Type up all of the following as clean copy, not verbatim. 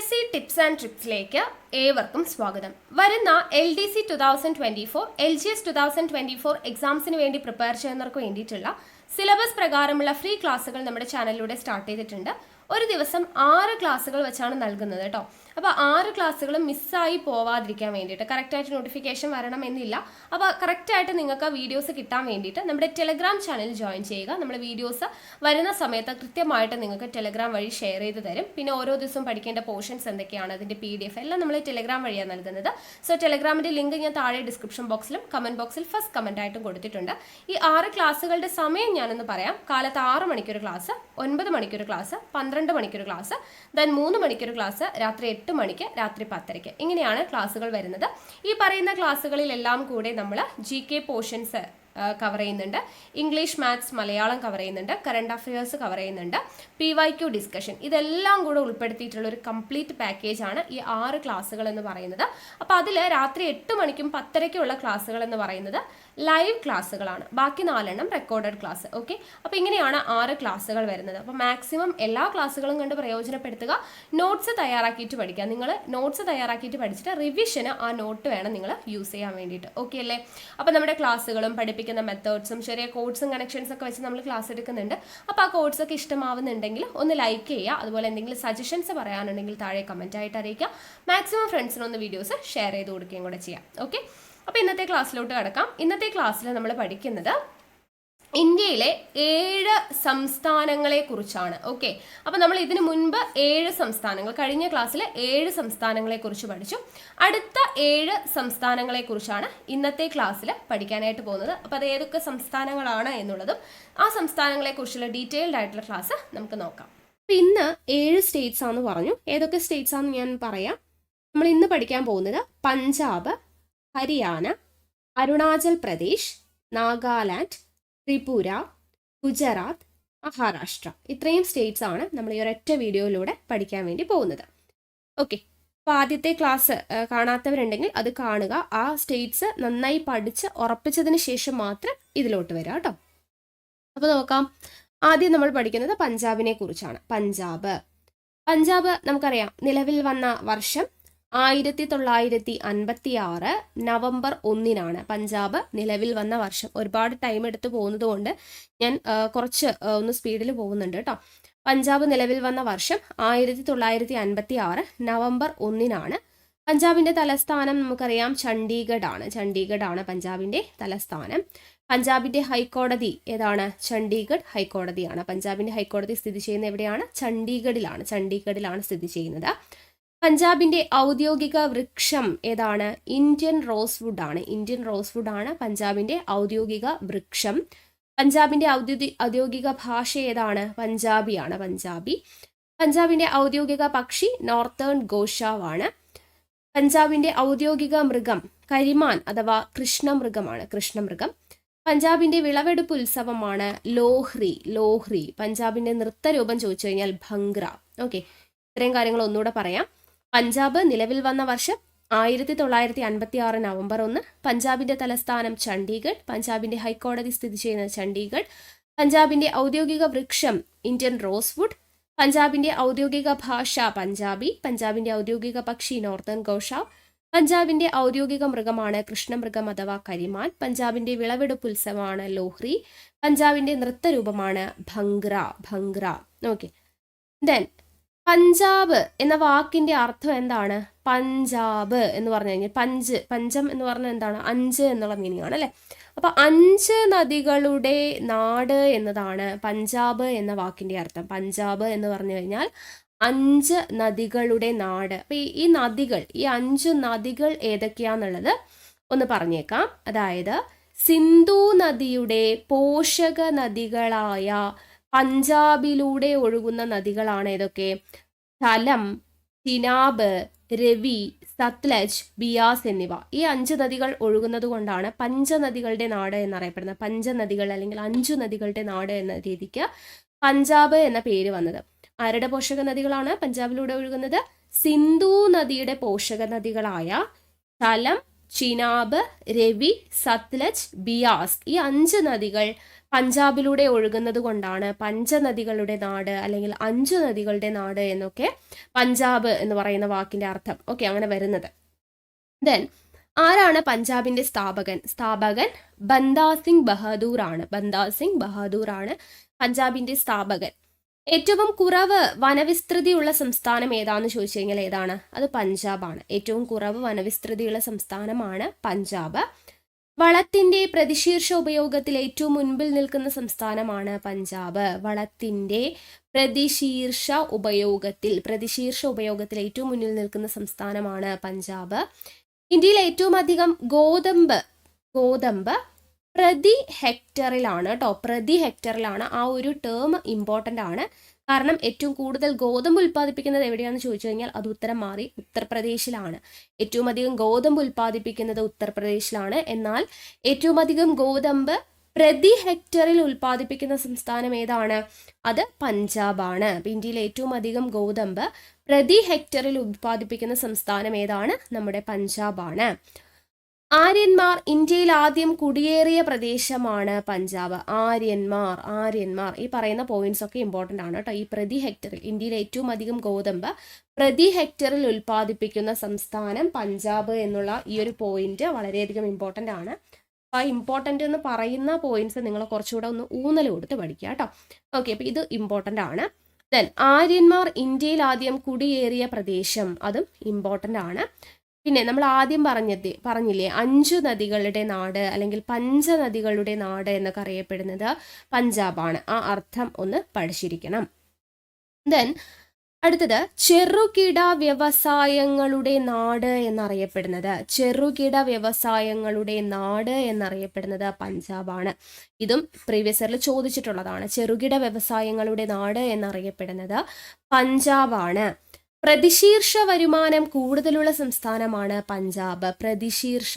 PSC tips and ട്രിക്സിലേക്ക് ഏവർക്കും സ്വാഗതം. വരുന്ന LDC 2024, LGS 2024 എക്സാംസിന് വേണ്ടി പ്രിപ്പയർ ചെയ്യുന്നവർക്ക് വേണ്ടിയിട്ടുള്ള സിലബസ് പ്രകാരമുള്ള ഫ്രീ ക്ലാസ്സുകൾ നമ്മുടെ ചാനലിലൂടെ സ്റ്റാർട്ട് ചെയ്തിട്ടുണ്ട്. ഒരു ദിവസം 6 ക്ലാസ്സുകൾ വെച്ചാണ് നൽകുന്നത് കേട്ടോ. അപ്പോൾ 6 ക്ലാസ്സുകളും മിസ്സായി പോവാതിരിക്കാൻ വേണ്ടിയിട്ട് കറക്റ്റായിട്ട് നോട്ടിഫിക്കേഷൻ വരണം എന്നില്ല. അപ്പോൾ കറക്റ്റായിട്ട് നിങ്ങൾക്ക് വീഡിയോസ് കിട്ടാൻ വേണ്ടിയിട്ട് നമ്മുടെ ടെലഗ്രാം ചാനൽ ജോയിൻ ചെയ്യുക. നമ്മുടെ വീഡിയോസ് വരുന്ന സമയത്ത് കൃത്യമായിട്ട് നിങ്ങൾക്ക് ടെലഗ്രാം വഴി ഷെയർ ചെയ്ത് തരും. പിന്നെ ഓരോ ദിവസവും പഠിക്കേണ്ട പോർഷൻസ് എന്തൊക്കെയാണ്, അതിൻ്റെ PDF എല്ലാം നമ്മൾ ടെലഗ്രാം വഴിയാണ് നൽകുന്നത്. സോ ടെലഗ്രാമിൻ്റെ ലിങ്ക് ഞാൻ താഴെ ഡിസ്ക്രിപ്ഷൻ ബോക്സിലും കമൻറ്റ് ബോക്സിൽ ഫസ്റ്റ് കമൻ്റ് ആയിട്ടും കൊടുത്തിട്ടുണ്ട്. ഈ 6 ക്ലാസ്സുകളുടെ സമയം ഞാനൊന്ന് പറയാം. കാലത്ത് 6 മണിക്കൊരു ക്ലാസ്, 9 മണിക്കൊരു ക്ലാസ്, 12 മണിക്കൊരു ക്ലാസ്, ദെൻ 3 മണിക്കൊരു ക്ലാസ്, രാത്രി 8 മണിക്ക്, രാത്രി 10:30. ഇങ്ങനെയാണ് ക്ലാസ്സുകൾ വരുന്നത്. ഈ പറയുന്ന ക്ലാസ്സുകളിലെല്ലാം കൂടെ നമ്മൾ GK പോർഷൻസ് കവർ ചെയ്യുന്നുണ്ട്, ഇംഗ്ലീഷ്, മാത്സ്, മലയാളം കവർ ചെയ്യുന്നുണ്ട്, കറണ്ട് അഫയേഴ്സ് കവർ ചെയ്യുന്നുണ്ട്, PYQ ഡിസ്കഷൻ, ഇതെല്ലാം കൂടെ ഉൾപ്പെടുത്തിയിട്ടുള്ള ഒരു കംപ്ലീറ്റ് പാക്കേജാണ് ഈ 6 ക്ലാസ്സുകൾ എന്ന് പറയുന്നത്. അപ്പോൾ അതിൽ രാത്രി 8 മണിക്കും 10:30ക്കുള്ള ക്ലാസ്സുകൾ എന്ന് പറയുന്നത് ലൈവ് ക്ലാസ്സുകളാണ്. ബാക്കി 4 റെക്കോർഡഡ് ക്ലാസ്. ഓക്കെ, അപ്പോൾ ഇങ്ങനെയാണ് 6 ക്ലാസ്സുകൾ വരുന്നത്. അപ്പോൾ മാക്സിമം എല്ലാ ക്ലാസ്സുകളും കണ്ട് പ്രയോജനപ്പെടുത്തുക. നോട്ട്സ് തയ്യാറാക്കിയിട്ട് പഠിക്കുക. നിങ്ങൾ നോട്ട്സ് തയ്യാറാക്കിയിട്ട് പഠിച്ചിട്ട് റിവിഷന് ആ നോട്ട് വേണം നിങ്ങൾ യൂസ് ചെയ്യാൻ വേണ്ടിയിട്ട്. ഓക്കെ അല്ലേ? അപ്പോൾ നമ്മുടെ ക്ലാസ്സുകളും പഠിപ്പിക്കുന്ന മെത്തേഡ്സും ചെറിയ കോഡ്സും കണക്ഷൻസ് ഒക്കെ വെച്ച് നമ്മൾ ക്ലാസ് എടുക്കുന്നുണ്ട്. അപ്പോൾ ആ കോഡ്സ് ഒക്കെ ഇഷ്ടമാവുന്നുണ്ടെങ്കിൽ ഒന്ന് ലൈക്ക് ചെയ്യുക. അതുപോലെ എന്തെങ്കിലും സജഷൻസ് പറയാനുണ്ടെങ്കിൽ താഴെ കമൻ്റ് ആയിട്ട് അറിയിക്കുക. മാക്സിമം ഫ്രണ്ട്സിനൊന്ന് വീഡിയോസ് ഷെയർ ചെയ്ത് കൊടുക്കുകയും കൂടെ ചെയ്യാം. ഓക്കെ, അപ്പോൾ ഇന്നത്തെ ക്ലാസ്സിലോട്ട് കിടക്കാം. ഇന്നത്തെ ക്ലാസ്സിൽ നമ്മൾ പഠിക്കുന്നത് ഇന്ത്യയിലെ 7 സംസ്ഥാനങ്ങളെ കുറിച്ചാണ്. ഓക്കെ, അപ്പോൾ നമ്മൾ ഇതിനു മുൻപ് 7 സംസ്ഥാനങ്ങൾ, കഴിഞ്ഞ ക്ലാസ്സിൽ 7 സംസ്ഥാനങ്ങളെ കുറിച്ച് പഠിച്ചു. അടുത്ത 7 സംസ്ഥാനങ്ങളെ കുറിച്ചാണ് ഇന്നത്തെ ക്ലാസ്സിൽ പഠിക്കാനായിട്ട് പോകുന്നത്. അപ്പോൾ അത് ഏതൊക്കെ സംസ്ഥാനങ്ങളാണ് എന്നുള്ളതും ആ സംസ്ഥാനങ്ങളെ കുറിച്ചുള്ള ഡീറ്റെയിൽഡ് ആയിട്ടുള്ള ക്ലാസ് നമുക്ക് നോക്കാം. അപ്പോൾ ഇന്ന് 7 സ്റ്റേറ്റ്സ് ആണെന്ന് പറഞ്ഞു. ഏതൊക്കെ സ്റ്റേറ്റ്സ് ആണെന്ന് ഞാൻ പറയാം. നമ്മൾ ഇന്ന് പഠിക്കാൻ പോകുന്നത് പഞ്ചാബ്, ഹരിയാന, അരുണാചൽ പ്രദേശ്, നാഗാലാൻഡ്, ത്രിപുര, ഗുജറാത്ത്, മഹാരാഷ്ട്ര. ഇത്രയും സ്റ്റേറ്റ്സ് ആണ് നമ്മൾ ഈ ഒരൊറ്റ വീഡിയോയിലൂടെ പഠിക്കാൻ വേണ്ടി പോകുന്നത്. ഓക്കെ, അപ്പോൾ ആദ്യത്തെ ക്ലാസ് കാണാത്തവരുണ്ടെങ്കിൽ അത് കാണുക. ആ സ്റ്റേറ്റ്സ് നന്നായി പഠിച്ച് ഉറപ്പിച്ചതിന് ശേഷം മാത്രം ഇതിലോട്ട് വരിക കേട്ടോ. അപ്പോൾ നോക്കാം. ആദ്യം നമ്മൾ പഠിക്കുന്നത് പഞ്ചാബിനെ കുറിച്ചാണ്. പഞ്ചാബ് നമുക്കറിയാം, നിലവിൽ വന്ന വർഷം 1956 നവംബർ 1 പഞ്ചാബ് നിലവിൽ വന്ന വർഷം. ഒരുപാട് ടൈം എടുത്ത് പോകുന്നത് കൊണ്ട് ഞാൻ കുറച്ച് ഒന്ന് സ്പീഡിൽ പോകുന്നുണ്ട് കേട്ടോ. പഞ്ചാബ് നിലവിൽ വന്ന വർഷം 1956 നവംബർ 1. പഞ്ചാബിന്റെ തലസ്ഥാനം നമുക്കറിയാം ചണ്ഡീഗഡ് ആണ് പഞ്ചാബിന്റെ തലസ്ഥാനം. പഞ്ചാബിന്റെ ഹൈക്കോടതി ഏതാണ്? ചണ്ഡീഗഡ് ഹൈക്കോടതിയാണ്. പഞ്ചാബിന്റെ ഹൈക്കോടതി സ്ഥിതി ചെയ്യുന്നത് എവിടെയാണ്? ചണ്ഡീഗഡിലാണ് സ്ഥിതി ചെയ്യുന്നത്. പഞ്ചാബിന്റെ ഔദ്യോഗിക വൃക്ഷം ഏതാണ്? ഇന്ത്യൻ റോസ്വുഡ് ആണ് പഞ്ചാബിന്റെ ഔദ്യോഗിക വൃക്ഷം. പഞ്ചാബിന്റെ ഔദ്യോഗിക ഭാഷ ഏതാണ്? പഞ്ചാബിയാണ്. പഞ്ചാബിന്റെ ഔദ്യോഗിക പക്ഷി നോർത്തേൺ ഗോഷാവാണ്. പഞ്ചാബിന്റെ ഔദ്യോഗിക മൃഗം കരിമാൻ അഥവാ കൃഷ്ണമൃഗം. പഞ്ചാബിന്റെ വിളവെടുപ്പ് ഉത്സവമാണ് ലോഹ്രി. പഞ്ചാബിന്റെ നൃത്തരൂപം ചോദിച്ചു കഴിഞ്ഞാൽ ഭംഗ്ര. ഓക്കെ, ഇത്രയും കാര്യങ്ങൾ ഒന്നുകൂടെ പറയാം. പഞ്ചാബ് നിലവിൽ വന്ന വർഷം 1956 നവംബർ 1. പഞ്ചാബിന്റെ തലസ്ഥാനം ചണ്ഡീഗഡ്. പഞ്ചാബിന്റെ ഹൈക്കോടതി സ്ഥിതി ചെയ്യുന്നത് ചണ്ഡീഗഡ്. പഞ്ചാബിന്റെ ഔദ്യോഗിക വൃക്ഷം ഇന്ത്യൻ റോസ്വുഡ്. പഞ്ചാബിന്റെ ഔദ്യോഗിക ഭാഷ പഞ്ചാബി. പഞ്ചാബിന്റെ ഔദ്യോഗിക പക്ഷി നോർത്തേൺ ഗോഷാവ്. പഞ്ചാബിന്റെ ഔദ്യോഗിക മൃഗമാണ് കൃഷ്ണമൃഗം അഥവാ കരിമാൻ. പഞ്ചാബിന്റെ വിളവെടുപ്പ് ഉത്സവമാണ് ലോഹ്രി. പഞ്ചാബിന്റെ നൃത്തരൂപമാണ് ഭംഗ്ര. ഓക്കെ, ദെൻ പഞ്ചാബ് എന്ന വാക്കിന്റെ അർത്ഥം എന്താണ്? പഞ്ചാബ് എന്ന് പറഞ്ഞു കഴിഞ്ഞാൽ പഞ്ചം എന്ന് പറഞ്ഞാൽ എന്താണ്? 5 എന്നുള്ള മീനിങ് ആണ് അല്ലെ. അപ്പൊ 5 നദികളുടെ നാട് എന്നതാണ് പഞ്ചാബ് എന്ന വാക്കിന്റെ അർത്ഥം. പഞ്ചാബ് എന്ന് പറഞ്ഞു കഴിഞ്ഞാൽ 5 നദികളുടെ നാട്. അപ്പൊ ഈ 5 നദികൾ ഏതൊക്കെയാന്നുള്ളത് ഒന്ന് പറഞ്ഞേക്കാം. അതായത് സിന്ധു നദിയുടെ പോഷക നദികളായ പഞ്ചാബിലൂടെ ഒഴുകുന്ന നദികളാണ് ഏതൊക്കെ? ഝലം, ചിനാബ്, രവി, സത്ലജ്, ബിയാസ് എന്നിവ. ഈ 5 നദികൾ ഒഴുകുന്നത് കൊണ്ടാണ് പഞ്ചനദികളുടെ നാട് എന്നറിയപ്പെടുന്നത്. പഞ്ചനദികൾ അല്ലെങ്കിൽ 5 നദികളുടെ നാട് എന്ന രീതിക്ക് പഞ്ചാബ് എന്ന പേര് വന്നത്. ആരുടെ പോഷക നദികളാണ് പഞ്ചാബിലൂടെ ഒഴുകുന്നത്? സിന്ധു നദിയുടെ പോഷക നദികളായ ഝലം, ചിനാബ്, രവി, സത്ലജ്, ബിയാസ്. ഈ 5 നദികൾ പഞ്ചാബിലൂടെ ഒഴുകുന്നത് കൊണ്ടാണ് പഞ്ചനദികളുടെ നാട് അല്ലെങ്കിൽ 5 നദികളുടെ നാട് എന്നൊക്കെ പഞ്ചാബ് എന്ന് പറയുന്ന വാക്കിന്റെ അർത്ഥം അങ്ങനെ വരുന്നത്. ദെൻ ആരാണ് പഞ്ചാബിന്റെ സ്ഥാപകൻ ബന്ദാ സിംഗ് ബഹാദൂർ ആണ് പഞ്ചാബിന്റെ സ്ഥാപകൻ. ഏറ്റവും കുറവ് വനവിസ്തൃതിയുള്ള സംസ്ഥാനം ഏതാന്ന് ചോദിച്ചു കഴിഞ്ഞാൽ ഏതാണ്? അത് പഞ്ചാബാണ്. ഏറ്റവും കുറവ് വനവിസ്തൃതിയുള്ള സംസ്ഥാനമാണ് പഞ്ചാബ്. വളത്തിന്റെ പ്രതിശീർഷ ഉപയോഗത്തിൽ ഏറ്റവും മുൻപിൽ നിൽക്കുന്ന സംസ്ഥാനമാണ് പഞ്ചാബ്. വളത്തിന്റെ പ്രതിശീർഷ ഉപയോഗത്തിൽ ഏറ്റവും മുന്നിൽ നിൽക്കുന്ന സംസ്ഥാനമാണ് പഞ്ചാബ്. ഇന്ത്യയിൽ ഏറ്റവും അധികം ഗോതമ്പ് പ്രതി ഹെക്ടറിലാണ് ആ ഒരു ടേം ഇമ്പോർട്ടൻ്റ് ആണ്. കാരണം ഏറ്റവും കൂടുതൽ ഗോതമ്പ് ഉൽപ്പാദിപ്പിക്കുന്നത് എവിടെയാണെന്ന് ചോദിച്ചു കഴിഞ്ഞാൽ അത് ഉത്തരം മാറി ഉത്തർപ്രദേശിലാണ്. ഏറ്റവും അധികം ഗോതമ്പ് ഉൽപ്പാദിപ്പിക്കുന്നത് ഉത്തർപ്രദേശിലാണ്. എന്നാൽ ഏറ്റവും അധികം ഗോതമ്പ് പ്രതി ഹെക്ടറിൽ ഉൽപ്പാദിപ്പിക്കുന്ന സംസ്ഥാനം ഏതാണ്? അത് പഞ്ചാബാണ്. അപ്പം ഇന്ത്യയിൽ ഏറ്റവും അധികം ഗോതമ്പ് പ്രതി ഹെക്ടറിൽ ഉൽപ്പാദിപ്പിക്കുന്ന സംസ്ഥാനം ഏതാണ്? നമ്മുടെ പഞ്ചാബാണ്. ആര്യന്മാർ ഇന്ത്യയിൽ ആദ്യം കുടിയേറിയ പ്രദേശമാണ് പഞ്ചാബ്. ആര്യന്മാർ ഈ പറയുന്ന പോയിന്റ്സ് ഒക്കെ ഇമ്പോർട്ടൻ്റ് ആണ് കേട്ടോ. ഈ പ്രതി ഹെക്ടറിൽ ഇന്ത്യയിൽ ഏറ്റവും അധികം ഗോതമ്പ് പ്രതി ഹെക്ടറിൽ ഉൽപ്പാദിപ്പിക്കുന്ന സംസ്ഥാനം പഞ്ചാബ് എന്നുള്ള ഈ ഒരു പോയിന്റ് വളരെയധികം ഇമ്പോർട്ടൻ്റ് ആണ്. അപ്പോൾ ആ ഇമ്പോർട്ടൻ്റ് എന്ന് പറയുന്ന പോയിന്റ്സ് നിങ്ങൾ കുറച്ചുകൂടെ ഒന്ന് ഊന്നൽ കൊടുത്ത് പഠിക്കുക കേട്ടോ. അപ്പോൾ ഇത് ഇമ്പോർട്ടൻ്റ് ആണ്. ദെൻ ആര്യന്മാർ ഇന്ത്യയിൽ ആദ്യം കുടിയേറിയ പ്രദേശം, അതും ഇമ്പോർട്ടൻ്റ് ആണ്. പിന്നെ നമ്മൾ ആദ്യം പറഞ്ഞില്ലേ 5 നദികളുടെ നാട് അല്ലെങ്കിൽ പഞ്ചനദികളുടെ നാട് എന്നൊക്കെ അറിയപ്പെടുന്നത് പഞ്ചാബാണ്. ആ അർത്ഥം ഒന്ന് പഠിച്ചിരിക്കണം. ദെൻ അടുത്തത് ചെറുകിട വ്യവസായങ്ങളുടെ നാട് എന്നറിയപ്പെടുന്നത് പഞ്ചാബാണ്. ഇതും പ്രീവിയസ് ഇയറിൽ ചോദിച്ചിട്ടുള്ളതാണ്. ചെറുകിട വ്യവസായങ്ങളുടെ നാട് എന്നറിയപ്പെടുന്നത് പഞ്ചാബാണ്. പ്രതിശീർഷ വരുമാനം കൂടുതലുള്ള സംസ്ഥാനമാണ് പഞ്ചാബ്. പ്രതിശീർഷ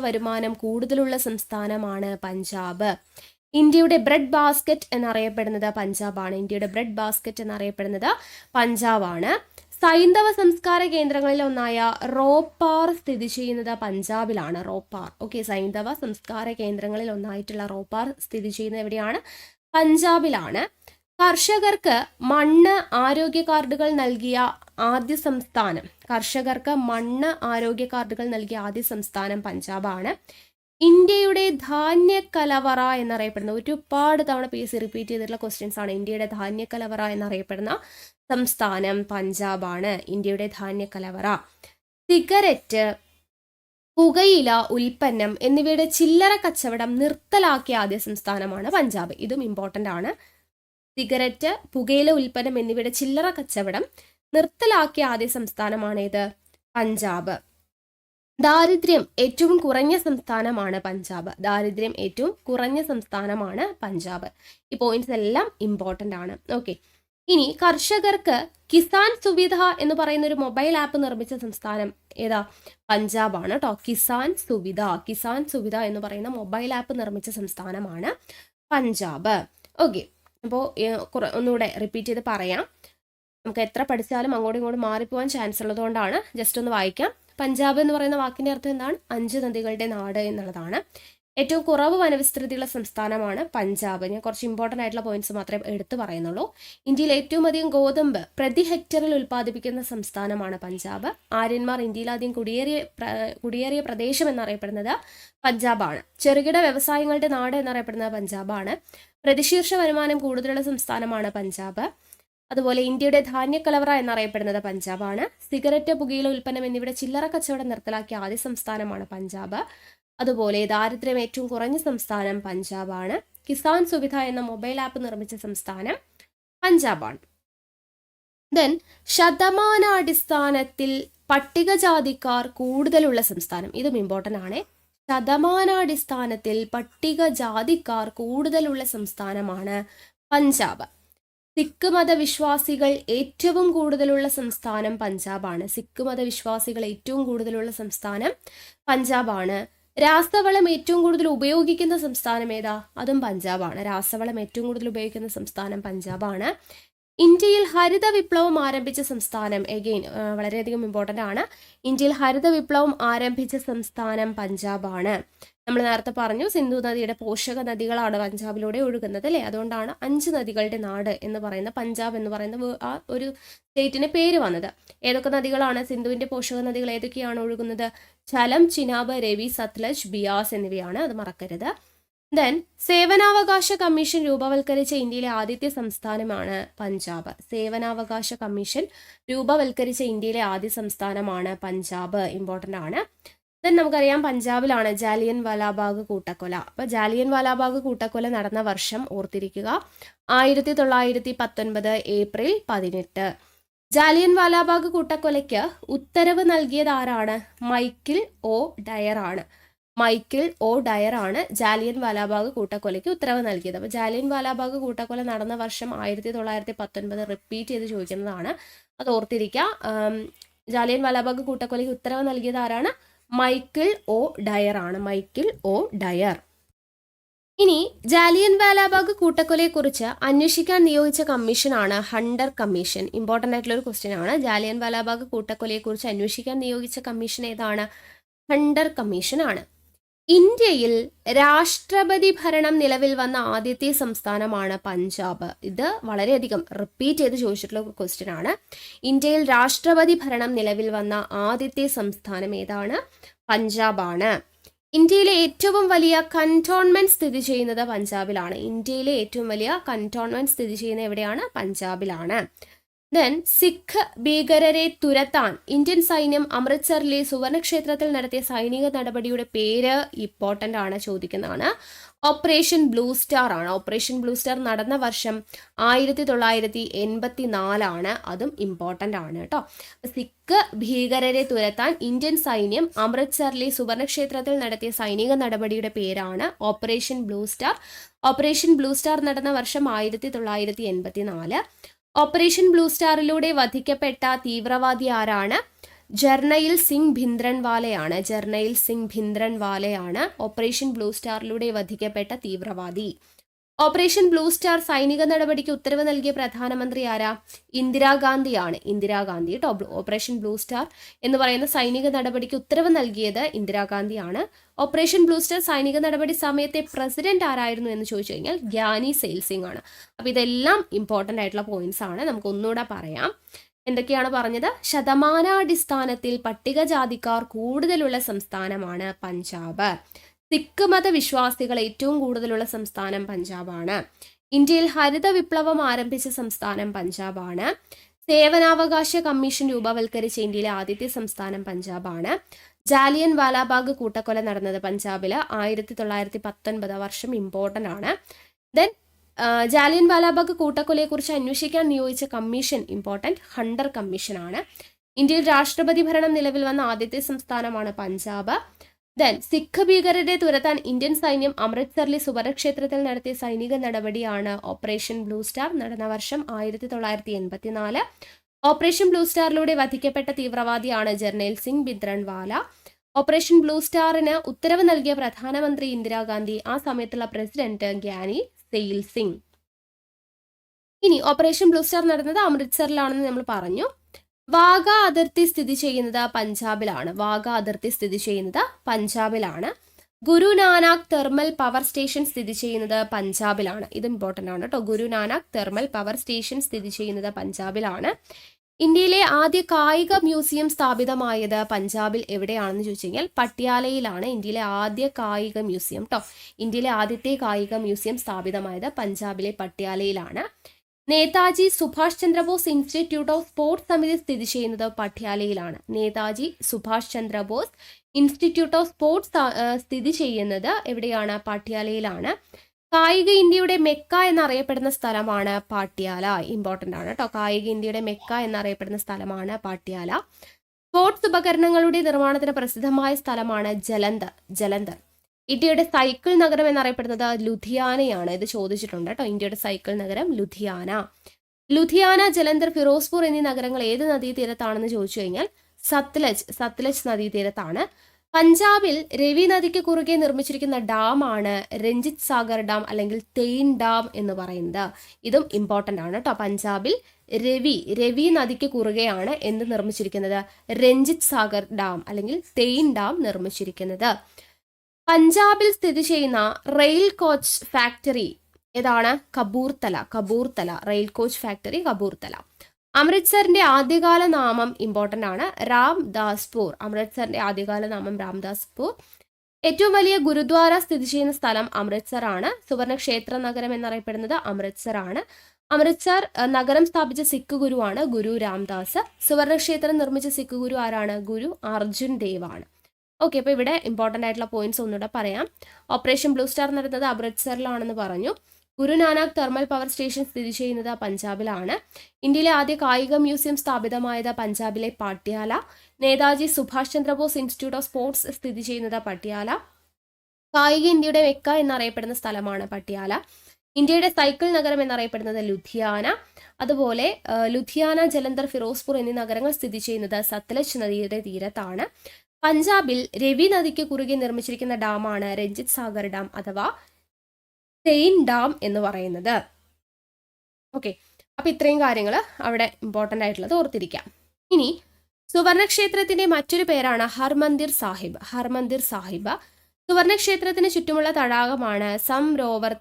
വരുമാനം കൂടുതലുള്ള സംസ്ഥാനമാണ് പഞ്ചാബ്. ഇന്ത്യയുടെ ബ്രെഡ് ബാസ്ക്കറ്റ് എന്നറിയപ്പെടുന്നത് പഞ്ചാബാണ്. സൈന്ധവ സംസ്കാര കേന്ദ്രങ്ങളിൽ ഒന്നായ റോപ്പാർ സ്ഥിതി ചെയ്യുന്നത് പഞ്ചാബിലാണ്. സൈന്ധവ സംസ്കാര കേന്ദ്രങ്ങളിൽ ഒന്നായിട്ടുള്ള റോപ്പാർ സ്ഥിതി ചെയ്യുന്നത് എവിടെയാണ്? പഞ്ചാബിലാണ്. കർഷകർക്ക് മണ്ണ് ആരോഗ്യ കാർഡുകൾ നൽകിയ ആദ്യ സംസ്ഥാനം പഞ്ചാബാണ്. ഇന്ത്യയുടെ ധാന്യ കലവറ എന്നറിയപ്പെടുന്ന ഒരുപാട് തവണ PSC റിപ്പീറ്റ് ചെയ്തിട്ടുള്ള ക്വസ്റ്റ്യൻസ് ആണ്. ഇന്ത്യയുടെ ധാന്യ കലവറ എന്നറിയപ്പെടുന്ന സംസ്ഥാനം പഞ്ചാബാണ്. ഇന്ത്യയുടെ ധാന്യ കലവറ. സിഗരറ്റ്, പുകയില ഉൽപ്പന്നം എന്നിവയുടെ ചില്ലറ കച്ചവടം നിർത്തലാക്കിയ ആദ്യ സംസ്ഥാനമാണ് പഞ്ചാബ്. ഇതും ഇമ്പോർട്ടൻ്റ് ആണ്. സിഗരറ്റ്, പുകയില ഉൽപ്പന്നം എന്നിവയുടെ ചില്ലറ കച്ചവടം നിർത്തലാക്കിയ ആദ്യ സംസ്ഥാനമാണ് ഇത്? പഞ്ചാബ്. ദാരിദ്ര്യം ഏറ്റവും കുറഞ്ഞ സംസ്ഥാനമാണ് പഞ്ചാബ്. ഈ പോയിന്റ്സ് എല്ലാം ഇമ്പോർട്ടൻ്റ് ആണ്. ഇനി കർഷകർക്ക് കിസാൻ സുവിധ എന്ന് പറയുന്ന ഒരു മൊബൈൽ ആപ്പ് നിർമ്മിച്ച സംസ്ഥാനം ഏതാ? പഞ്ചാബാണ് കേട്ടോ. കിസാൻ സുവിധ എന്ന് പറയുന്ന മൊബൈൽ ആപ്പ് നിർമ്മിച്ച സംസ്ഥാനമാണ് പഞ്ചാബ്. അപ്പോൾ ഒന്നുകൂടെ റിപ്പീറ്റ് ചെയ്ത് പറയാം. നമുക്ക് എത്ര പഠിച്ചാലും അങ്ങോട്ടും ഇങ്ങോട്ടും മാറിപ്പോവാൻ ചാൻസ് ഉള്ളതുകൊണ്ടാണ് ജസ്റ്റ് ഒന്ന് വായിക്കാം. പഞ്ചാബ് എന്ന് പറയുന്ന വാക്കിൻ്റെ അർത്ഥം എന്താണ്? 5 നദികളുടെ നാട് എന്നുള്ളതാണ്. ഏറ്റവും കുറവ് വനവിസ്തൃതിയുള്ള സംസ്ഥാനമാണ് പഞ്ചാബ്. ഞാൻ കുറച്ച് ഇമ്പോർട്ടൻ്റ് ആയിട്ടുള്ള പോയിന്റ്സ് മാത്രമേ എടുത്തു പറയുന്നുള്ളൂ. ഇന്ത്യയിൽ ഏറ്റവും അധികം ഗോതമ്പ് പ്രതി ഹെക്ടറിൽ ഉൽപ്പാദിപ്പിക്കുന്ന സംസ്ഥാനമാണ് പഞ്ചാബ്. ആര്യന്മാർ ഇന്ത്യയിൽ ആദ്യം കുടിയേറിയ പ്രദേശം എന്നറിയപ്പെടുന്നത് പഞ്ചാബാണ്. ചെറുകിട വ്യവസായങ്ങളുടെ നാട് എന്നറിയപ്പെടുന്നത് പഞ്ചാബാണ്. പ്രതിശീർഷ വരുമാനം കൂടുതലുള്ള സംസ്ഥാനമാണ് പഞ്ചാബ്. അതുപോലെ ഇന്ത്യയുടെ ധാന്യക്കലവറ എന്നറിയപ്പെടുന്നത് പഞ്ചാബാണ്. സിഗരറ്റ്, പുകയില ഉൽപ്പന്നം എന്നിവയുടെ ചില്ലറ കച്ചവടം നിർത്തലാക്കിയ ആദ്യ സംസ്ഥാനമാണ് പഞ്ചാബ്. അതുപോലെ ദാരിദ്ര്യം ഏറ്റവും കുറഞ്ഞ സംസ്ഥാനം പഞ്ചാബാണ്. കിസാൻ സുവിധ എന്ന മൊബൈൽ ആപ്പ് നിർമ്മിച്ച സംസ്ഥാനം പഞ്ചാബാണ്. ദെൻ ശതമാനാടിസ്ഥാനത്തിൽ പട്ടികജാതിക്കാർ കൂടുതലുള്ള സംസ്ഥാനം, ഇതും ഇമ്പോർട്ടൻ്റ് ആണ്. ശതമാനാടിസ്ഥാനത്തിൽ പട്ടികജാതിക്കാർ കൂടുതലുള്ള സംസ്ഥാനമാണ് പഞ്ചാബ്. സിഖ് മതവിശ്വാസികൾ ഏറ്റവും കൂടുതലുള്ള സംസ്ഥാനം പഞ്ചാബാണ്. രാസവളം ഏറ്റവും കൂടുതൽ ഉപയോഗിക്കുന്ന സംസ്ഥാനം ഏതാ? അതും പഞ്ചാബാണ്. ഇന്ത്യയിൽ ഹരിത വിപ്ലവം ആരംഭിച്ച സംസ്ഥാനം വളരെയധികം ഇമ്പോർട്ടൻ്റ് ആണ്. ഇന്ത്യയിൽ ഹരിത വിപ്ലവം ആരംഭിച്ച സംസ്ഥാനം പഞ്ചാബാണ്. നമ്മൾ നേരത്തെ പറഞ്ഞു സിന്ധു നദിയുടെ പോഷക നദികളാണ് പഞ്ചാബിലൂടെ ഒഴുകുന്നത് അല്ലേ, അതുകൊണ്ടാണ് 5 നദികളുടെ നാട് എന്ന് പറയുന്ന പഞ്ചാബ് എന്ന് പറയുന്ന ആ ഒരു സ്റ്റേറ്റിന് പേര് വന്നത്. ഏതൊക്കെ നദികളാണ് സിന്ധുവിന്റെ പോഷക നദികൾ ഏതൊക്കെയാണ് ഒഴുകുന്നത്? ഝലം, ചിനാബ്, രവി, സത്ലജ്, ബിയാസ് എന്നിവയാണ്, അത് മറക്കരുത്. ദെൻ സേവനാവകാശ കമ്മീഷൻ രൂപവൽക്കരിച്ച ഇന്ത്യയിലെ ആദ്യത്തെ സംസ്ഥാനമാണ് പഞ്ചാബ്. സേവനാവകാശ കമ്മീഷൻ രൂപവൽക്കരിച്ച ഇന്ത്യയിലെ ആദ്യ സംസ്ഥാനമാണ് പഞ്ചാബ്, ഇമ്പോർട്ടൻ്റ് ആണ്. ദെൻ നമുക്കറിയാം പഞ്ചാബിലാണ് ജാലിയൻ വാലാബാഗ് കൂട്ടക്കൊല. അപ്പോൾ ജാലിയൻ വാലാബാഗ് കൂട്ടക്കൊല നടന്ന വർഷം ഓർത്തിരിക്കുക 1919 ഏപ്രിൽ 18. ജാലിയൻ വാലാബാഗ് കൂട്ടക്കൊലയ്ക്ക് ഉത്തരവ് നൽകിയത് ആരാണ്? മൈക്കിൾ ഒ ഡയർ ആണ്. മൈക്കിൾ ഒ ഡയർ ആണ് ജാലിയൻ വാലാബാഗ് കൂട്ടക്കൊലയ്ക്ക് ഉത്തരവ് നൽകിയത്. അപ്പോൾ ജാലിയൻ വാലാബാഗ് കൂട്ടക്കൊല നടന്ന വർഷം 1919 റിപ്പീറ്റ് ചെയ്ത് ചോദിക്കുന്നതാണ്, അത് ഓർത്തിരിക്കുക. ജാലിയൻ വാലാബാഗ് കൂട്ടക്കൊലയ്ക്ക് ഉത്തരവ് നൽകിയത് ആരാണ്? മൈക്കിൾ ഒ ഡയർ ആണ്. Michael O'Dwyer. ഇനി ജാലിയൻ വാലാബാഗ് കൂട്ടക്കൊലയെക്കുറിച്ച് അന്വേഷിക്കാൻ നിയോഗിച്ച കമ്മീഷനാണ് ഹണ്ടർ കമ്മീഷൻ. ഇമ്പോർട്ടൻ്റ് ആയിട്ടുള്ള ഒരു ക്വസ്റ്റ്യൻ ആണ്. ജാലിയൻ വാലാബാഗ് കൂട്ടക്കൊലയെക്കുറിച്ച് അന്വേഷിക്കാൻ നിയോഗിച്ച കമ്മീഷൻ ഏതാണ്? ഹണ്ടർ കമ്മീഷൻ ആണ്. ഇന്ത്യയിൽ രാഷ്ട്രപതി ഭരണം നിലവിൽ വന്ന ആദ്യത്തെ സംസ്ഥാനമാണ് പഞ്ചാബ്. ഇത് വളരെയധികം റിപ്പീറ്റ് ചെയ്ത് ചോദിച്ചിട്ടുള്ള ക്വസ്റ്റ്യൻ ആണ്. ഇന്ത്യയിൽ രാഷ്ട്രപതി ഭരണം നിലവിൽ വന്ന ആദ്യത്തെ സംസ്ഥാനം ഏതാണ്? പഞ്ചാബാണ്. ഇന്ത്യയിലെ ഏറ്റവും വലിയ കന്റോൺമെന്റ് സ്ഥിതി ചെയ്യുന്നത് പഞ്ചാബിലാണ്. ഇന്ത്യയിലെ ഏറ്റവും വലിയ കന്റോൺമെന്റ് സ്ഥിതി ചെയ്യുന്നത് എവിടെയാണ്? പഞ്ചാബിലാണ്. ദെൻ സിഖ് ഭീകരരെ തുരത്താൻ ഇന്ത്യൻ സൈന്യം അമൃത്സറിലെ സുവർണക്ഷേത്രത്തിൽ നടത്തിയ സൈനിക നടപടിയുടെ പേര് ഇമ്പോർട്ടൻ്റ് ആണ്, ചോദിക്കുന്നതാണ്. ഓപ്പറേഷൻ ബ്ലൂ സ്റ്റാർ ആണ്. ഓപ്പറേഷൻ ബ്ലൂ സ്റ്റാർ നടന്ന വർഷം 1984 ആണ്, അതും ഇമ്പോർട്ടൻ്റ് ആണ് കേട്ടോ. സിഖ് ഭീകരരെ തുരത്താൻ ഇന്ത്യൻ സൈന്യം അമൃത്സറിലെ സുവർണക്ഷേത്രത്തിൽ നടത്തിയ സൈനിക നടപടിയുടെ പേരാണ് operation blue star. Operation blue star നടന്ന വർഷം 1984. ഓപ്പറേഷൻ ബ്ലൂ സ്റ്റാറിലൂടെ വധിക്കപ്പെട്ട തീവ്രവാദി ആരാണ്? ജർണയിൽ സിംഗ് ഭിന്ദ്രൻവാലയാണ്. ജർണയിൽ സിംഗ് ഭിന്ദ്രൻവാലയാണ് ഓപ്പറേഷൻ ബ്ലൂ സ്റ്റാറിലൂടെ വധിക്കപ്പെട്ട തീവ്രവാദി. ഓപ്പറേഷൻ ബ്ലൂ സ്റ്റാർ സൈനിക നടപടിക്ക് ഉത്തരവ് നൽകിയ പ്രധാനമന്ത്രി ആരാ? ഇന്ദിരാഗാന്ധിയാണ്. ഇന്ദിരാഗാന്ധി കേട്ടോ. ഓപ്പറേഷൻ ബ്ലൂ സ്റ്റാർ എന്ന് പറയുന്ന സൈനിക നടപടിക്ക് ഉത്തരവ് നൽകിയത് ഇന്ദിരാഗാന്ധിയാണ്. ഓപ്പറേഷൻ ബ്ലൂ സ്റ്റാർ സൈനിക നടപടി സമയത്തെ പ്രസിഡന്റ് ആരായിരുന്നു എന്ന് ചോദിച്ചു കഴിഞ്ഞാൽ ഗ്യാനി സെയിൽ സിംഗ് ആണ്. അപ്പോൾ ഇതെല്ലാം ഇമ്പോർട്ടൻ്റ് ആയിട്ടുള്ള പോയിന്റ്സ് ആണ്. നമുക്ക് ഒന്നുകൂടെ പറയാം. എന്തൊക്കെയാണ് പറഞ്ഞത്? ശതമാനാടിസ്ഥാനത്തിൽ പട്ടികജാതിക്കാർ കൂടുതലുള്ള സംസ്ഥാനമാണ് പഞ്ചാബ്. സിഖ് മത വിശ്വാസികൾ ഏറ്റവും കൂടുതലുള്ള സംസ്ഥാനം പഞ്ചാബാണ്. ഇന്ത്യയിൽ ഹരിത വിപ്ലവം ആരംഭിച്ച സംസ്ഥാനം പഞ്ചാബാണ്. സേവനാവകാശ കമ്മീഷൻ രൂപവൽക്കരിച്ച ഇന്ത്യയിലെ ആദ്യത്തെ സംസ്ഥാനം പഞ്ചാബാണ്. ജാലിയൻ വാലാബാഗ് കൂട്ടക്കൊല നടന്നത് പഞ്ചാബില് 1919 വർഷം ഇമ്പോർട്ടൻ്റ് ആണ്. ദെൻ ജാലിയൻ വാലാബാഗ് കൂട്ടക്കൊലയെക്കുറിച്ച് അന്വേഷിക്കാൻ നിയോഗിച്ച കമ്മീഷൻ ഇമ്പോർട്ടൻ്റ് ഹണ്ടർ കമ്മീഷൻ ആണ്. ഇന്ത്യയിൽ രാഷ്ട്രപതി ഭരണം നിലവിൽ വന്ന ആദ്യത്തെ സംസ്ഥാനമാണ് പഞ്ചാബ്. ദെൻ സിഖ് ഭീകരരെ തുരത്താൻ ഇന്ത്യൻ സൈന്യം അമൃത്സറിലെ സുവർണക്ഷേത്രത്തിൽ നടത്തിയ സൈനിക നടപടിയാണ് ഓപ്പറേഷൻ ബ്ലൂ സ്റ്റാർ. നടന്ന വർഷം 1984. ഓപ്പറേഷൻ ബ്ലൂ സ്റ്റാറിലൂടെ വധിക്കപ്പെട്ട തീവ്രവാദിയാണ് ജർണയിൽ സിംഗ് ഭിന്ദ്രൻവാല. ഓപ്പറേഷൻ ബ്ലൂ സ്റ്റാറിന് ഉത്തരവ് നൽകിയ പ്രധാനമന്ത്രി ഇന്ദിരാഗാന്ധി. ആ സമയത്തുള്ള പ്രസിഡന്റ് ഗ്യാനി സെയിൽ സിംഗ്. ഇനി ഓപ്പറേഷൻ ബ്ലൂ സ്റ്റാർ നടന്നത് അമൃത്സറിലാണെന്ന് നമ്മൾ പറഞ്ഞു. വാഗ അതിർത്തി സ്ഥിതി ചെയ്യുന്നത് പഞ്ചാബിലാണ്. വാഗ അതിർത്തി സ്ഥിതി ചെയ്യുന്നത് പഞ്ചാബിലാണ്. ഗുരുനാനാക്ക് തെർമൽ പവർ സ്റ്റേഷൻ സ്ഥിതി ചെയ്യുന്നത് പഞ്ചാബിലാണ്. ഇത് ഇമ്പോർട്ടൻ്റ് ആണ് കേട്ടോ. ഗുരുനാനാക്ക് തെർമൽ പവർ സ്റ്റേഷൻ സ്ഥിതി ചെയ്യുന്നത് പഞ്ചാബിലാണ്. ഇന്ത്യയിലെ ആദ്യ കായിക മ്യൂസിയം സ്ഥാപിതമായത് പഞ്ചാബിൽ എവിടെയാണെന്ന് ചോദിച്ചു കഴിഞ്ഞാൽ പട്യാലയിലാണ് ഇന്ത്യയിലെ ആദ്യ കായിക മ്യൂസിയം കേട്ടോ. ഇന്ത്യയിലെ ആദ്യത്തെ കായിക മ്യൂസിയം സ്ഥാപിതമായത് പഞ്ചാബിലെ പട്യാലയിലാണ്. Netaji Subhash Chandrabose institute of sports സമിതി സ്ഥിതി ചെയ്യുന്നത് പട്യാലയിലാണ്. Netaji Subhash Chandrabose institute of sports സ്ഥിതി ചെയ്യുന്നത് എവിടെയാണ്? പട്യാലയിലാണ്. കായിക ഇന്ത്യയുടെ മെക്ക എന്നറിയപ്പെടുന്ന സ്ഥലമാണ് പാട്യാല. ഇമ്പോർട്ടൻ്റ് ആണ് കേട്ടോ. കായിക ഇന്ത്യയുടെ മെക്ക എന്നറിയപ്പെടുന്ന സ്ഥലമാണ് പാട്യാല. സ്പോർട്സ് ഉപകരണങ്ങളുടെ നിർമ്മാണത്തിന് പ്രസിദ്ധമായ സ്ഥലമാണ് ജലന്ധർ. ഇന്ത്യയുടെ സൈക്കിൾ നഗരം എന്നറിയപ്പെടുന്നത് ലുധിയാനയാണ്. ഇത് ചോദിച്ചിട്ടുണ്ട് കേട്ടോ. ഇന്ത്യയുടെ സൈക്കിൾ നഗരം ലുധിയാന, ജലന്ധർ, ഫിറോസ്പൂർ എന്നീ നഗരങ്ങൾ ഏത് നദീതീരത്താണെന്ന് ചോദിച്ചു കഴിഞ്ഞാൽ സത്ലജ് നദീതീരത്താണ്. പഞ്ചാബിൽ രവി നദിക്ക് കുറുകെ നിർമ്മിച്ചിരിക്കുന്ന ഡാമാണ് രഞ്ജിത് സാഗർ ഡാം അല്ലെങ്കിൽ തെയിൻ ഡാം എന്ന് പറയുന്നത്. ഇതും ഇമ്പോർട്ടൻ്റ് ആണ് കേട്ടോ. പഞ്ചാബിൽ രവി നദിക്ക് കുറുകെയാണ് എന്ത് നിർമ്മിച്ചിരിക്കുന്നത്? രഞ്ജിത് സാഗർ ഡാം അല്ലെങ്കിൽ തെയിൻ ഡാം നിർമ്മിച്ചിരിക്കുന്നത്. പഞ്ചാബിൽ സ്ഥിതി ചെയ്യുന്ന റെയിൽ കോച്ച് ഫാക്ടറി ഏതാണ്? Kapurthala rail coach factory Kapurthala. അമൃത്സറിന്റെ ആദ്യകാല നാമം ഇമ്പോർട്ടന്റ് ആണ്, രാംദാസ്പൂർ. അമൃത്സറിന്റെ ആദ്യകാല നാമം രാംദാസ്പൂർ. ഏറ്റവും വലിയ ഗുരുദ്വാര സ്ഥിതി ചെയ്യുന്ന സ്ഥലം അമൃത്സർ ആണ്. സുവർണക്ഷേത്ര നഗരം എന്നറിയപ്പെടുന്നത് അമൃത്സർ ആണ്. അമൃത്സർ നഗരം സ്ഥാപിച്ച സിഖ് ഗുരുവാണ് ഗുരു രാംദാസ്. സുവർണക്ഷേത്രം നിർമ്മിച്ച സിഖ് ഗുരു ആരാണ്? ഗുരു അർജുൻ ദേവ് ആണ്. ഓക്കെ, അപ്പോൾ ഇവിടെ ഇമ്പോർട്ടൻ്റ് ആയിട്ടുള്ള പോയിന്റ്സ് ഒന്നുകൂടെ പറയാം. ഓപ്പറേഷൻ ബ്ലൂ സ്റ്റാർ നടന്നത് അമൃത്സറിലാണെന്ന് പറഞ്ഞു. Guru Nanak thermal power station സ്ഥിതി ചെയ്യുന്നത് പഞ്ചാബിലാണ്. ഇന്ത്യയിലെ ആദ്യ കായിക മ്യൂസിയം സ്ഥാപിതമായത് പഞ്ചാബിലെ Patiala. Netaji Subhash Chandrabose institute of sports സ്ഥിതി ചെയ്യുന്നത് പട്യാല. കായിക ഇന്ത്യയുടെ മെക്ക എന്നറിയപ്പെടുന്ന സ്ഥലമാണ് പട്യാല. ഇന്ത്യയുടെ സൈക്കിൾ നഗരം എന്നറിയപ്പെടുന്നത് ലുധിയാന. അതുപോലെ ലുധിയാന, ജലന്ധർ, ഫിറോസ്പൂർ എന്നീ നഗരങ്ങൾ സ്ഥിതി ചെയ്യുന്നത് സത്ലജ് നദിയുടെ തീരത്താണ്. പഞ്ചാബിൽ രവി നദിക്ക് കുറുകെ നിർമ്മിച്ചിരിക്കുന്ന ഡാമാണ് രഞ്ജിത് സാഗർ ഡാം അഥവാ സെയിൻ ഡാം എന്ന് പറയുന്നത്. ഓക്കെ, അപ്പൊ ഇത്രയും കാര്യങ്ങൾ അവിടെ ഇമ്പോർട്ടൻ്റ് ആയിട്ടുള്ളത് ഓർത്തിരിക്കാം. ഇനി സുവർണക്ഷേത്രത്തിന്റെ മറ്റൊരു പേരാണ് ഹർമന്ദിർ സാഹിബ്. സുവർണക്ഷേത്രത്തിന് ചുറ്റുമുള്ള തടാകമാണ് സംരോവർ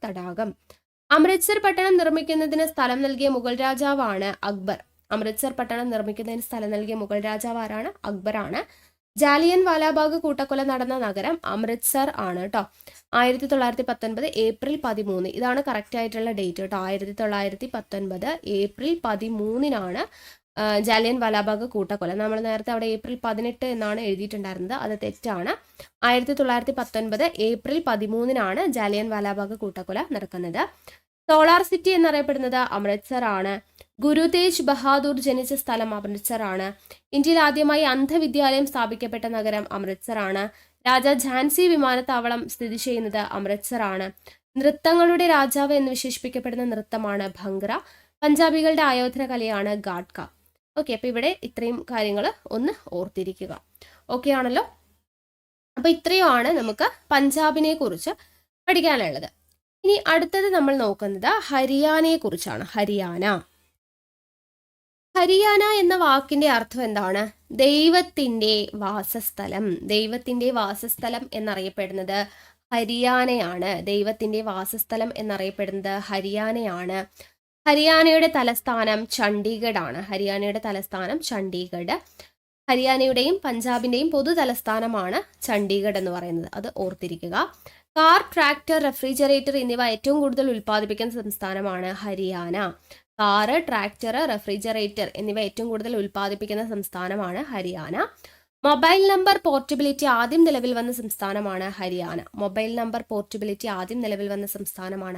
തടാകം. അമൃത്സർ പട്ടണം നിർമ്മിക്കുന്നതിന് സ്ഥലം നൽകിയ മുഗൾ രാജാവാണ് അക്ബർ. ആരാണ്? അക്ബറാണ്. ജാലിയൻ വാലാബാഗ് കൂട്ടക്കൊല നടന്ന നഗരം അമൃത്സർ ആണ് കേട്ടോ. 1919 ഏപ്രിൽ 13. ഇതാണ് കറക്റ്റ് ആയിട്ടുള്ള ഡേറ്റ് കേട്ടോ. 1919 ഏപ്രിൽ 13 ജാലിയൻ വാലാബാഗ് കൂട്ടക്കൊല. നമ്മൾ നേരത്തെ അവിടെ ഏപ്രിൽ 18 എന്നാണ് എഴുതിയിട്ടുണ്ടായിരുന്നത്, അത് തെറ്റാണ്. 1919 ഏപ്രിൽ 13 ജാലിയൻ വാലാബാഗ് കൂട്ടക്കൊല നടക്കുന്നത്. സോളാർ സിറ്റി എന്നറിയപ്പെടുന്നത് അമൃത്സർ ആണ്. ഗുരു തേജ് ബഹാദൂർ ജനിച്ച സ്ഥലം അമൃത്സർ ആണ്. ഇന്ത്യയിൽ ആദ്യമായി അന്ധവിദ്യാലയം സ്ഥാപിക്കപ്പെട്ട നഗരം അമൃത്സർ ആണ്. രാജാ ഝാൻസി വിമാനത്താവളം സ്ഥിതി ചെയ്യുന്നത് അമൃത്സർ ആണ്. നൃത്തങ്ങളുടെ രാജാവ് എന്ന് വിശേഷിപ്പിക്കപ്പെടുന്ന നൃത്തമാണ് ഭംഗ്ര. പഞ്ചാബികളുടെ ആയോധന കലയാണ് ഗാഡ്ക. ഓക്കെ, അപ്പൊ ഇവിടെ ഇത്രയും കാര്യങ്ങൾ ഒന്ന് ഓർത്തിരിക്കുക. ഓക്കെ ആണല്ലോ. അപ്പൊ ഇത്രയുമാണ് നമുക്ക് പഞ്ചാബിനെ കുറിച്ച് പഠിക്കാനുള്ളത്. ഇനി അടുത്തത് നമ്മൾ നോക്കുന്നത് ഹരിയാനയെ കുറിച്ചാണ്. ഹരിയാന എന്ന വാക്കിന്റെ അർത്ഥം എന്താണ്? ദൈവത്തിന്റെ വാസസ്ഥലം എന്നറിയപ്പെടുന്നത് ഹരിയാനയാണ്. ഹരിയാനയുടെ തലസ്ഥാനം ചണ്ഡീഗഡ് ആണ്. ഹരിയാനയുടെയും പഞ്ചാബിന്റെയും പൊതു തലസ്ഥാനമാണ് ചണ്ഡീഗഡ് എന്ന് പറയുന്നത്, അത് ഓർത്തിരിക്കുക. കാർ, ട്രാക്ടർ, റെഫ്രിജറേറ്റർ എന്നിവ ഏറ്റവും കൂടുതൽ ഉൽപ്പാദിപ്പിക്കുന്ന സംസ്ഥാനമാണ് ഹരിയാന. കാറ്, ട്രാക്ടർ, റെഫ്രിജറേറ്റർ എന്നിവ ഏറ്റവും കൂടുതൽ ഉൽപ്പാദിപ്പിക്കുന്ന സംസ്ഥാനമാണ് ഹരിയാന. മൊബൈൽ നമ്പർ പോർട്ടബിലിറ്റി ആദ്യം നിലവിൽ വന്ന സംസ്ഥാനമാണ്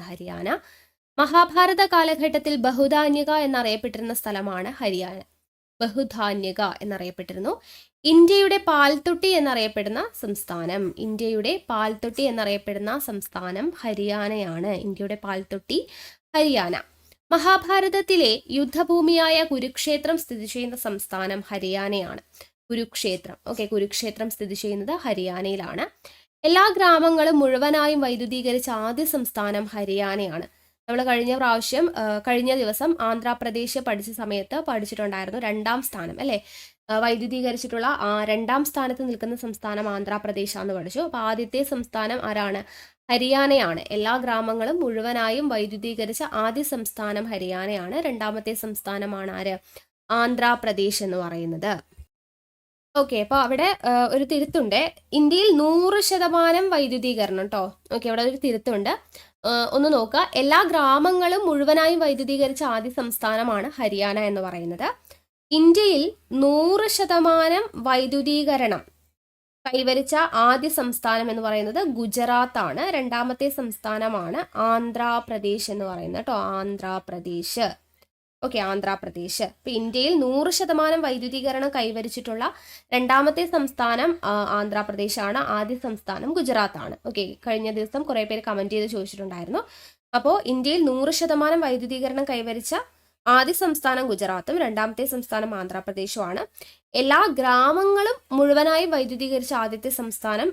ഹരിയാന. മഹാഭാരത കാലഘട്ടത്തിൽ ബഹുധാന്യക എന്നറിയപ്പെട്ടിരുന്ന സ്ഥലമാണ് ഹരിയാന. ഇന്ത്യയുടെ പാൽത്തൊട്ടി എന്നറിയപ്പെടുന്ന സംസ്ഥാനം ഹരിയാനയാണ്. ഹരിയാന. മഹാഭാരതത്തിലെ യുദ്ധഭൂമിയായ കുരുക്ഷേത്രം സ്ഥിതി ചെയ്യുന്ന സംസ്ഥാനം ഹരിയാനയാണ്. കുരുക്ഷേത്രം സ്ഥിതി ചെയ്യുന്നത് ഹരിയാനയിലാണ്. എല്ലാ ഗ്രാമങ്ങളും മുഴുവനായും വൈദ്യുതീകരിച്ച ആദ്യ സംസ്ഥാനം ഹരിയാനയാണ്. നമ്മൾ കഴിഞ്ഞ ദിവസം ആന്ധ്രാപ്രദേശ് പഠിച്ച സമയത്ത് പഠിച്ചിട്ടുണ്ടായിരുന്നു 2ാം സ്ഥാനം അല്ലേ, വൈദ്യുതീകരിച്ചിട്ടുള്ള 2ാം സ്ഥാനത്ത് നിൽക്കുന്ന സംസ്ഥാനം ആന്ധ്രാപ്രദേശാന്ന് പഠിച്ചു. അപ്പൊ ആദ്യത്തെ സംസ്ഥാനം ആരാണ്? ഹരിയാനയാണ്. എല്ലാ ഗ്രാമങ്ങളും മുഴുവനായും വൈദ്യുതീകരിച്ച ആദ്യ സംസ്ഥാനം ഹരിയാനയാണ്. 2ാമത്തെ സംസ്ഥാനമാണ് ആര്? ആന്ധ്രാപ്രദേശ് എന്ന് പറയുന്നത്. ഓക്കെ, അപ്പൊ അവിടെ ഒരു തിരുത്തുണ്ട്. ഇന്ത്യയിൽ 100% വൈദ്യുതീകരണം കേട്ടോ. ഓക്കെ, അവിടെ ഒരു തിരുത്തുണ്ട്, ഒന്ന് നോക്കുക. എല്ലാ ഗ്രാമങ്ങളും മുഴുവനായും വൈദ്യുതീകരിച്ച ആദ്യ സംസ്ഥാനമാണ് ഹരിയാന എന്ന് പറയുന്നത്. ഇന്ത്യയിൽ 100% വൈദ്യുതീകരണം കൈവരിച്ച ആദ്യ സംസ്ഥാനം എന്ന് പറയുന്നത് ഗുജറാത്ത് ആണ്. 2ാമത്തെ സംസ്ഥാനമാണ് ആന്ധ്രാപ്രദേശ് എന്ന് പറയുന്നത് കേട്ടോ. ആന്ധ്രാപ്രദേശ്. ഇപ്പൊ ഇന്ത്യയിൽ 100% വൈദ്യുതീകരണം കൈവരിച്ചിട്ടുള്ള 2ാമത്തെ സംസ്ഥാനം ആന്ധ്രാപ്രദേശാണ്. ആദ്യ സംസ്ഥാനം ഗുജറാത്ത് ആണ്. ഓക്കെ, കഴിഞ്ഞ ദിവസം കുറെ പേര് കമന്റ് ചെയ്ത് ചോദിച്ചിട്ടുണ്ടായിരുന്നു. അപ്പോൾ ഇന്ത്യയിൽ 100% വൈദ്യുതീകരണം കൈവരിച്ച ആദ്യ സംസ്ഥാനം ഗുജറാത്തും 2ാമത്തെ സംസ്ഥാനം ആന്ധ്രാപ്രദേശുമാണ്. എല്ലാ ഗ്രാമങ്ങളും മുഴുവനായി വൈദ്യുതീകരിച്ച ആദ്യത്തെ സംസ്ഥാനം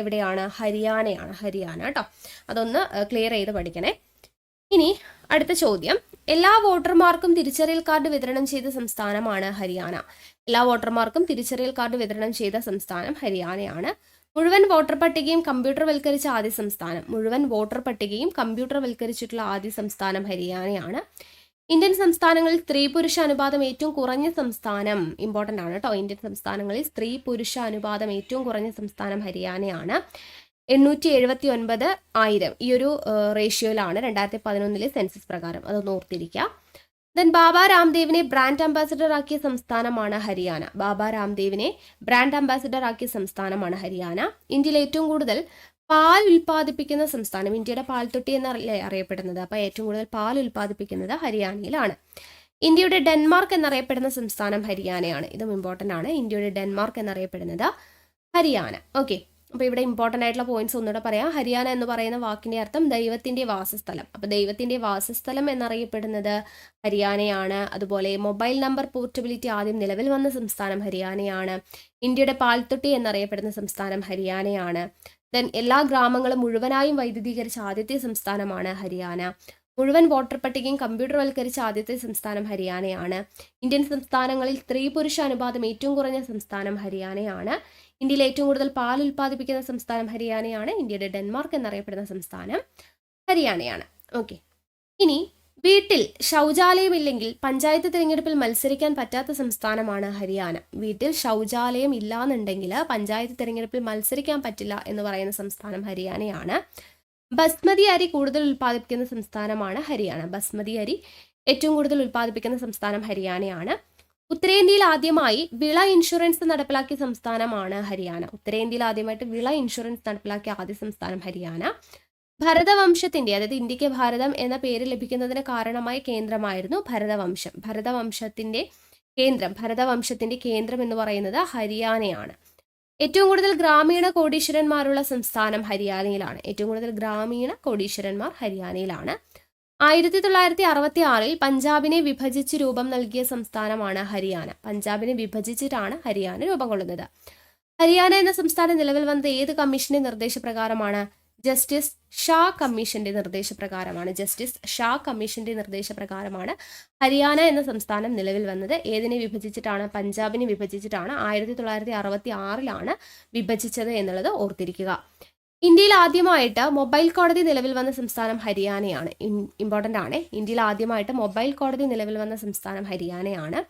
എവിടെയാണ്? ഹരിയാനയാണ്. ഹരിയാന കേട്ടോ, അതൊന്ന് ക്ലിയർ ചെയ്ത് പഠിക്കണേ. ഇനി അടുത്ത ചോദ്യം, എല്ലാ വോട്ടർമാർക്കും തിരിച്ചറിയൽ കാർഡ് വിതരണം ചെയ്ത സംസ്ഥാനമാണ് ഹരിയാന. എല്ലാ വോട്ടർമാർക്കും തിരിച്ചറിയൽ കാർഡ് വിതരണം ചെയ്ത സംസ്ഥാനം ഹരിയാനയാണ്. മുഴുവൻ വോട്ടർ പട്ടികയും കമ്പ്യൂട്ടർവൽക്കരിച്ച ആദ്യ സംസ്ഥാനം. മുഴുവൻ വോട്ടർ പട്ടികയും കമ്പ്യൂട്ടർവൽക്കരിച്ചിട്ടുള്ള ആദ്യ സംസ്ഥാനം ഹരിയാനയാണ്. ഇന്ത്യൻ സംസ്ഥാനങ്ങളിൽ സ്ത്രീ പുരുഷ അനുപാതം ഏറ്റവും കുറഞ്ഞ സംസ്ഥാനം ഇമ്പോർട്ടൻ്റ് ആണ് കേട്ടോ. ഇന്ത്യൻ സംസ്ഥാനങ്ങളിൽ സ്ത്രീ പുരുഷ അനുപാതം ഏറ്റവും കുറഞ്ഞ സംസ്ഥാനം ഹരിയാനയാണ്. 879,000 ഈ ഒരു റേഷ്യോയിലാണ് 2011 സെൻസസ് പ്രകാരം. അതൊന്ന് ഓർത്തിരിക്കുക. ദെൻ ബാബ രാംദേവിനെ ബ്രാൻഡ് അംബാസിഡർ ആക്കിയ സംസ്ഥാനമാണ് ഹരിയാന. ബാബ രാംദേവിനെ ബ്രാൻഡ് അംബാസിഡർ ആക്കിയ സംസ്ഥാനമാണ് ഹരിയാന. ഇന്ത്യയിൽ ഏറ്റവും കൂടുതൽ പാൽ ഉൽപ്പാദിപ്പിക്കുന്ന സംസ്ഥാനം, ഇന്ത്യയുടെ പാൽത്തൊട്ടി എന്നല്ലേ അറിയപ്പെടുന്നത്, അപ്പോൾ ഏറ്റവും കൂടുതൽ പാൽ ഉൽപ്പാദിപ്പിക്കുന്നത് ഹരിയാനയിലാണ്. ഇന്ത്യയുടെ ഡെൻമാർക്ക് എന്നറിയപ്പെടുന്ന സംസ്ഥാനം ഹരിയാനയാണ്. ഇതും ഇമ്പോർട്ടൻ്റ് ആണ്. ഇന്ത്യയുടെ ഡെൻമാർക്ക് എന്നറിയപ്പെടുന്നത് ഹരിയാന. ഓക്കെ, അപ്പോൾ ഇവിടെ ഇമ്പോർട്ടൻ്റ് ആയിട്ടുള്ള പോയിന്റ്സ് ഒന്നുകൂടെ പറയാം. ഹരിയാന എന്ന് പറയുന്ന വാക്കിൻ്റെ അർത്ഥം ദൈവത്തിൻ്റെ വാസസ്ഥലം. അപ്പോൾ ദൈവത്തിൻ്റെ വാസസ്ഥലം എന്നറിയപ്പെടുന്നത് ഹരിയാനയാണ്. അതുപോലെ മൊബൈൽ നമ്പർ പോർട്ടബിലിറ്റി ആദ്യം നിലവിൽ വന്ന സംസ്ഥാനം ഹരിയാനയാണ്. ഇന്ത്യയുടെ പാൽത്തൊട്ടി എന്നറിയപ്പെടുന്ന സംസ്ഥാനം ഹരിയാനയാണ്. ദെൻ എല്ലാ ഗ്രാമങ്ങളും മുഴുവനായും വൈദ്യുതീകരിച്ച ആദ്യത്തെ സംസ്ഥാനമാണ് ഹരിയാന. മുഴുവൻ വോട്ടർ പട്ടികയും കമ്പ്യൂട്ടർവൽക്കരിച്ച ആദ്യത്തെ സംസ്ഥാനം ഹരിയാനയാണ്. ഇന്ത്യൻ സംസ്ഥാനങ്ങളിൽ സ്ത്രീ പുരുഷ അനുപാതം ഏറ്റവും കുറഞ്ഞ സംസ്ഥാനം ഹരിയാനയാണ്. ഇന്ത്യയിൽ ഏറ്റവും കൂടുതൽ പാൽ ഉൽപ്പാദിപ്പിക്കുന്ന സംസ്ഥാനം ഹരിയാനയാണ്. ഇന്ത്യയുടെ ഡെൻമാർക്ക് എന്നറിയപ്പെടുന്ന സംസ്ഥാനം ഹരിയാനയാണ്. ഓക്കെ, ഇനി വീട്ടിൽ ശൗചാലയമില്ലെങ്കിൽ പഞ്ചായത്ത് തിരഞ്ഞെടുപ്പിൽ മത്സരിക്കാൻ പറ്റാത്ത സംസ്ഥാനമാണ് ഹരിയാന. വീട്ടിൽ ശൗചാലയം ഇല്ലാന്നുണ്ടെങ്കിൽ പഞ്ചായത്ത് തിരഞ്ഞെടുപ്പിൽ മത്സരിക്കാൻ പറ്റില്ല എന്ന് പറയുന്ന സംസ്ഥാനം ഹരിയാനയാണ്. ബസ്മതി അരി കൂടുതൽ ഉൽപ്പാദിപ്പിക്കുന്ന സംസ്ഥാനമാണ് ഹരിയാന. ബസ്മതി അരി ഏറ്റവും കൂടുതൽ ഉൽപ്പാദിപ്പിക്കുന്ന സംസ്ഥാനം ഹരിയാനയാണ്. ഉത്തരേന്ത്യയിൽ ആദ്യമായി വിള ഇൻഷുറൻസ് നടപ്പിലാക്കിയ സംസ്ഥാനമാണ് ഹരിയാന. ഉത്തരേന്ത്യയിൽ ആദ്യമായിട്ട് വിള ഇൻഷുറൻസ് നടപ്പിലാക്കിയ ആദ്യ സംസ്ഥാനം ഹരിയാന. ഭരതവംശത്തിന്റെ, അതായത് ഇന്ത്യക്ക് ഭാരതം എന്ന പേര് ലഭിക്കുന്നതിന് കാരണമായ കേന്ദ്രമായിരുന്നു ഭരതവംശം. ഭരതവംശത്തിന്റെ കേന്ദ്രം എന്ന് പറയുന്നത് ഹരിയാനയാണ്. ഏറ്റവും കൂടുതൽ ഗ്രാമീണ കോടീശ്വരന്മാരുള്ള സംസ്ഥാനം ഹരിയാനയിലാണ്. ഏറ്റവും കൂടുതൽ ഗ്രാമീണ കോടീശ്വരന്മാർ ഹരിയാനയിലാണ്. 1966 പഞ്ചാബിനെ വിഭജിച്ച് രൂപം നൽകിയ സംസ്ഥാനമാണ് ഹരിയാന. പഞ്ചാബിനെ വിഭജിച്ചിട്ടാണ് ഹരിയാന രൂപം കൊള്ളുന്നത്. ഹരിയാന എന്ന സംസ്ഥാനം നിലവിൽ വന്നത് ഏത് കമ്മീഷന്റെ നിർദ്ദേശപ്രകാരമാണ്? ജസ്റ്റിസ് ഷാ കമ്മീഷന്റെ നിർദ്ദേശപ്രകാരമാണ് ഹരിയാന എന്ന സംസ്ഥാനം നിലവിൽ വന്നത്. ഏതിനെ വിഭജിച്ചിട്ടാണ്? പഞ്ചാബിനെ വിഭജിച്ചിട്ടാണ്. 1966 വിഭജിച്ചത് എന്നുള്ളത് ഓർത്തിരിക്കുക. ഇന്ത്യയിൽ ആദ്യമായിട്ട് മൊബൈൽ കോടതി നിലവിൽ വന്ന സംസ്ഥാനം ഹരിയാനയാണ്. ഇമ്പോർട്ടൻ്റ് ആണ്. ഇന്ത്യയിൽ ആദ്യമായിട്ട് മൊബൈൽ കോടതി നിലവിൽ വന്ന സംസ്ഥാനം ഹരിയാനയാണ്.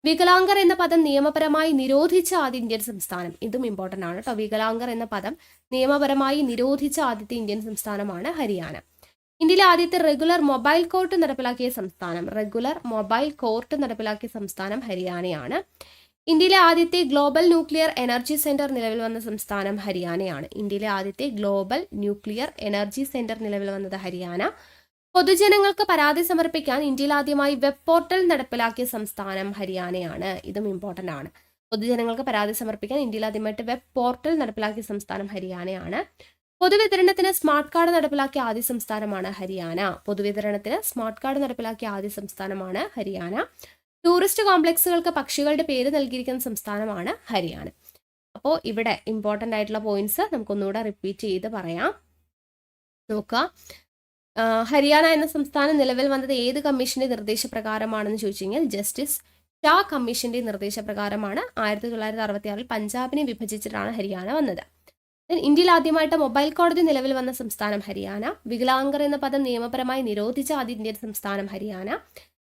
വികലാംഗർ എന്ന പദം നിയമപരമായി നിരോധിച്ച ആദ്യ ഇന്ത്യൻ സംസ്ഥാനം. ഇതും ഇമ്പോർട്ടൻ്റ് ആണ് കേട്ടോ. വികലാംഗർ എന്ന പദം നിയമപരമായി നിരോധിച്ച ആദ്യത്തെ ഇന്ത്യൻ സംസ്ഥാനമാണ് ഹരിയാന. ഇന്ത്യയിലെ ആദ്യത്തെ റെഗുലർ മൊബൈൽ കോർട്ട് നടപ്പിലാക്കിയ സംസ്ഥാനം ഹരിയാനയാണ്. ഇന്ത്യയിലെ ആദ്യത്തെ ഗ്ലോബൽ ന്യൂക്ലിയർ എനർജി സെന്റർ നിലവിൽ വന്ന സംസ്ഥാനം ഹരിയാനയാണ്. നിലവിൽ വന്നത് ഹരിയാന. പൊതുജനങ്ങൾക്ക് പരാതി സമർപ്പിക്കാൻ ഇന്ത്യയിൽ ആദ്യമായി വെബ് പോർട്ടൽ നടപ്പിലാക്കിയ സംസ്ഥാനം ഹരിയാനയാണ്. ഇതും ഇമ്പോർട്ടൻ്റ് ആണ്. പൊതുജനങ്ങൾക്ക് പരാതി സമർപ്പിക്കാൻ ഇന്ത്യയിൽ ആദ്യമായിട്ട് വെബ് പോർട്ടൽ നടപ്പിലാക്കിയ സംസ്ഥാനം ഹരിയാനയാണ്. പൊതുവിതരണത്തിന് സ്മാർട്ട് കാർഡ് നടപ്പിലാക്കിയ ആദ്യ സംസ്ഥാനമാണ് ഹരിയാന. ടൂറിസ്റ്റ് കോംപ്ലക്സുകൾക്ക് പക്ഷികളുടെ പേര് നൽകിയിരിക്കുന്ന സംസ്ഥാനമാണ് ഹരിയാന. അപ്പോൾ ഇവിടെ ഇമ്പോർട്ടൻ്റ് ആയിട്ടുള്ള പോയിന്റ്സ് നമുക്കൊന്നുകൂടെ റിപ്പീറ്റ് ചെയ്ത് പറയാം. നോക്കുക, ഹരിയാന എന്ന സംസ്ഥാനം നിലവിൽ വന്നത് ഏത് കമ്മീഷന്റെ നിർദ്ദേശപ്രകാരമാണെന്ന് ചോദിച്ചു കഴിഞ്ഞാൽ ജസ്റ്റിസ് ഷാ കമ്മീഷന്റെ നിർദ്ദേശപ്രകാരമാണ്. 1966 പഞ്ചാബിനെ വിഭജിച്ചിട്ടാണ് ഹരിയാന വന്നത്. ഇന്ത്യയിൽ ആദ്യമായിട്ട് മൊബൈൽ കോടതി നിലവിൽ വന്ന സംസ്ഥാനം ഹരിയാന. വികലാംഗർ എന്ന പദം നിയമപരമായി നിരോധിച്ച ആദ്യ ഇന്ത്യൻ സംസ്ഥാനം ഹരിയാന.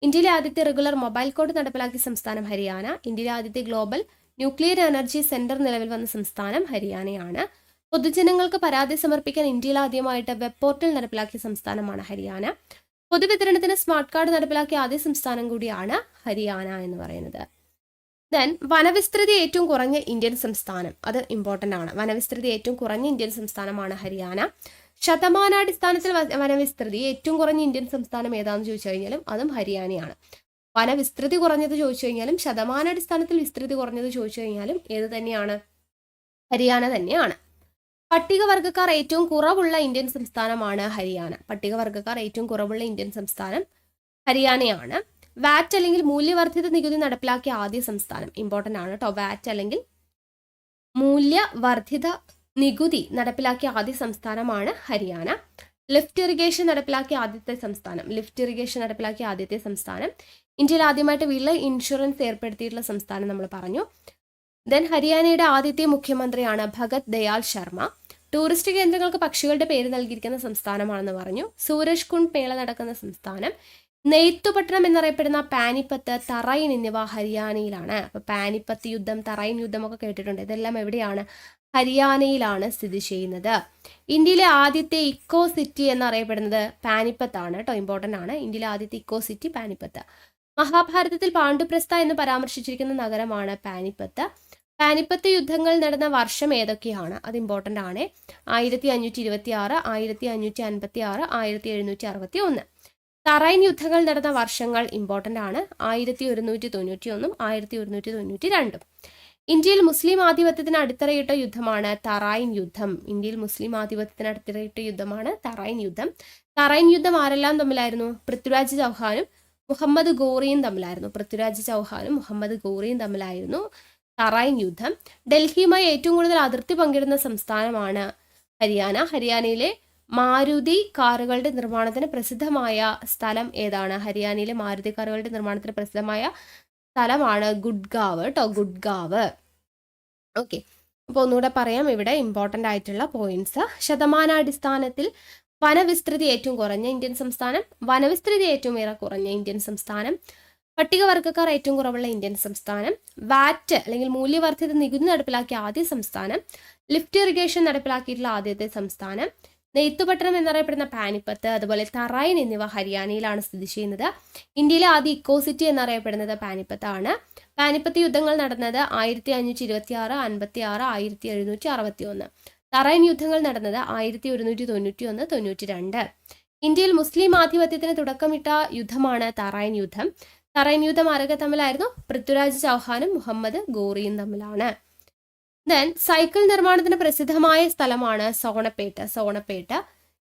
ഇന്ത്യയിലെ ആദ്യത്തെ റെഗുലർ മൊബൈൽ കോഡ് നടപ്പിലാക്കിയ സംസ്ഥാനം ഹരിയാന. ഇന്ത്യയിലെ ആദ്യത്തെ ഗ്ലോബൽ ന്യൂക്ലിയർ എനർജി സെന്റർ നിലവിൽ വന്ന സംസ്ഥാനം ഹരിയാനയാണ്. പൊതുജനങ്ങൾക്ക് പരാതി സമർപ്പിക്കാൻ ഇന്ത്യയിൽ ആദ്യമായിട്ട് വെബ് പോർട്ടൽ നടപ്പിലാക്കിയ സംസ്ഥാനമാണ് ഹരിയാന. പൊതുവിതരണത്തിന് സ്മാർട്ട് കാർഡ് നടപ്പിലാക്കിയ ആദ്യ സംസ്ഥാനം കൂടിയാണ് ഹരിയാന എന്ന് പറയുന്നത്. ദെൻ വനവിസ്തൃതി ഏറ്റവും കുറഞ്ഞ ഇന്ത്യൻ സംസ്ഥാനം, അത് ഇമ്പോർട്ടൻ്റ് ആണ്. വനവിസ്തൃതി ഏറ്റവും കുറഞ്ഞ ഇന്ത്യൻ സംസ്ഥാനമാണ് ഹരിയാന. ശതമാനാടിസ്ഥാനത്തിൽ വനവിസ്തൃതി ഏറ്റവും കുറഞ്ഞ ഇന്ത്യൻ സംസ്ഥാനം ഏതാണെന്ന് ചോദിച്ചു കഴിഞ്ഞാലും അതും ഹരിയാനയാണ്. വനവിസ്തൃതി കുറഞ്ഞത് ചോദിച്ചു കഴിഞ്ഞാലും ശതമാനാടിസ്ഥാനത്തിൽ വിസ്തൃതി കുറഞ്ഞത് ചോദിച്ചു കഴിഞ്ഞാലും ഏത് തന്നെയാണ്? ഹരിയാന തന്നെയാണ്. പട്ടികവർഗക്കാർ ഏറ്റവും കുറവുള്ള ഇന്ത്യൻ സംസ്ഥാനമാണ് ഹരിയാന. ഹരിയാനയാണ്. വാറ്റ് അല്ലെങ്കിൽ മൂല്യവർദ്ധിത നികുതി നടപ്പിലാക്കിയ ആദ്യ സംസ്ഥാനം ഇമ്പോർട്ടൻ്റ് ആണ് കേട്ടോ. വാറ്റ് അല്ലെങ്കിൽ മൂല്യവർദ്ധിത നികുതി നടപ്പിലാക്കിയ ആദ്യ സംസ്ഥാനമാണ് ഹരിയാന. ലിഫ്റ്റ് ഇറിഗേഷൻ നടപ്പിലാക്കിയ ആദ്യത്തെ സംസ്ഥാനം. ഇന്ത്യയിൽ ആദ്യമായിട്ട് വിള ഇൻഷുറൻസ് ഏർപ്പെടുത്തിയിട്ടുള്ള സംസ്ഥാനം നമ്മൾ പറഞ്ഞു. ദെൻ ഹരിയാനയുടെ ആദ്യത്തെ മുഖ്യമന്ത്രിയാണ് ഭഗത് ദയാൽ ശർമ്മ. ടൂറിസ്റ്റ് കേന്ദ്രങ്ങൾക്ക് പക്ഷികളുടെ പേര് നൽകിയിരിക്കുന്ന സംസ്ഥാനമാണെന്ന് പറഞ്ഞു. സൂരജ് കുണ്ട് മേള നടക്കുന്ന സംസ്ഥാനം. നെയ്ത്തുപട്ടണം എന്നറിയപ്പെടുന്ന പാനിപ്പത്ത്, തറൈൻ എന്നിവ ഹരിയാനയിലാണ്. അപ്പൊ പാനിപ്പത്ത് യുദ്ധം, തറൈൻ യുദ്ധം ഒക്കെ കേട്ടിട്ടുണ്ട്. ഇതെല്ലാം എവിടെയാണ്? ഹരിയാനയിലാണ് സ്ഥിതി ചെയ്യുന്നത്. ഇന്ത്യയിലെ ആദ്യത്തെ ഇക്കോ സിറ്റി എന്നറിയപ്പെടുന്നത് പാനിപ്പത്താണ് കേട്ടോ. ഇമ്പോർട്ടൻ്റ് ആണ്. ഇന്ത്യയിലെ ആദ്യത്തെ ഇക്കോ സിറ്റി പാനിപ്പത്ത്. മഹാഭാരതത്തിൽ പാണ്ഡുപ്രസ്ഥ എന്ന് പരാമർശിച്ചിരിക്കുന്ന നഗരമാണ് പാനിപ്പത്ത്. പാനിപ്പത്ത് യുദ്ധങ്ങൾ നടന്ന വർഷം ഏതൊക്കെയാണ്? അത് ഇമ്പോർട്ടൻ്റ് ആണ്. 1526, 1556, 1761. തറൈൻ യുദ്ധങ്ങൾ നടന്ന വർഷങ്ങൾ ഇമ്പോർട്ടൻ്റ് ആണ്. 1191, 1192. ഇന്ത്യയിൽ മുസ്ലിം ആധിപത്യത്തിന് അടിത്തറയിട്ട യുദ്ധമാണ് തറൈൻ യുദ്ധം. ഇന്ത്യയിൽ മുസ്ലിം ആധിപത്യത്തിന് അടിത്തറയിട്ട യുദ്ധമാണ് തറൈൻ യുദ്ധം. തറൈൻ യുദ്ധം ആരെല്ലാം തമ്മിലായിരുന്നു? പൃഥ്വിരാജ് ചൗഹാനും മുഹമ്മദ് ഗോറിയും തമ്മിലായിരുന്നു. പൃഥ്വിരാജ് ചൗഹാനും മുഹമ്മദ് ഗോറിയും തമ്മിലായിരുന്നു തറൈൻ യുദ്ധം. ഡൽഹിയുമായി ഏറ്റവും കൂടുതൽ അതിർത്തി പങ്കിടുന്ന സംസ്ഥാനമാണ് ഹരിയാന. ഹരിയാനയിലെ മാരുതി കാറുകളുടെ നിർമ്മാണത്തിന് പ്രസിദ്ധമായ സ്ഥലം ഏതാണ്? ഹരിയാനയിലെ മാരുതി കാറുകളുടെ നിർമ്മാണത്തിന് പ്രസിദ്ധമായ സ്ഥലമാണ് ഗുഡ്ഗാവ് കേട്ടോ. ഗുഡ്ഗാവ്. ഓക്കെ, അപ്പോൾ ഒന്നുകൂടെ പറയാം ഇവിടെ ഇമ്പോർട്ടൻ്റ് ആയിട്ടുള്ള പോയിന്റ്സ്. ശതമാനാടിസ്ഥാനത്തിൽ വനവിസ്തൃതി ഏറ്റവും കുറഞ്ഞ ഇന്ത്യൻ സംസ്ഥാനം, വനവിസ്തൃതി ഏറ്റവും ഏറെ കുറഞ്ഞ ഇന്ത്യൻ സംസ്ഥാനം, പട്ടികവർഗ്ഗക്കാർ ഏറ്റവും കുറവുള്ള ഇന്ത്യൻ സംസ്ഥാനം, വാറ്റ് അല്ലെങ്കിൽ മൂല്യവർദ്ധിത നികുതി നടപ്പിലാക്കിയ ആദ്യ സംസ്ഥാനം, ലിഫ്റ്റ് ഇറിഗേഷൻ നടപ്പിലാക്കിയിട്ടുള്ള ആദ്യത്തെ സംസ്ഥാനം, നെയ്ത്തുപട്ടണം എന്നറിയപ്പെടുന്ന പാനിപ്പത്ത്, അതുപോലെ തറൈൻ എന്നിവ ഹരിയാനയിലാണ് സ്ഥിതി ചെയ്യുന്നത്. ഇന്ത്യയിലെ ആദ്യ ഇക്കോ സിറ്റി എന്നറിയപ്പെടുന്നത് പാനിപ്പത്താണ്. പാനിപ്പത്ത് യുദ്ധങ്ങൾ നടന്നത് 1526, 56, 1761. തറൈൻ യുദ്ധങ്ങൾ നടന്നത് 1191, 92. ഇന്ത്യയിൽ മുസ്ലിം ആധിപത്യത്തിന് തുടക്കമിട്ട യുദ്ധമാണ് തറൈൻ യുദ്ധം. തറൈൻ യുദ്ധം ആരൊക്കെ തമ്മിലായിരുന്നു? പൃഥ്വിരാജ് ചൗഹാനും മുഹമ്മദ് ഗോറിയും തമ്മിലാണ്. ദെൻ സൈക്കിൾ നിർമ്മാണത്തിന് പ്രസിദ്ധമായ സ്ഥലമാണ് സോണപ്പേട്ട്. സോണപ്പേട്ട്.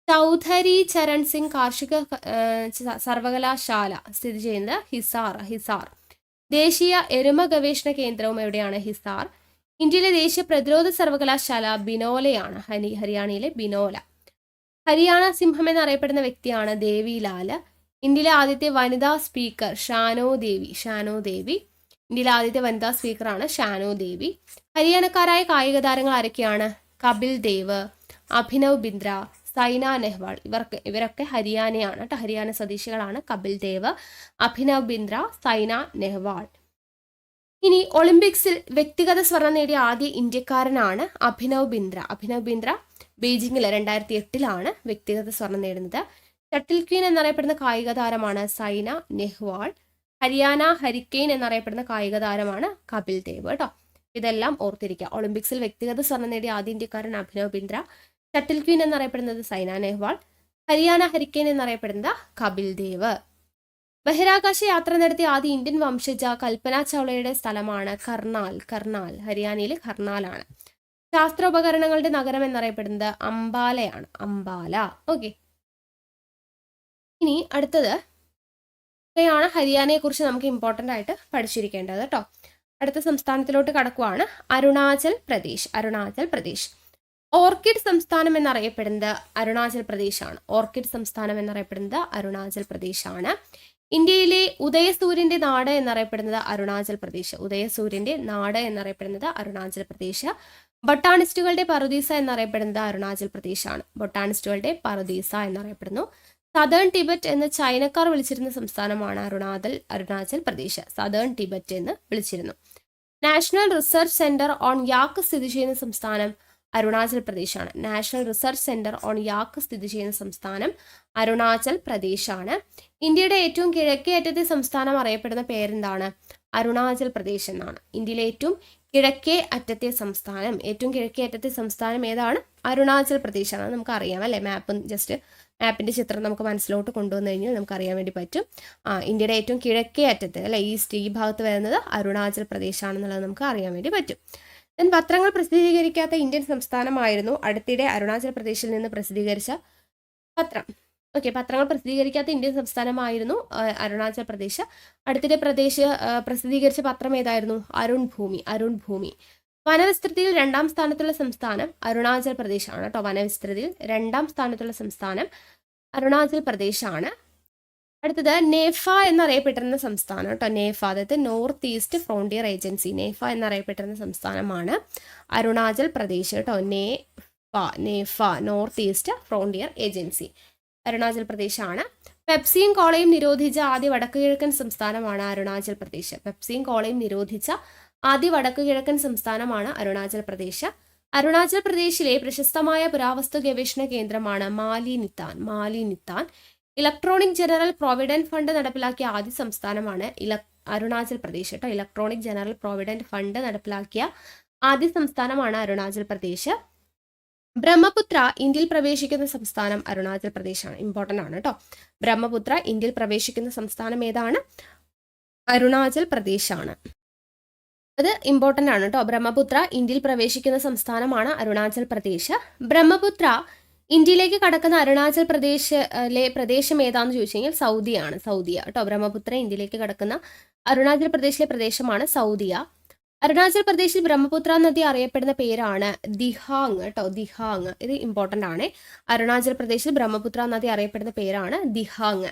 ചൗധരി ചരൺ സിംഗ് കാർഷിക സർവകലാശാല സ്ഥിതി ചെയ്യുന്നത് ഹിസാർ. ദേശീയ എരുമ ഗവേഷണ കേന്ദ്രവും എവിടെയാണ്? ഹിസാർ. ഇന്ത്യയിലെ ദേശീയ പ്രതിരോധ സർവകലാശാല ബിനോലയാണ്. ഹരിയാനയിലെ ബിനോല. ഹരിയാന സിംഹം എന്നറിയപ്പെടുന്ന വ്യക്തിയാണ് ദേവിലാൽ. ഇന്ത്യയിലെ ആദ്യത്തെ വനിതാ സ്പീക്കർ ഷാനോ ദേവി. ഇന്ത്യയിലെ ആദ്യത്തെ വനിതാ സ്പീക്കറാണ് ഷാനോ ദേവി. ഹരിയാനക്കാരായ കായിക താരങ്ങൾ ആരൊക്കെയാണ്? കപിൽ ദേവ്, അഭിനവ് ബിന്ദ്ര, സൈന നെഹ്വാൾ. ഇവരൊക്കെ ഹരിയാനയാണ് കേട്ടോ. ഹരിയാന സ്വദേശികളാണ്. കപിൽ ദേവ്, അഭിനവ് ബിന്ദ്ര, സൈന നെഹ്വാൾ. ഇനി ഒളിമ്പിക്സിൽ വ്യക്തിഗത സ്വർണം നേടിയ ആദ്യ ഇന്ത്യക്കാരനാണ് അഭിനവ് ബിന്ദ്ര. ബീജിംഗിൽ 2008 വ്യക്തിഗത സ്വർണം നേടുന്നത്. ഷട്ടിൽ ക്വീൻ എന്നറിയപ്പെടുന്ന കായിക താരമാണ് സൈന നെഹ്വാൾ. ഹരിയാന ഹരിക്കെയിൻ എന്നറിയപ്പെടുന്ന കായിക താരമാണ് കപിൽ ദേവ് കേട്ടോ. ഇതെല്ലാം ഓർത്തിരിക്കുക. ഒളിമ്പിക്സിൽ വ്യക്തിഗത സ്വർണം നേടിയ ആദ്യ ഇന്ത്യക്കാരൻ അഭിനവ് ബിന്ദ്ര. ഷട്ടിൽ ക്വീൻ എന്നറിയപ്പെടുന്നത് സൈന നെഹ്വാൾ. ഹരിയാന ഹരിക്കെയിൻ എന്നറിയപ്പെടുന്നത് കപിൽ ദേവ്. ബഹിരാകാശ യാത്ര നടത്തിയ ആദ്യ ഇന്ത്യൻ വംശജ കൽപ്പന ചൗളയുടെ സ്ഥലമാണ് കർണാൽ. ഹരിയാനയിലെ കർണാലാണ്. ശാസ്ത്രോപകരണങ്ങളുടെ നഗരം എന്നറിയപ്പെടുന്നത് അംബാലയാണ്. അംബാല. ഓക്കെ, ഇനി അടുത്തത് ാണ് ഹരിയാനയെ കുറിച്ച് നമുക്ക് ഇമ്പോർട്ടൻ്റ് ആയിട്ട് പഠിച്ചിരിക്കേണ്ടത് കേട്ടോ. അടുത്ത സംസ്ഥാനത്തിലോട്ട് കടക്കുവാണ്. അരുണാചൽ പ്രദേശ്. ഓർക്കിഡ് സംസ്ഥാനം എന്നറിയപ്പെടുന്നത് അരുണാചൽ പ്രദേശാണ്. ഇന്ത്യയിലെ ഉദയസൂര്യന്റെ നാട് എന്നറിയപ്പെടുന്നത് അരുണാചൽ പ്രദേശ്. ബൊട്ടാണിസ്റ്റുകളുടെ പറുദീസ എന്നറിയപ്പെടുന്നത് അരുണാചൽ പ്രദേശാണ്. സദേൺ ടിബറ്റ് എന്ന് ചൈനക്കാർ വിളിച്ചിരുന്ന സംസ്ഥാനമാണ് അരുണാചൽ പ്രദേശ്. സദേൺ ടിബറ്റ് എന്ന് വിളിച്ചിരുന്നു. നാഷണൽ റിസർച്ച് സെന്റർ ഓൺ യാക്ക് സ്ഥിതി ചെയ്യുന്ന സംസ്ഥാനം അരുണാചൽ പ്രദേശാണ്. ഇന്ത്യയുടെ ഏറ്റവും കിഴക്കേ അറ്റത്തെ സംസ്ഥാനം അറിയപ്പെടുന്ന പേരെന്താണ്? അരുണാചൽ പ്രദേശ് എന്നാണ്. ഇന്ത്യയിലെ ഏറ്റവും കിഴക്കേ അറ്റത്തെ സംസ്ഥാനം ഏതാണ്? അരുണാചൽ പ്രദേശാണ്. നമുക്ക് അറിയാം അല്ലെ. മാപ്പിന്റെ ചിത്രം നമുക്ക് മനസ്സിലോട്ട് കൊണ്ടുവന്നു കഴിഞ്ഞാൽ നമുക്ക് അറിയാൻ വേണ്ടി പറ്റും. ഇന്ത്യയുടെ ഏറ്റവും കിഴക്കേ അറ്റത്ത് അല്ലെ, ഈ ഭാഗത്ത് വരുന്നത് അരുണാചൽ പ്രദേശാണെന്നുള്ളത് നമുക്ക് അറിയാൻ വേണ്ടി പറ്റും. ദെൻ പത്രങ്ങൾ പ്രസിദ്ധീകരിക്കാത്ത ഇന്ത്യൻ സംസ്ഥാനമായിരുന്നു അടുത്തിടെ അരുണാചൽ പ്രദേശിൽ നിന്ന് പ്രസിദ്ധീകരിച്ച പത്രം. പത്രങ്ങൾ പ്രസിദ്ധീകരിക്കാത്ത ഇന്ത്യൻ സംസ്ഥാനമായിരുന്നു അരുണാചൽ പ്രദേശ്. അടുത്തിടെ പ്രസിദ്ധീകരിച്ച പത്രം ഏതായിരുന്നു? അരുൺഭൂമി. വനവിസ്തൃതിയിൽ 2ാം സ്ഥാനത്തുള്ള സംസ്ഥാനം അരുണാചൽ പ്രദേശാണ് കേട്ടോ. വനവിസ്തൃതിയിൽ 2ാം സ്ഥാനത്തുള്ള സംസ്ഥാനം അരുണാചൽ പ്രദേശാണ്. അടുത്തത് നേഫ എന്നറിയപ്പെട്ടിരുന്ന സംസ്ഥാനം കേട്ടോ. നേഫ, അതായത് north east frontier agency. NEFA എന്നറിയപ്പെട്ടിരുന്ന സംസ്ഥാനമാണ് അരുണാചൽ പ്രദേശ് കേട്ടോ. NEFA north east frontier agency Arunachal പ്രദേശാണ്. പെപ്സിയും കോളയും നിരോധിച്ച ആദ്യ വടക്കു കിഴക്കൻ സംസ്ഥാനമാണ് അരുണാചൽ പ്രദേശ്. പെപ്സിയും കോളയും നിരോധിച്ച ആദ്യ വടക്കു കിഴക്കൻ സംസ്ഥാനമാണ് അരുണാചൽ പ്രദേശ്. അരുണാചൽ പ്രദേശിലെ പ്രശസ്തമായ പുരാവസ്തു ഗവേഷണ കേന്ദ്രമാണ് മാലിനിത്താൻ. ഇലക്ട്രോണിക് ജനറൽ പ്രൊവിഡന്റ് ഫണ്ട് നടപ്പിലാക്കിയ ആദ്യ സംസ്ഥാനമാണ് അരുണാചൽ പ്രദേശ് കേട്ടോ. ഇലക്ട്രോണിക് ജനറൽ പ്രൊവിഡന്റ് ഫണ്ട് നടപ്പിലാക്കിയ ആദ്യ സംസ്ഥാനമാണ് അരുണാചൽ പ്രദേശ്. ബ്രഹ്മപുത്ര ഇന്ത്യയിൽ പ്രവേശിക്കുന്ന സംസ്ഥാനം അരുണാചൽ പ്രദേശാണ്. ഇമ്പോർട്ടൻ്റ് ആണ് കേട്ടോ. ബ്രഹ്മപുത്ര ഇന്ത്യയിൽ പ്രവേശിക്കുന്ന സംസ്ഥാനം ഏതാണ്? അരുണാചൽ പ്രദേശാണ്. അത് ഇമ്പോർട്ടൻ്റ് ആണ് കേട്ടോ. ബ്രഹ്മപുത്ര ഇന്ത്യയിൽ പ്രവേശിക്കുന്ന സംസ്ഥാനമാണ് അരുണാചൽ പ്രദേശ്. ബ്രഹ്മപുത്ര ഇന്ത്യയിലേക്ക് കടക്കുന്ന അരുണാചൽ പ്രദേശിലെ പ്രദേശം ഏതാണെന്ന് ചോദിച്ചു കഴിഞ്ഞാൽ സൗദിയ കേട്ടോ. ബ്രഹ്മപുത്ര ഇന്ത്യയിലേക്ക് കടക്കുന്ന അരുണാചൽ പ്രദേശിലെ പ്രദേശമാണ് സൗദിയ. അരുണാചൽ പ്രദേശിൽ ബ്രഹ്മപുത്ര നദി അറിയപ്പെടുന്ന പേരാണ് ദിഹാങ് കേട്ടോ. ദിഹാങ്, ഇത് ഇമ്പോർട്ടൻ്റ് ആണ്. അരുണാചൽ പ്രദേശിൽ ബ്രഹ്മപുത്ര നദി അറിയപ്പെടുന്ന പേരാണ് ദിഹാങ്.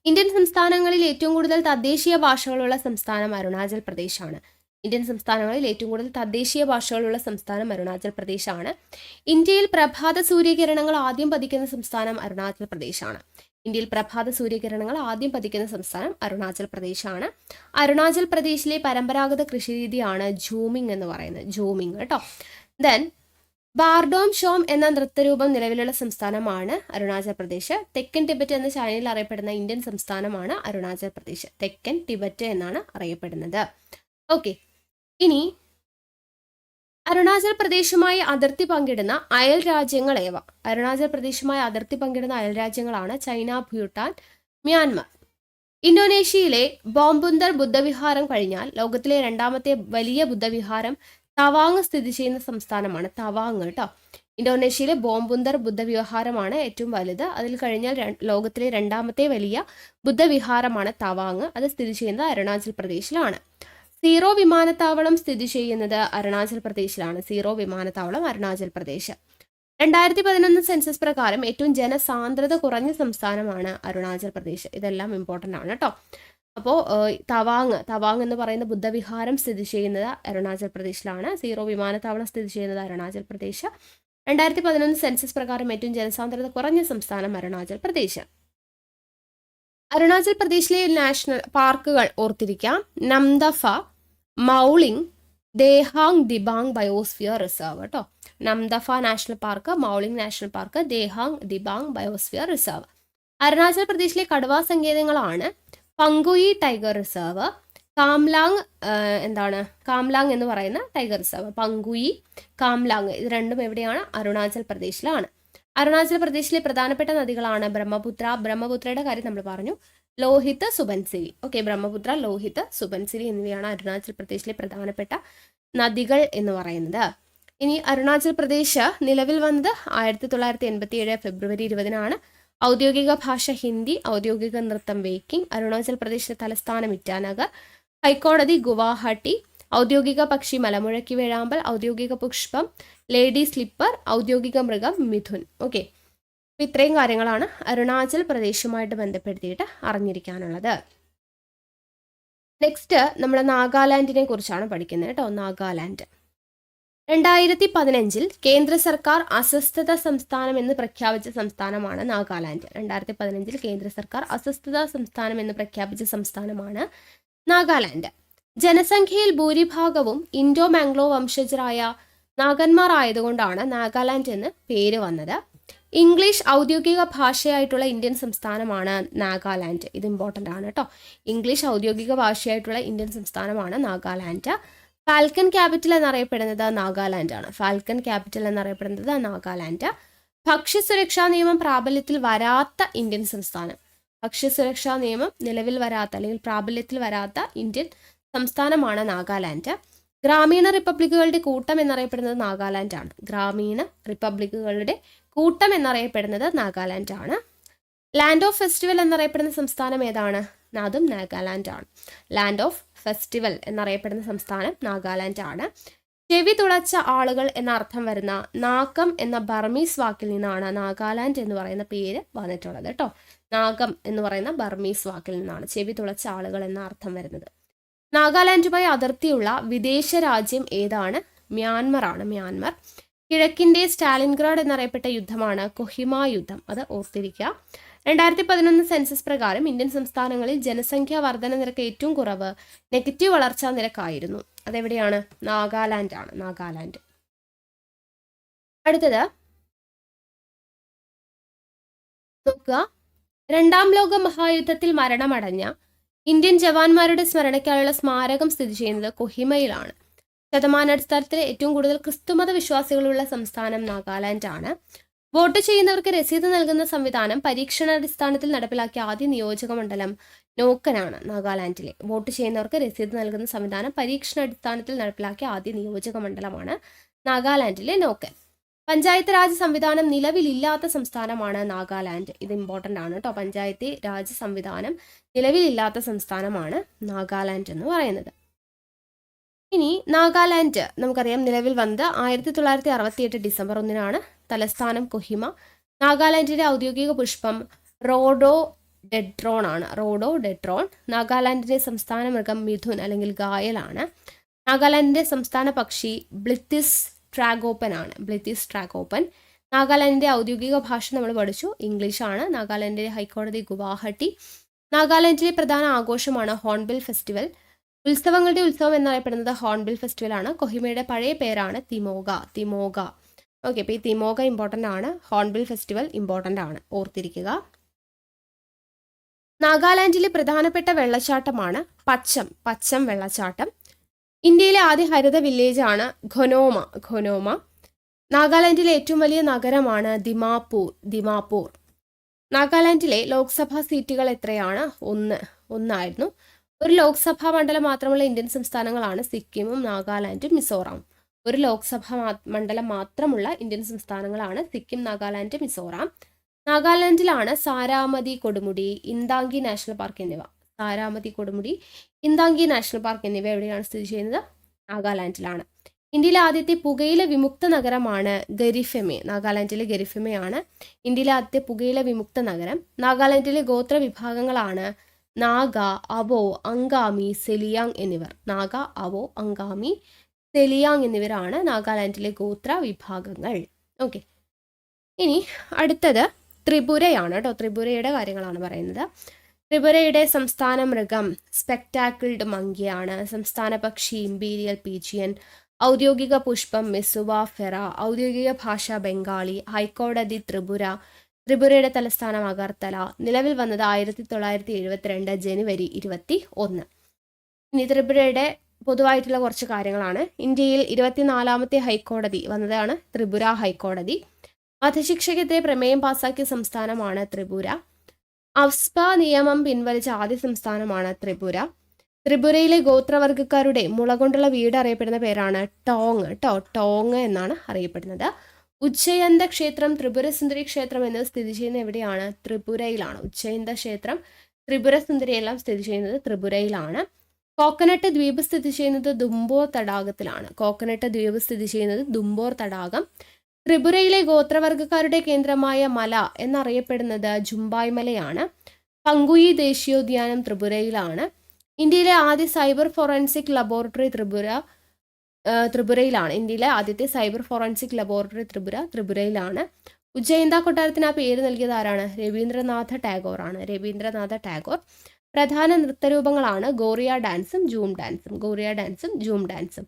ഇന്ത്യൻ സംസ്ഥാനങ്ങളിൽ ഏറ്റവും കൂടുതൽ തദ്ദേശീയ ഭാഷകളുള്ള സംസ്ഥാനം അരുണാചൽ പ്രദേശാണ്. ഇന്ത്യൻ സംസ്ഥാനങ്ങളിൽ ഏറ്റവും കൂടുതൽ തദ്ദേശീയ ഭാഷകളുള്ള സംസ്ഥാനം അരുണാചൽ പ്രദേശാണ്. ഇന്ത്യയിൽ പ്രഭാത സൂര്യകിരണങ്ങൾ ആദ്യം പതിക്കുന്ന സംസ്ഥാനം അരുണാചൽ പ്രദേശാണ്. ഇന്ത്യയിൽ പ്രഭാത സൂര്യകിരണങ്ങൾ ആദ്യം പതിക്കുന്ന സംസ്ഥാനം അരുണാചൽ പ്രദേശാണ്. അരുണാചൽ പ്രദേശിലെ പരമ്പരാഗത കൃഷിരീതിയാണ് ജൂമിങ് എന്ന് പറയുന്നത്. ജൂമിങ് കേട്ടോ. ദെൻ ബാർഡോം ഷോം എന്ന നൃത്തരൂപം നിലവിലുള്ള സംസ്ഥാനമാണ് അരുണാചൽ പ്രദേശ്. തെക്കൻ ടിബറ്റ് എന്ന ചൈനയിൽ അറിയപ്പെടുന്ന ഇന്ത്യൻ സംസ്ഥാനമാണ് അരുണാചൽ പ്രദേശ്. തെക്കൻ ടിബറ്റ് എന്നാണ് അറിയപ്പെടുന്നത്. ഓക്കെ, ഇനി അരുണാചൽ പ്രദേശുമായി അതിർത്തി പങ്കിടുന്ന അയൽ രാജ്യങ്ങൾ ഏവ? അരുണാചൽ പ്രദേശുമായി അതിർത്തി പങ്കിടുന്ന അയൽ രാജ്യങ്ങളാണ് ചൈന, ഭൂട്ടാൻ, മ്യാൻമർ. ഇന്തോനേഷ്യയിലെ ബോംബുന്ദർ ബുദ്ധവിഹാരം കഴിഞ്ഞാൽ ലോകത്തിലെ രണ്ടാമത്തെ വലിയ ബുദ്ധവിഹാരം തവാങ് സ്ഥിതി ചെയ്യുന്ന സംസ്ഥാനമാണ്. തവാങ് കേട്ടോ. ഇന്തോനേഷ്യയിലെ ബോംബുന്ദർ ബുദ്ധവിഹാരമാണ് ഏറ്റവും വലുത്. അതിൽ കഴിഞ്ഞാൽ ലോകത്തിലെ രണ്ടാമത്തെ വലിയ ബുദ്ധവിഹാരമാണ് തവാങ്. അത് സ്ഥിതി ചെയ്യുന്നത് അരുണാചൽ പ്രദേശിലാണ്. സീറോ വിമാനത്താവളം സ്ഥിതി ചെയ്യുന്നത് അരുണാചൽ പ്രദേശിലാണ്. സീറോ വിമാനത്താവളം അരുണാചൽ പ്രദേശ്. 2011 സെൻസസ് പ്രകാരം ഏറ്റവും ജനസാന്ദ്രത കുറഞ്ഞ സംസ്ഥാനമാണ് അരുണാചൽ പ്രദേശ്. ഇതെല്ലാം ഇമ്പോർട്ടൻ്റ് ആണ് കേട്ടോ. അപ്പോൾ തവാങ് എന്ന് പറയുന്ന ബുദ്ധവിഹാരം സ്ഥിതി ചെയ്യുന്നത് അരുണാചൽ പ്രദേശിലാണ്. സീറോ വിമാനത്താവളം സ്ഥിതി ചെയ്യുന്നത് അരുണാചൽ പ്രദേശ്. 2011 സെൻസസ് പ്രകാരം ഏറ്റവും ജനസാന്ദ്രത കുറഞ്ഞ സംസ്ഥാനം അരുണാചൽ പ്രദേശ്. അരുണാചൽ പ്രദേശിലെ നാഷണൽ പാർക്കുകൾ ഓർത്തിരിക്കാം. നംദഫ, മൗളിംഗ്, ദേഹാങ് ദിബാങ് ബയോസ്ഫിയർ റിസർവ് കേട്ടോ. Namdapha national park, Mouling national park, Dehang Dibang biosphere reserve. Arunachal പ്രദേശിലെ കടുവാ സങ്കേതങ്ങളാണ് പങ്കുയി ടൈഗർ റിസർവ്, കാംലാങ് എന്ന് പറയുന്ന ടൈഗർ റിസർവ്. പങ്കുയി, കാംലാങ്, ഇത് രണ്ടും എവിടെയാണ്? അരുണാചൽ പ്രദേശിലാണ്. അരുണാചൽ പ്രദേശിലെ പ്രധാനപ്പെട്ട നദികളാണ് ബ്രഹ്മപുത്രയുടെ കാര്യം നമ്മൾ പറഞ്ഞു, ലോഹിത്, സുബൻസിരി. ഓക്കെ, ബ്രഹ്മപുത്ര, ലോഹിത്, സുബൻസിരി എന്നിവയാണ് അരുണാചൽ പ്രദേശിലെ പ്രധാനപ്പെട്ട നദികൾ എന്ന് പറയുന്നത്. ഇനി അരുണാചൽ പ്രദേശ് നിലവിൽ വന്നത് 1987 ഫെബ്രുവരി 20 ഔദ്യോഗിക ഭാഷ ഹിന്ദി, ഔദ്യോഗിക നൃത്തം വേക്കിംഗ്. അരുണാചൽ പ്രദേശിലെ തലസ്ഥാനം ഇറ്റാനഗർ, ഹൈക്കോടതി ഗുവാഹട്ടി, ഔദ്യോഗിക പക്ഷി മലമുഴക്കി വേഴാമ്പൽ, ഔദ്യോഗിക പുഷ്പം ലേഡി സ്ലിപ്പർ, ഔദ്യോഗിക മൃഗം മിഥുൻ. ഓക്കെ, അപ്പോൾ ഇത്രയും കാര്യങ്ങളാണ് അരുണാചൽ പ്രദേശുമായിട്ട് ബന്ധപ്പെടുത്തിയിട്ട് അറിഞ്ഞിരിക്കാനുള്ളത്. നെക്സ്റ്റ് നമ്മൾ നാഗാലാൻഡിനെ കുറിച്ചാണ് പഠിക്കുന്നത് കേട്ടോ. നാഗാലാൻഡ് 2015 കേന്ദ്ര സർക്കാർ അസ്വസ്ഥത സംസ്ഥാനം എന്ന് പ്രഖ്യാപിച്ച സംസ്ഥാനമാണ് നാഗാലാൻഡ്. 2015 കേന്ദ്ര സർക്കാർ അസ്വസ്ഥത സംസ്ഥാനം എന്ന് പ്രഖ്യാപിച്ച സംസ്ഥാനമാണ് നാഗാലാൻഡ്. ജനസംഖ്യയിൽ ഭൂരിഭാഗവും ഇൻഡോ മാംഗ്ലോ വംശജരായ നാഗന്മാർ ആയതുകൊണ്ടാണ് നാഗാലാൻഡ് എന്ന് പേര് വന്നത്. ഇംഗ്ലീഷ് ഔദ്യോഗിക ഭാഷയായിട്ടുള്ള ഇന്ത്യൻ സംസ്ഥാനമാണ് നാഗാലാൻഡ്. ഇത് ഇമ്പോർട്ടൻ്റ് ആണ് കേട്ടോ. ഇംഗ്ലീഷ് ഔദ്യോഗിക ഭാഷയായിട്ടുള്ള ഇന്ത്യൻ സംസ്ഥാനമാണ് നാഗാലാൻഡ്. ഫാൽക്കൺ ക്യാപിറ്റൽ എന്നറിയപ്പെടുന്നത് നാഗാലാൻഡ് ആണ്. ഫാൽക്കൺ ക്യാപിറ്റൽ എന്നറിയപ്പെടുന്നത് നാഗാലാൻഡ്. ഭക്ഷ്യസുരക്ഷാ നിയമം പ്രാബല്യത്തിൽ വരാത്ത ഇന്ത്യൻ സംസ്ഥാനം. ഭക്ഷ്യസുരക്ഷാ നിയമം നിലവിൽ വരാത്ത അല്ലെങ്കിൽ പ്രാബല്യത്തിൽ വരാത്ത ഇന്ത്യൻ സംസ്ഥാനമാണ് നാഗാലാൻഡ്. ഗ്രാമീണ റിപ്പബ്ലിക്കുകളുടെ കൂട്ടം എന്നറിയപ്പെടുന്നത് നാഗാലാൻഡ് ആണ്. ഗ്രാമീണ റിപ്പബ്ലിക്കുകളുടെ കൂട്ടം എന്നറിയപ്പെടുന്നത് നാഗാലാൻഡ് ആണ്. ലാൻഡ് ഓഫ് ഫെസ്റ്റിവൽ എന്നറിയപ്പെടുന്ന സംസ്ഥാനം ഏതാണ്? അതും നാഗാലാൻഡ് ആണ്. ലാൻഡ് ഓഫ് ഫെസ്റ്റിവൽ എന്നറിയപ്പെടുന്ന സംസ്ഥാനം നാഗാലാൻഡ് ആണ്. ചെവി തുളച്ച ആളുകൾ എന്ന അർത്ഥം വരുന്ന നാക്കം എന്ന ബർമീസ് വാക്കിൽ നിന്നാണ് നാഗാലാൻഡ് എന്ന് പറയുന്ന പേര് വന്നിട്ടുള്ളത് കേട്ടോ. നാഗം എന്ന് പറയുന്ന ബർമീസ് വാക്കിൽ നിന്നാണ് ചെവി തുളച്ച ആളുകൾ എന്ന അർത്ഥം വരുന്നത്. നാഗാലാൻഡുമായി അതിർത്തിയുള്ള വിദേശ രാജ്യം ഏതാണ്? മ്യാൻമർ ആണ്. മ്യാൻമർ. കിഴക്കിന്റെ സ്റ്റാലിൻഗ്രാഡ് എന്നറിയപ്പെട്ട യുദ്ധമാണ് കൊഹിമ യുദ്ധം. അത് ഓർത്തിരിക്കുക. 2011 സെൻസസ് പ്രകാരം ഇന്ത്യൻ സംസ്ഥാനങ്ങളിൽ ജനസംഖ്യാ വർധന നിരക്ക് ഏറ്റവും കുറവ് നെഗറ്റീവ് വളർച്ചാ നിരക്കായിരുന്നു. അതെവിടെയാണ്? നാഗാലാൻഡ് ആണ്. നാഗാലാൻഡ്. അടുത്തത് നോക്കുക. രണ്ടാം ലോക മഹായുദ്ധത്തിൽ മരണമടഞ്ഞ ഇന്ത്യൻ ജവാന്മാരുടെ സ്മരണയ്ക്കായുള്ള സ്മാരകം സ്ഥിതി ചെയ്യുന്നത് കൊഹിമയിലാണ്. ശതമാനാടിസ്ഥാനത്തിൽ ഏറ്റവും കൂടുതൽ ക്രിസ്തുമത വിശ്വാസികളുള്ള സംസ്ഥാനം നാഗാലാൻഡ് ആണ്. വോട്ട് ചെയ്യുന്നവർക്ക് രസീത് നൽകുന്ന സംവിധാനം പരീക്ഷണാടിസ്ഥാനത്തിൽ നടപ്പിലാക്കിയ ആദ്യ നിയോജക മണ്ഡലം നോക്കനാണ്. നാഗാലാൻഡിലെ വോട്ട് ചെയ്യുന്നവർക്ക് രസീത് നൽകുന്ന സംവിധാനം പരീക്ഷണാടിസ്ഥാനത്തിൽ നടപ്പിലാക്കിയ ആദ്യ നിയോജക മണ്ഡലമാണ് നാഗാലാൻഡിലെ നോക്കൻ. പഞ്ചായത്ത് രാജ് സംവിധാനം നിലവിലില്ലാത്ത സംസ്ഥാനമാണ് നാഗാലാൻഡ്. ഇത് ഇമ്പോർട്ടൻ്റ് ആണ് കേട്ടോ. പഞ്ചായത്ത് രാജ് സംവിധാനം നിലവിലില്ലാത്ത സംസ്ഥാനമാണ് നാഗാലാൻഡ് എന്ന് പറയുന്നത്. ഇനി നാഗാലാൻഡ് നമുക്കറിയാം നിലവിൽ വന്നത് 1968 ഡിസംബർ 1 തലസ്ഥാനം കൊഹിമ. നാഗാലാൻഡിന്റെ ഔദ്യോഗിക പുഷ്പം റോഡോ ഡെഡ്രോൺ ആണ്. റോഡോ ഡെഡ്രോൺ. നാഗാലാൻഡിന്റെ സംസ്ഥാന മൃഗം മിഥുൻ അല്ലെങ്കിൽ ഗായലാണ്. നാഗാലാൻഡിന്റെ സംസ്ഥാന പക്ഷി ബ്ലിത്തിസ് ട്രാഗോപ്പൻ ആണ്. ബ്ലിത്തിസ് ട്രാഗോപ്പൻ. നാഗാലാൻഡിന്റെ ഔദ്യോഗിക ഭാഷ നമ്മൾ പഠിച്ചു, ഇംഗ്ലീഷാണ്. നാഗാലാൻഡിലെ ഹൈക്കോടതി ഗുവാഹട്ടി. നാഗാലാൻഡിലെ പ്രധാന ആഘോഷമാണ് ഹോൺബിൽ ഫെസ്റ്റിവൽ. ഉത്സവങ്ങളുടെ ഉത്സവം എന്നറിയപ്പെടുന്നത് ഹോൺബിൽ ഫെസ്റ്റിവൽ ആണ്. കൊഹിമയുടെ പഴയ പേരാണ് തിമോഗ. തിമോഗ. ഓക്കെ, അപ്പോൾ ഈ തിമോഗ ഇമ്പോർട്ടൻ്റ് ആണ്. ഹോൺബിൽ ഫെസ്റ്റിവൽ ഇമ്പോർട്ടൻ്റ് ആണ്, ഓർത്തിരിക്കുക. നാഗാലാൻഡിലെ പ്രധാനപ്പെട്ട വെള്ളച്ചാട്ടമാണ് പച്ചം വെള്ളച്ചാട്ടം. ഇന്ത്യയിലെ ആദ്യ ഹരിത വില്ലേജ് ആണ് ഖൊനോമ. നാഗാലാൻഡിലെ ഏറ്റവും വലിയ നഗരമാണ് ദിമാപൂർ. നാഗാലാൻഡിലെ ലോക്സഭാ സീറ്റുകൾ എത്രയാണ്? 1 ആയിരുന്നു. ഒരു ലോക്സഭാ മണ്ഡലം മാത്രമുള്ള ഇന്ത്യൻ സംസ്ഥാനങ്ങളാണ് സിക്കിമും നാഗാലാൻഡും മിസോറാം. ഒരു ലോക്സഭാ മണ്ഡലം മാത്രമുള്ള ഇന്ത്യൻ സംസ്ഥാനങ്ങളാണ് സിക്കിം, നാഗാലാൻഡ്, മിസോറാം. നാഗാലാൻഡിലാണ് സാരാമതി കൊടുമുടി, ഇന്താങ്കി നാഷണൽ പാർക്ക് എന്നിവ. സാരാമതി കൊടുമുടി, ഇന്താങ്കി നാഷണൽ പാർക്ക് എന്നിവ എവിടെയാണ് സ്ഥിതി ചെയ്യുന്നത്? നാഗാലാൻഡിലാണ്. ഇന്ത്യയിലെ ആദ്യത്തെ പുകയില വിമുക്ത നഗരമാണ് ഗരിഫെമെ. നാഗാലാൻഡിലെ ഗരിഫെമയാണ് ഇന്ത്യയിലെ ആദ്യത്തെ പുകയില വിമുക്ത നഗരം. നാഗാലാൻഡിലെ ഗോത്ര വിഭാഗങ്ങളാണ് നാഗ, അവോ, അങ്കാമി, സെലിയാങ് എന്നിവർ. നാഗ, അവോ, അങ്കാമി, സെലിയാങ് എന്നിവരാണ് നാഗാലാൻഡിലെ ഗോത്ര വിഭാഗങ്ങൾ. ഓക്കെ, ഇനി അടുത്തത് ത്രിപുരയാണ് കേട്ടോ. ത്രിപുരയുടെ കാര്യങ്ങളാണ് പറയുന്നത്. ത്രിപുരയുടെ സംസ്ഥാന മൃഗം സ്പെക്ടാക്കിൾഡ് മങ്കിയാണ്. സംസ്ഥാന പക്ഷി ഇമ്പീരിയൽ പീജിയൻ. ഔദ്യോഗിക പുഷ്പം മെസുവ ഫെറ. ഔദ്യോഗിക ഭാഷ ബംഗാളി. ഹൈക്കോടതി ത്രിപുര. ത്രിപുരയുടെ തലസ്ഥാനം അഗർത്തല. നിലവിൽ വന്നത് 1972 ജനുവരി 21. ഇനി ത്രിപുരയുടെ പൊതുവായിട്ടുള്ള കുറച്ച് കാര്യങ്ങളാണ്. ഇന്ത്യയിൽ 24ാമത്തെ ഹൈക്കോടതി വന്നതാണ് ത്രിപുര ഹൈക്കോടതി. വധശിക്ഷയ്ക്കെതിരെ പ്രമേയം പാസാക്കിയ സംസ്ഥാനമാണ് ത്രിപുര. അഫ്സ്പ നിയമം പിൻവലിച്ച ആദ്യ സംസ്ഥാനമാണ് ത്രിപുര. ത്രിപുരയിലെ ഗോത്രവർഗ്ഗക്കാരുടെ മുള കൊണ്ടുള്ള വീട് അറിയപ്പെടുന്ന പേരാണ് ടോങ് എന്നാണ് അറിയപ്പെടുന്നത്. ഉജ്ജയന്ത ക്ഷേത്രം, ത്രിപുര സുന്ദരി ക്ഷേത്രം എന്നിവ സ്ഥിതി ചെയ്യുന്ന എവിടെയാണ്? ത്രിപുരയിലാണ്. ഉജ്ജയന്ത ക്ഷേത്രം, ത്രിപുര സുന്ദരി എല്ലാം സ്ഥിതി ചെയ്യുന്നത് ത്രിപുരയിലാണ്. കോക്കനട്ട് ദ്വീപ് സ്ഥിതി ചെയ്യുന്നത് ദുംബോർ തടാകത്തിലാണ്. കോക്കനട്ട് ദ്വീപ് സ്ഥിതി ചെയ്യുന്നത് ദുംബോർ തടാകം. ത്രിപുരയിലെ ഗോത്രവർഗ്ഗക്കാരുടെ കേന്ദ്രമായ മല എന്നറിയപ്പെടുന്നത് ജുംബായ് മലയാണ്. പങ്കുയി ദേശീയോദ്യാനം ത്രിപുരയിലാണ്. ഇന്ത്യയിലെ ആദ്യ സൈബർ ഫോറൻസിക് ലബോറട്ടറി ത്രിപുരയിലാണ്. ഇന്ത്യയിലെ ആദ്യത്തെ സൈബർ ഫോറൻസിക് ലബോറട്ടറി ത്രിപുരയിലാണ്. ഉജ്ജയിന്ത കൊട്ടാരത്തിന് ആ പേര് നൽകിയത് ആരാണ്? രവീന്ദ്രനാഥ ടാഗോർ ആണ്. രവീന്ദ്രനാഥ ടാഗോർ. പ്രധാന നൃത്തരൂപങ്ങളാണ് ഗോറിയ ഡാൻസും ജൂം ഡാൻസും.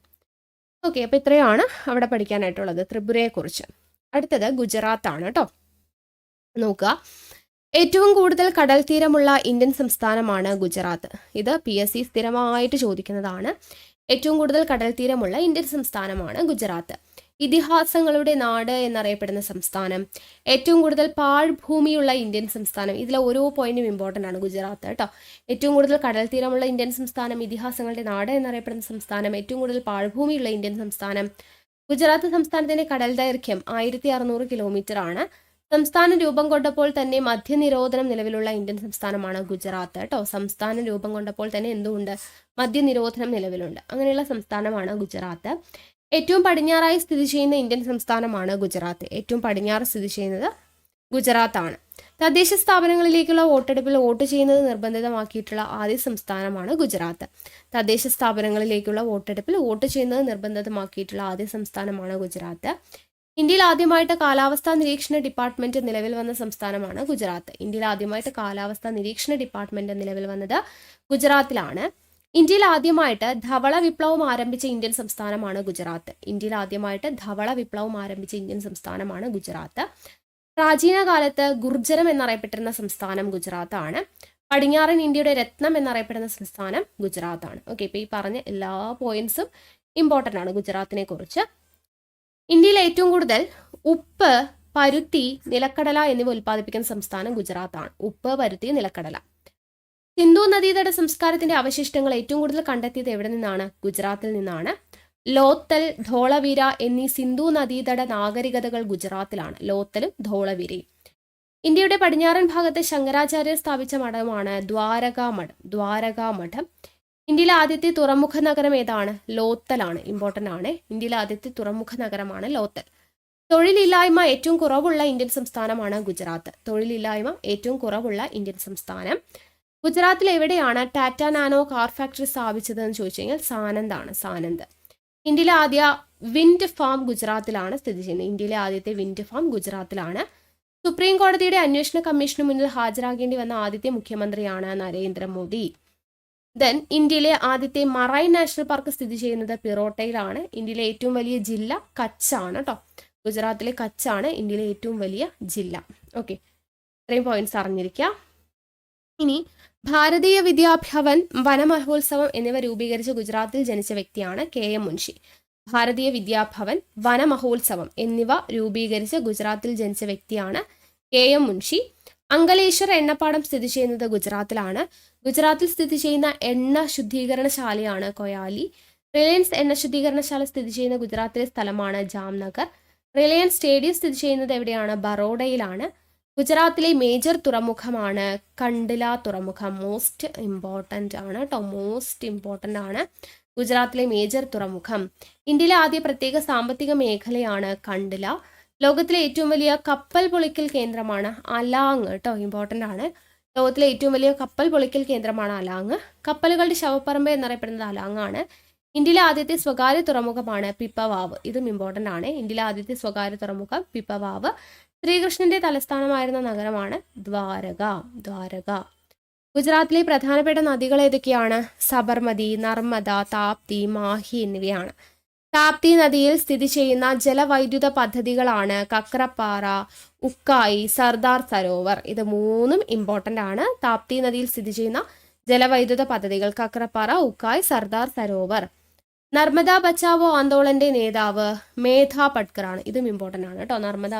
ഓക്കെ, അപ്പോൾ ഇത്രയാണ് അവിടെ പഠിക്കാനായിട്ടുള്ളത് ത്രിപുരയെക്കുറിച്ച്. അടുത്തത് ഗുജറാത്താണ് കേട്ടോ. നോക്കുക, ഏറ്റവും കൂടുതൽ കടൽ തീരമുള്ള ഇന്ത്യൻ സംസ്ഥാനമാണ് ഗുജറാത്ത്. ഇത് PSC സ്ഥിരമായിട്ട് ചോദിക്കുന്നതാണ്. ഏറ്റവും കൂടുതൽ കടൽ തീരമുള്ള ഇന്ത്യൻ സംസ്ഥാനമാണ് ഗുജറാത്ത്. ഇതിഹാസങ്ങളുടെ നാട് എന്നറിയപ്പെടുന്ന സംസ്ഥാനം. ഏറ്റവും കൂടുതൽ പാഴ്ഭൂമിയുള്ള ഇന്ത്യൻ സംസ്ഥാനം. ഇതിലെ ഓരോ പോയിന്റും ഇമ്പോർട്ടൻ്റ് ആണ്. ഗുജറാത്ത് കേട്ടോ. ഏറ്റവും കൂടുതൽ കടൽ തീരമുള്ള ഇന്ത്യൻ സംസ്ഥാനം, ഇതിഹാസങ്ങളുടെ നാട് എന്നറിയപ്പെടുന്ന സംസ്ഥാനം, ഏറ്റവും കൂടുതൽ പാഴ്ഭൂമിയുള്ള ഇന്ത്യൻ സംസ്ഥാനം. ഗുജറാത്ത് സംസ്ഥാനത്തിന്റെ കടൽ ദൈർഘ്യം 1600 കിലോമീറ്റർ ആണ്. സംസ്ഥാനം രൂപം കൊണ്ടപ്പോൾ തന്നെ മദ്യനിരോധനം നിലവിലുള്ള ഇന്ത്യൻ സംസ്ഥാനമാണ് ഗുജറാത്ത് കേട്ടോ. സംസ്ഥാനം രൂപം കൊണ്ടപ്പോൾ തന്നെ എന്തുകൊണ്ട്? മദ്യനിരോധനം നിലവിലുണ്ട്. അങ്ങനെയുള്ള സംസ്ഥാനമാണ് ഗുജറാത്ത്. ഏറ്റവും പടിഞ്ഞാറായി സ്ഥിതി ചെയ്യുന്ന ഇന്ത്യൻ സംസ്ഥാനമാണ് ഗുജറാത്ത്. ഏറ്റവും പടിഞ്ഞാറ് സ്ഥിതി ചെയ്യുന്നത് ഗുജറാത്താണ്. തദ്ദേശ സ്ഥാപനങ്ങളിലേക്കുള്ള വോട്ടെടുപ്പിൽ വോട്ട് ചെയ്യുന്നത് നിർബന്ധിതമാക്കിയിട്ടുള്ള ആദ്യ സംസ്ഥാനമാണ് ഗുജറാത്ത്. തദ്ദേശ സ്ഥാപനങ്ങളിലേക്കുള്ള വോട്ടെടുപ്പിൽ വോട്ട് ചെയ്യുന്നത് നിർബന്ധിതമാക്കിയിട്ടുള്ള ആദ്യ സംസ്ഥാനമാണ് ഗുജറാത്ത്. ഇന്ത്യയിൽ ആദ്യമായിട്ട് കാലാവസ്ഥാ നിരീക്ഷണ ഡിപ്പാർട്ട്മെന്റ് നിലവിൽ വന്ന സംസ്ഥാനമാണ് ഗുജറാത്ത്. ഇന്ത്യയിൽ ആദ്യമായിട്ട് കാലാവസ്ഥാ നിരീക്ഷണ ഡിപ്പാർട്ട്മെന്റ് നിലവിൽ വന്നത് ഗുജറാത്തിലാണ്. ഇന്ത്യയിൽ ആദ്യമായിട്ട് ധവള വിപ്ലവം ആരംഭിച്ച ഇന്ത്യൻ സംസ്ഥാനമാണ് ഗുജറാത്ത്. ഇന്ത്യയിൽ ആദ്യമായിട്ട് ധവള വിപ്ലവം ആരംഭിച്ച ഇന്ത്യൻ സംസ്ഥാനമാണ് ഗുജറാത്ത്. പ്രാചീന കാലത്ത് ഗുർജരം എന്നറിയപ്പെട്ടിരുന്ന സംസ്ഥാനം ഗുജറാത്താണ്. പടിഞ്ഞാറൻ ഇന്ത്യയുടെ രത്നം എന്നറിയപ്പെടുന്ന സംസ്ഥാനം ഗുജറാത്താണ്. ഓക്കെ, ഇപ്പൊ ഈ പറഞ്ഞ എല്ലാ പോയിന്റ്സും ഇമ്പോർട്ടൻ്റ് ആണ് ഗുജറാത്തിനെ കുറിച്ച്. ഇന്ത്യയിൽ ഏറ്റവും കൂടുതൽ ഉപ്പ്, പരുത്തി, നിലക്കടല എന്നിവ ഉൽപ്പാദിപ്പിക്കുന്ന സംസ്ഥാനം ഗുജറാത്താണ്. ഉപ്പ്, പരുത്തി, നിലക്കടല. സിന്ധു നദീതട സംസ്കാരത്തിന്റെ അവശിഷ്ടങ്ങൾ ഏറ്റവും കൂടുതൽ കണ്ടെത്തിയത് എവിടെ നിന്നാണ്? ഗുജറാത്തിൽ നിന്നാണ്. ലോത്തൽ, ധോളവീര എന്നീ സിന്ധു നദീതട നാഗരികതകൾ ഗുജറാത്തിലാണ്. ലോത്തലും ധോളവീരയും. ഇന്ത്യയുടെ പടിഞ്ഞാറൻ ഭാഗത്ത് ശങ്കരാചാര്യർ സ്ഥാപിച്ച മഠമാണ് ദ്വാരകാമഠം. ഇന്ത്യയിലെ ആദ്യത്തെ തുറമുഖ നഗരം ഏതാണ്? ലോത്തലാണ്. ഇമ്പോർട്ടൻ്റ് ആണ്. ഇന്ത്യയിലെ ആദ്യത്തെ തുറമുഖ നഗരമാണ് ലോത്തൽ. തൊഴിലില്ലായ്മ ഏറ്റവും കുറവുള്ള ഇന്ത്യൻ സംസ്ഥാനമാണ് ഗുജറാത്ത്. തൊഴിലില്ലായ്മ ഏറ്റവും കുറവുള്ള ഇന്ത്യൻ സംസ്ഥാനം. ഗുജറാത്തിൽ എവിടെയാണ് ടാറ്റ നാനോ കാർ ഫാക്ടറി സ്ഥാപിച്ചത് എന്ന് ചോദിച്ചു കഴിഞ്ഞാൽ സാനന്ദാണ്. സാനന്ദ്. ഇന്ത്യയിലെ ആദ്യ വിൻഡ് ഫാം ഗുജറാത്തിലാണ് സ്ഥിതി ചെയ്യുന്നത്. ഇന്ത്യയിലെ ആദ്യത്തെ വിൻഡ് ഫാം ഗുജറാത്തിലാണ്. സുപ്രീം കോടതിയുടെ അന്വേഷണ കമ്മീഷന് മുന്നിൽ ഹാജരാകേണ്ടി വന്ന ആദ്യത്തെ മുഖ്യമന്ത്രിയാണ് നരേന്ദ്രമോദി. ദെൻ ഇന്ത്യയിലെ ആദ്യത്തെ മറൈൻ നാഷണൽ പാർക്ക് സ്ഥിതി ചെയ്യുന്നത് പിറോട്ടയിലാണ്. ഇന്ത്യയിലെ ഏറ്റവും വലിയ ജില്ല കച്ചാണ് കേട്ടോ. ഗുജറാത്തിലെ കച്ചാണ് ഇന്ത്യയിലെ ഏറ്റവും വലിയ ജില്ല. ഓക്കെ, ഇത്രയും പോയിന്റ്സ് അറിഞ്ഞിരിക്കുക. ഇനി ഭാരതീയ വിദ്യാഭവൻ, വനമഹോത്സവം എന്നിവ രൂപീകരിച്ച ഗുജറാത്തിൽ ജനിച്ച വ്യക്തിയാണ് KM മുൻഷി. ഭാരതീയ വിദ്യാഭവൻ, വനമഹോത്സവം എന്നിവ രൂപീകരിച്ച ഗുജറാത്തിൽ ജനിച്ച വ്യക്തിയാണ് KM മുൻഷി. അങ്കലേശ്വർ എണ്ണപ്പാടം സ്ഥിതി ചെയ്യുന്നത് ഗുജറാത്തിലാണ്. ഗുജറാത്തിൽ സ്ഥിതി ചെയ്യുന്ന എണ്ണ ശുദ്ധീകരണശാലയാണ് കൊയാലി. റിലയൻസ് എണ്ണ ശുദ്ധീകരണശാല സ്ഥിതി ചെയ്യുന്ന ഗുജറാത്തിലെ സ്ഥലമാണ് ജാംനഗർ. റിലയൻസ് സ്റ്റേഡിയം സ്ഥിതി ചെയ്യുന്നത് എവിടെയാണ്? ബറോഡയിലാണ്. ഗുജറാത്തിലെ മേജർ തുറമുഖമാണ് കണ്ടില തുറമുഖം. മോസ്റ്റ് ഇമ്പോർട്ടൻ്റ് ആണ് കേട്ടോ. മോസ്റ്റ് ഇമ്പോർട്ടൻ്റ് ആണ് ഗുജറാത്തിലെ മേജർ തുറമുഖം. ഇന്ത്യയിലെ ആദ്യ പ്രത്യേക സാമ്പത്തിക മേഖലയാണ് കണ്ടില. ലോകത്തിലെ ഏറ്റവും വലിയ കപ്പൽ പൊളിക്കൽ കേന്ദ്രമാണ് അലാങ് കേട്ടോ. ഇമ്പോർട്ടൻ്റ് ആണ്. ലോകത്തിലെ ഏറ്റവും വലിയ കപ്പൽ പൊളിക്കൽ കേന്ദ്രമാണ് അലാങ്. കപ്പലുകളുടെ ശവപ്പറമ്പ് എന്നറിയപ്പെടുന്നത് അലാങ് ആണ്. ഇന്ത്യയിലെ ആദ്യത്തെ സ്വകാര്യ തുറമുഖമാണ് പിപ്പവാവ്. ഇതും ഇമ്പോർട്ടൻ്റ് ആണ്. ഇന്ത്യയിലെ ആദ്യത്തെ സ്വകാര്യ തുറമുഖം പിപ്പവാവ്. ശ്രീകൃഷ്ണന്റെ തലസ്ഥാനമായിരുന്ന നഗരമാണ് ദ്വാരക. ഗുജറാത്തിലെ പ്രധാനപ്പെട്ട നദികൾ ഏതൊക്കെയാണ്? സബർമതി, നർമ്മദ, താപ്തി, മാഹി എന്നിവയാണ്. താപ്തി നദിയിൽ സ്ഥിതി ചെയ്യുന്ന ജലവൈദ്യുത പദ്ധതികളാണ് കക്രപ്പാറ, ഉക്കായി, സർദാർ സരോവർ. ഇത് മൂന്നും ഇമ്പോർട്ടൻ്റ് ആണ്. താപ്തി നദിയിൽ സ്ഥിതി ചെയ്യുന്ന ജലവൈദ്യുത പദ്ധതികൾ കക്രപ്പാറ, ഉക്കായ്, സർദാർ സരോവർ. നർമ്മദ ബച്ചാവോ ആന്തോളന്റെ നേതാവ് മേധാ പട്കർ ആണ്. ഇതും ഇമ്പോർട്ടൻ്റ് ആണ് കേട്ടോ. നർമ്മദ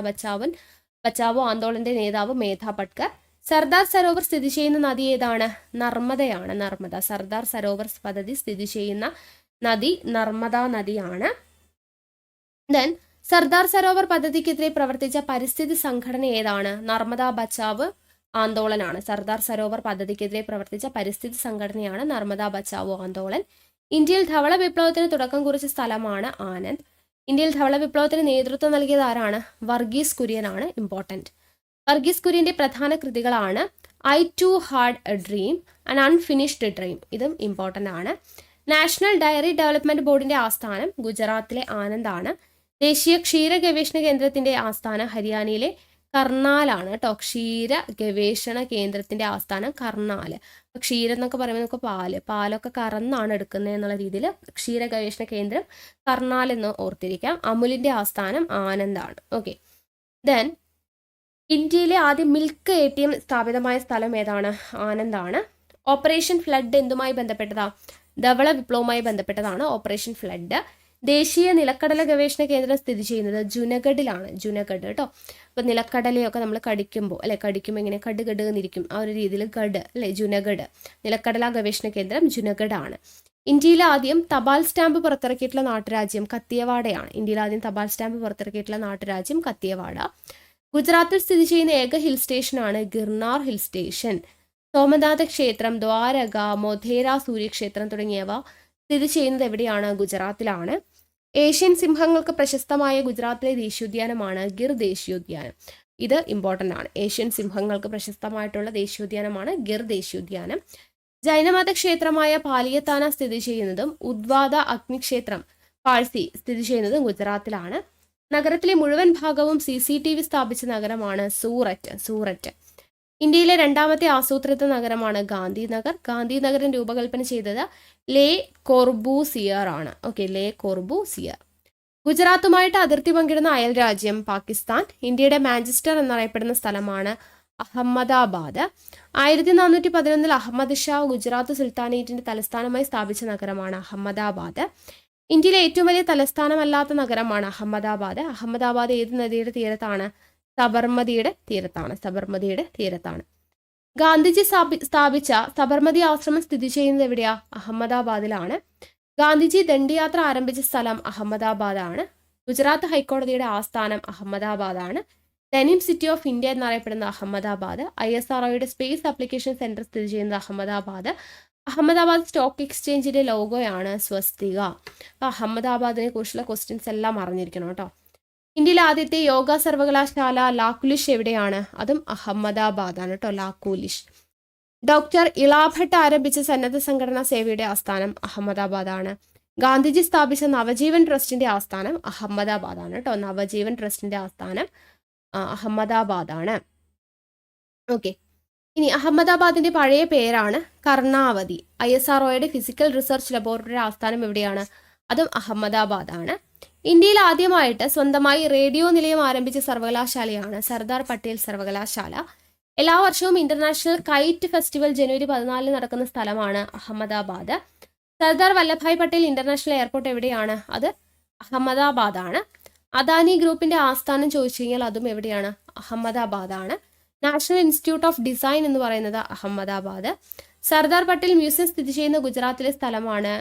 ബച്ചാവോ ആന്തോളന്റെ നേതാവ് മേധാ പട്കർ. സർദാർ സരോവർ സ്ഥിതി ചെയ്യുന്ന നദി ഏതാണ്? നർമ്മദയാണ്. നർമ്മദ. സർദാർ സരോവർ പദ്ധതി സ്ഥിതി ചെയ്യുന്ന നദി നർമ്മദ നദിയാണ്. ദെൻ സർദാർ സരോവർ പദ്ധതിക്കെതിരെ പ്രവർത്തിച്ച പരിസ്ഥിതി സംഘടന ഏതാണ്? നർമ്മദ ബച്ചാവ് ആന്തോളനാണ്. സർദാർ സരോവർ പദ്ധതിക്കെതിരെ പ്രവർത്തിച്ച പരിസ്ഥിതി സംഘടനയാണ് നർമ്മദ ബച്ചാവോ ആന്തോളൻ. ഇന്ത്യയിൽ ധവള വിപ്ലവത്തിന് തുടക്കം കുറിച്ച സ്ഥലമാണ് ആനന്ദ്. ഇന്ത്യയിൽ ധവള വിപ്ലവത്തിന് നേതൃത്വം നൽകിയത് ആരാണ്? വർഗീസ് കുര്യൻ ആണ്. ഇമ്പോർട്ടൻറ്റ്. വർഗീസ് കുര്യന്റെ പ്രധാന കൃതികളാണ് I too had a dream and unfinished dream. ഇതും ഇമ്പോർട്ടൻ്റ് ആണ്. നാഷണൽ ഡയറി ഡെവലപ്മെന്റ് ബോർഡിന്റെ ആസ്ഥാനം ഗുജറാത്തിലെ ആനന്ദാണ്. ദേശീയ ക്ഷീര ഗവേഷണ കേന്ദ്രത്തിന്റെ ആസ്ഥാനം ഹരിയാനയിലെ കർണാലാണ് കേട്ടോ. ക്ഷീര ഗവേഷണ കേന്ദ്രത്തിന്റെ ആസ്ഥാനം കർണാല്. ക്ഷീരം എന്നൊക്കെ പറയുമ്പോൾ നമുക്ക് പാലൊക്കെ കറന്നാണ് എടുക്കുന്നത് എന്നുള്ള രീതിയിൽ ക്ഷീര ഗവേഷണ കേന്ദ്രം കർണാൽ എന്ന് ഓർത്തിരിക്കാം. അമുലിന്റെ ആസ്ഥാനം ആനന്ദാണ്. ഓക്കെ. ദെൻ ഇന്ത്യയിലെ ആദ്യ മിൽക്ക് ATM സ്ഥാപിതമായ സ്ഥലം ഏതാണ്? ആനന്ദാണ്. Operation flood എന്തുമായി ബന്ധപ്പെട്ടതാ? ധവള വിപ്ലവവുമായി ബന്ധപ്പെട്ടതാണ് ഓപ്പറേഷൻ ഫ്ലഡ്. ദേശീയ നിലക്കടല ഗവേഷണ കേന്ദ്രം സ്ഥിതി ചെയ്യുന്നത് ജുനഗഡിലാണ്. ജുനഗഡ് കേട്ടോ. അപ്പോൾ നിലക്കടലയൊക്കെ നമ്മൾ കടിക്കുമ്പോൾ ഇങ്ങനെ കടുകട് എന്നിരിക്കും. ആ ഒരു രീതിയിൽ ഗഡ് അല്ലെ, ജുനഗഡ്. നിലക്കടല ഗവേഷണ കേന്ദ്രം ജുനഗഡാണ്. ഇന്ത്യയിൽ ആദ്യം തപാൽ സ്റ്റാമ്പ് പുറത്തിറക്കിയിട്ടുള്ള നാട്ടുരാജ്യം കത്തിയവാടയാണ്. ഇന്ത്യയിൽ ആദ്യം തപാൽ സ്റ്റാമ്പ് പുറത്തിറക്കിയിട്ടുള്ള നാട്ടുരാജ്യം കത്തിയവാട. ഗുജറാത്തിൽ സ്ഥിതി ചെയ്യുന്ന ഏക ഹിൽ സ്റ്റേഷനാണ് ഗിർനാർ ഹിൽ സ്റ്റേഷൻ. സോമനാഥ ക്ഷേത്രം, ദ്വാരക, മൊധേര സൂര്യക്ഷേത്രം തുടങ്ങിയവ സ്ഥിതി ചെയ്യുന്നത് എവിടെയാണ്? ഗുജറാത്തിലാണ്. ഏഷ്യൻ സിംഹങ്ങൾക്ക് പ്രശസ്തമായ ഗുജറാത്തിലെ ദേശീയോദ്യാനമാണ് ഗിർ ദേശീയോദ്യാനം. ഇത് ഇമ്പോർട്ടൻ്റ് ആണ്. ഏഷ്യൻ സിംഹങ്ങൾക്ക് പ്രശസ്തമായിട്ടുള്ള ദേശീയോദ്യാനമാണ് ഗിർ ദേശീയോദ്യാനം. ജൈനമത ക്ഷേത്രമായ പാലിയത്താന സ്ഥിതി ചെയ്യുന്നതും ഉദ്വാദ അഗ്നിക്ഷേത്രം പാഴ്സി സ്ഥിതി ചെയ്യുന്നതും ഗുജറാത്തിലാണ്. നഗരത്തിലെ മുഴുവൻ ഭാഗവും CCTV സ്ഥാപിച്ച നഗരമാണ് സൂററ്റ്. ഇന്ത്യയിലെ രണ്ടാമത്തെ ആസൂത്രിത നഗരമാണ് ഗാന്ധിനഗർ. ഗാന്ധിനഗരം രൂപകൽപ്പന ചെയ്തത് ലേ കോർബൂസിയർ ആണ്. ലേ കോർബൂസിയർ. ഗുജറാത്തുമായിട്ട് അതിർത്തി പങ്കിടുന്ന അയൽ രാജ്യം പാകിസ്ഥാൻ. ഇന്ത്യയുടെ മാഞ്ചസ്റ്റർ എന്നറിയപ്പെടുന്ന സ്ഥലമാണ് അഹമ്മദാബാദ്. 1411 അഹമ്മദ് ഷാ ഗുജറാത്ത് സുൽത്താനേറ്റിന്റെ തലസ്ഥാനമായി സ്ഥാപിച്ച നഗരമാണ് അഹമ്മദാബാദ്. ഇന്ത്യയിലെ ഏറ്റവും വലിയ തലസ്ഥാനമല്ലാത്ത നഗരമാണ് അഹമ്മദാബാദ്. അഹമ്മദാബാദ് ഏത് നദിയുടെ തീരത്താണ്? സബർമതിയുടെ തീരത്താണ്. ഗാന്ധിജി സ്ഥാപിച്ച സബർമതി ആശ്രമം സ്ഥിതി ചെയ്യുന്നത് എവിടെയാ? അഹമ്മദാബാദിലാണ്. ഗാന്ധിജി ദണ്ഡിയാത്ര ആരംഭിച്ച സ്ഥലം അഹമ്മദാബാദാണ്. ഗുജറാത്ത് ഹൈക്കോടതിയുടെ ആസ്ഥാനം അഹമ്മദാബാദാണ്. ഡെനിം സിറ്റി ഓഫ് ഇന്ത്യ എന്നറിയപ്പെടുന്ന അഹമ്മദാബാദ്. ISROയുടെ സ്പേസ് ആപ്ലിക്കേഷൻ സെന്റർ സ്ഥിതി ചെയ്യുന്നത് അഹമ്മദാബാദ്. അഹമ്മദാബാദ് സ്റ്റോക്ക് എക്സ്ചേഞ്ചിന്റെ ലോഗോയാണ് സ്വസ്തിക. അപ്പോൾ അഹമ്മദാബാദിനെ കുറിച്ചുള്ള ക്വസ്റ്റ്യൻസ് എല്ലാം അറിഞ്ഞിരിക്കണം കേട്ടോ. ഇന്ത്യയിലെ ആദ്യത്തെ യോഗ സർവകലാശാല ലാക്കുലിഷ് എവിടെയാണ്? അതും അഹമ്മദാബാദാണ് കേട്ടോ, ലാക്കുലിഷ്. ഡോക്ടർ ഇളാഭട്ട് ആരംഭിച്ച സന്നദ്ധ സംഘടനാ സേവയുടെ ആസ്ഥാനം അഹമ്മദാബാദാണ്. ഗാന്ധിജി സ്ഥാപിച്ച നവജീവൻ ട്രസ്റ്റിന്റെ ആസ്ഥാനം അഹമ്മദാബാദാണ് കേട്ടോ. നവജീവൻ ട്രസ്റ്റിന്റെ ആസ്ഥാനം അഹമ്മദാബാദാണ്. ഇനി അഹമ്മദാബാദിന്റെ പഴയ പേരാണ് കർണാവതി. ISROയുടെ ഫിസിക്കൽ റിസർച്ച് ലബോറട്ടറി ആസ്ഥാനം എവിടെയാണ്? അതും അഹമ്മദാബാദാണ്. ഇന്ത്യയിൽ ആദ്യമായിട്ട് സ്വന്തമായി റേഡിയോ നിലയം ആരംഭിച്ച സർവകലാശാലയാണ് സർദാർ പട്ടേൽ സർവകലാശാല. എല്ലാ വർഷവും ഇന്റർനാഷണൽ കൈറ്റ് ഫെസ്റ്റിവൽ ജനുവരി 14 നടക്കുന്ന സ്ഥലമാണ് അഹമ്മദാബാദ്. സർദാർ വല്ലഭായ് പട്ടേൽ ഇന്റർനാഷണൽ എയർപോർട്ട് എവിടെയാണ്? അത് അഹമ്മദാബാദാണ്. അദാനി ഗ്രൂപ്പിന്റെ ആസ്ഥാനം ചോദിച്ചു കഴിഞ്ഞാൽ അതും എവിടെയാണ്? അഹമ്മദാബാദാണ്. നാഷണൽ ഇൻസ്റ്റിറ്റ്യൂട്ട് ഓഫ് ഡിസൈൻ എന്ന് പറയുന്നത് അഹമ്മദാബാദ്. സർദാർ പട്ടേൽ മ്യൂസിയം സ്ഥിതി ചെയ്യുന്ന ഗുജറാത്തിലെ സ്ഥലമാണ്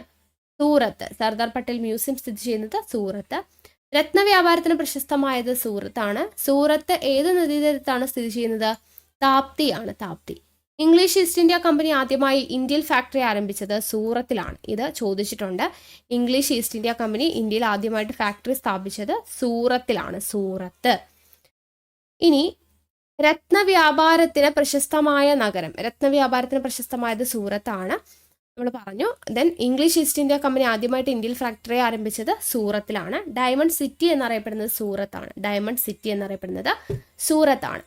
സൂറത്ത്. സർദാർ പട്ടേൽ മ്യൂസിയം സ്ഥിതി ചെയ്യുന്നത് സൂറത്ത്. രത്നവ്യാപാരത്തിന് പ്രശസ്തമായത് സൂറത്താണ്. സൂറത്ത് ഏത് നദീതീരത്താണ് സ്ഥിതി ചെയ്യുന്നത്? താപ്തിയാണ്, Tapti. English East India company ആദ്യമായി ഇന്ത്യയിൽ ഫാക്ടറി ആരംഭിച്ചത് സൂറത്തിലാണ്. ഇത് ചോദിച്ചിട്ടുണ്ട്. ഇംഗ്ലീഷ് ഈസ്റ്റ് ഇന്ത്യ കമ്പനി ഇന്ത്യയിൽ ആദ്യമായിട്ട് ഫാക്ടറി സ്ഥാപിച്ചത് സൂറത്തിലാണ്, സൂറത്ത്. ഇനി രത്നവ്യാപാരത്തിന് പ്രശസ്തമായ നഗരം, രത്നവ്യാപാരത്തിന് പ്രശസ്തമായത് സൂറത്താണ്, നമ്മൾ പറഞ്ഞു. Then English East India company ആദ്യമായിട്ട് ഇന്ത്യയിൽ ഫാക്ടറി ആരംഭിച്ചത് സൂറത്തിലാണ്. ഡയമണ്ട് സിറ്റി എന്നറിയപ്പെടുന്നത് സൂറത്താണ്. ഡയമണ്ട് സിറ്റി എന്നറിയപ്പെടുന്നത് സൂറത്താണ്.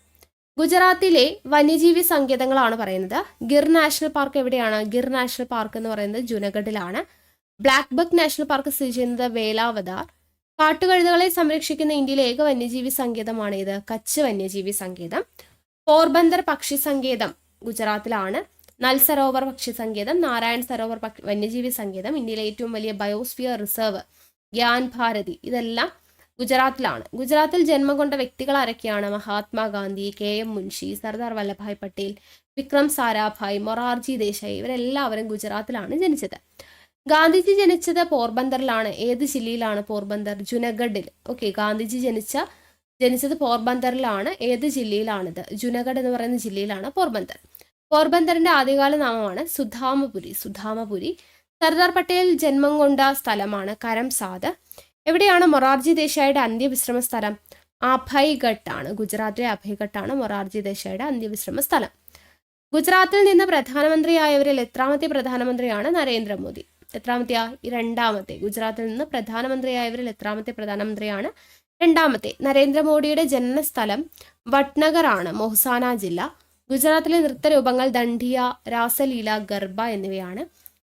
ഗുജറാത്തിലെ വന്യജീവി സങ്കേതങ്ങളാണ് പറയുന്നത്. ഗിർ നാഷണൽ പാർക്ക് എവിടെയാണ്? ഗിർ നാഷണൽ പാർക്ക് എന്ന് പറയുന്നത് ജുനഗഡിലാണ്. ബ്ലാക്ക് ബക്ക് നാഷണൽ പാർക്ക് സ്ഥിതി ചെയ്യുന്നത് വേലാവദാർ. കാട്ടുകഴുതകളെ സംരക്ഷിക്കുന്ന ഇന്ത്യയിലെ ഏക വന്യജീവി സങ്കേതമാണ് ഇത്, കച്ച് വന്യജീവി സങ്കേതം. പോർബന്ദർ പക്ഷി സങ്കേതം ഗുജറാത്തിലാണ്. നൽ സരോവർ പക്ഷി സങ്കേതം, നാരായൺ സരോവർ വന്യജീവി സങ്കേതം, ഇന്ത്യയിലെ ഏറ്റവും വലിയ ബയോസ്ഫിയർ റിസർവ് ഗ്യാൻ ഭാരതി, ഇതെല്ലാം ഗുജറാത്തിലാണ്. ഗുജറാത്തിൽ ജന്മം കൊണ്ട വ്യക്തികൾ ആരൊക്കെയാണ്? മഹാത്മാഗാന്ധി, KM മുൻഷി, സർദാർ വല്ലഭായ് പട്ടേൽ, വിക്രം സാരാഭായ്, മൊറാർജി ദേശായി, ഇവരെല്ലാവരും ഗുജറാത്തിലാണ് ജനിച്ചത്. ഗാന്ധിജി ജനിച്ചത് പോർബന്ദറിലാണ്. ഏത് ജില്ലയിലാണ് പോർബന്ദർ? ജുനഗഡിൽ. ഗാന്ധിജി ജനിച്ചത് പോർബന്ദറിലാണ്. ഏത് ജില്ലയിലാണിത്? ജുനഗഡ് എന്ന് പറയുന്ന ജില്ലയിലാണ് പോർബന്ദർ. പോർബന്ദറിന്റെ ആദ്യകാല നാമമാണ് സുധാമപുരി. സർദാർ പട്ടേൽ ജന്മം കൊണ്ട സ്ഥലമാണ് കരംസാദ്. എവിടെയാണ് മൊറാർജി ദേശായിയുടെ അന്ത്യവിശ്രമ സ്ഥലം? അഭയ്ഘട്ട് ആണ്. ഗുജറാത്തിലെ അഭയ്ഘട്ട് ആണ് മൊറാർജി ദേശായിയുടെ അന്ത്യവിശ്രമ സ്ഥലം. ഗുജറാത്തിൽ നിന്ന് പ്രധാനമന്ത്രിയായവരിൽ എത്രാമത്തെ പ്രധാനമന്ത്രിയാണ്? നരേന്ദ്രമോദി. എത്രാമത്തെയാ? രണ്ടാമത്തെ. ഗുജറാത്തിൽ നിന്ന് പ്രധാനമന്ത്രിയായവരിൽ എത്രാമത്തെ പ്രധാനമന്ത്രിയാണ്? രണ്ടാമത്തെ. നരേന്ദ്രമോദിയുടെ ജന്മസ്ഥലം വട്നഗർ ആണ്, മൊഹ്സാന ജില്ല. ഗുജറാത്തിലെ നൃത്തരൂപങ്ങൾ ദണ്ഡിയ, രാസലീല, ഗർഭ എന്നിവയാണ്.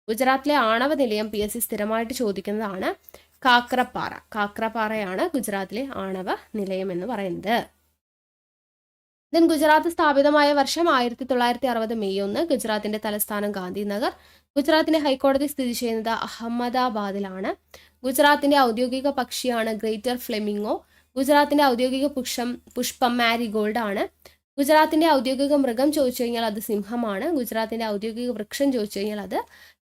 ഗുജറാത്തിലെ ആണവ നിലയം PSC സ്ഥിരമായിട്ട് ചോദിക്കുന്നതാണ് കാക്രപ്പാറയാണ് ഗുജറാത്തിലെ ആണവ നിലയം എന്ന് പറയുന്നത്. ദെൻ ഗുജറാത്ത് സ്ഥാപിതമായ വർഷം 1960 മെയ് 1. ഗുജറാത്തിന്റെ തലസ്ഥാനം ഗാന്ധിനഗർ. ഗുജറാത്തിന്റെ ഹൈക്കോടതി സ്ഥിതി ചെയ്യുന്നത് അഹമ്മദാബാദിലാണ്. ഗുജറാത്തിന്റെ ഔദ്യോഗിക പക്ഷിയാണ് ഗ്രേറ്റർ ഫ്ലെമിംഗോ. ഗുജറാത്തിന്റെ ഔദ്യോഗിക പുഷ്പം മാരിഗോൾഡ് ആണ്. ഗുജറാത്തിന്റെ ഔദ്യോഗിക മൃഗം ചോദിച്ചു കഴിഞ്ഞാൽ അത് സിംഹമാണ്. ഗുജറാത്തിന്റെ ഔദ്യോഗിക വൃക്ഷം ചോദിച്ചു കഴിഞ്ഞാൽ അത്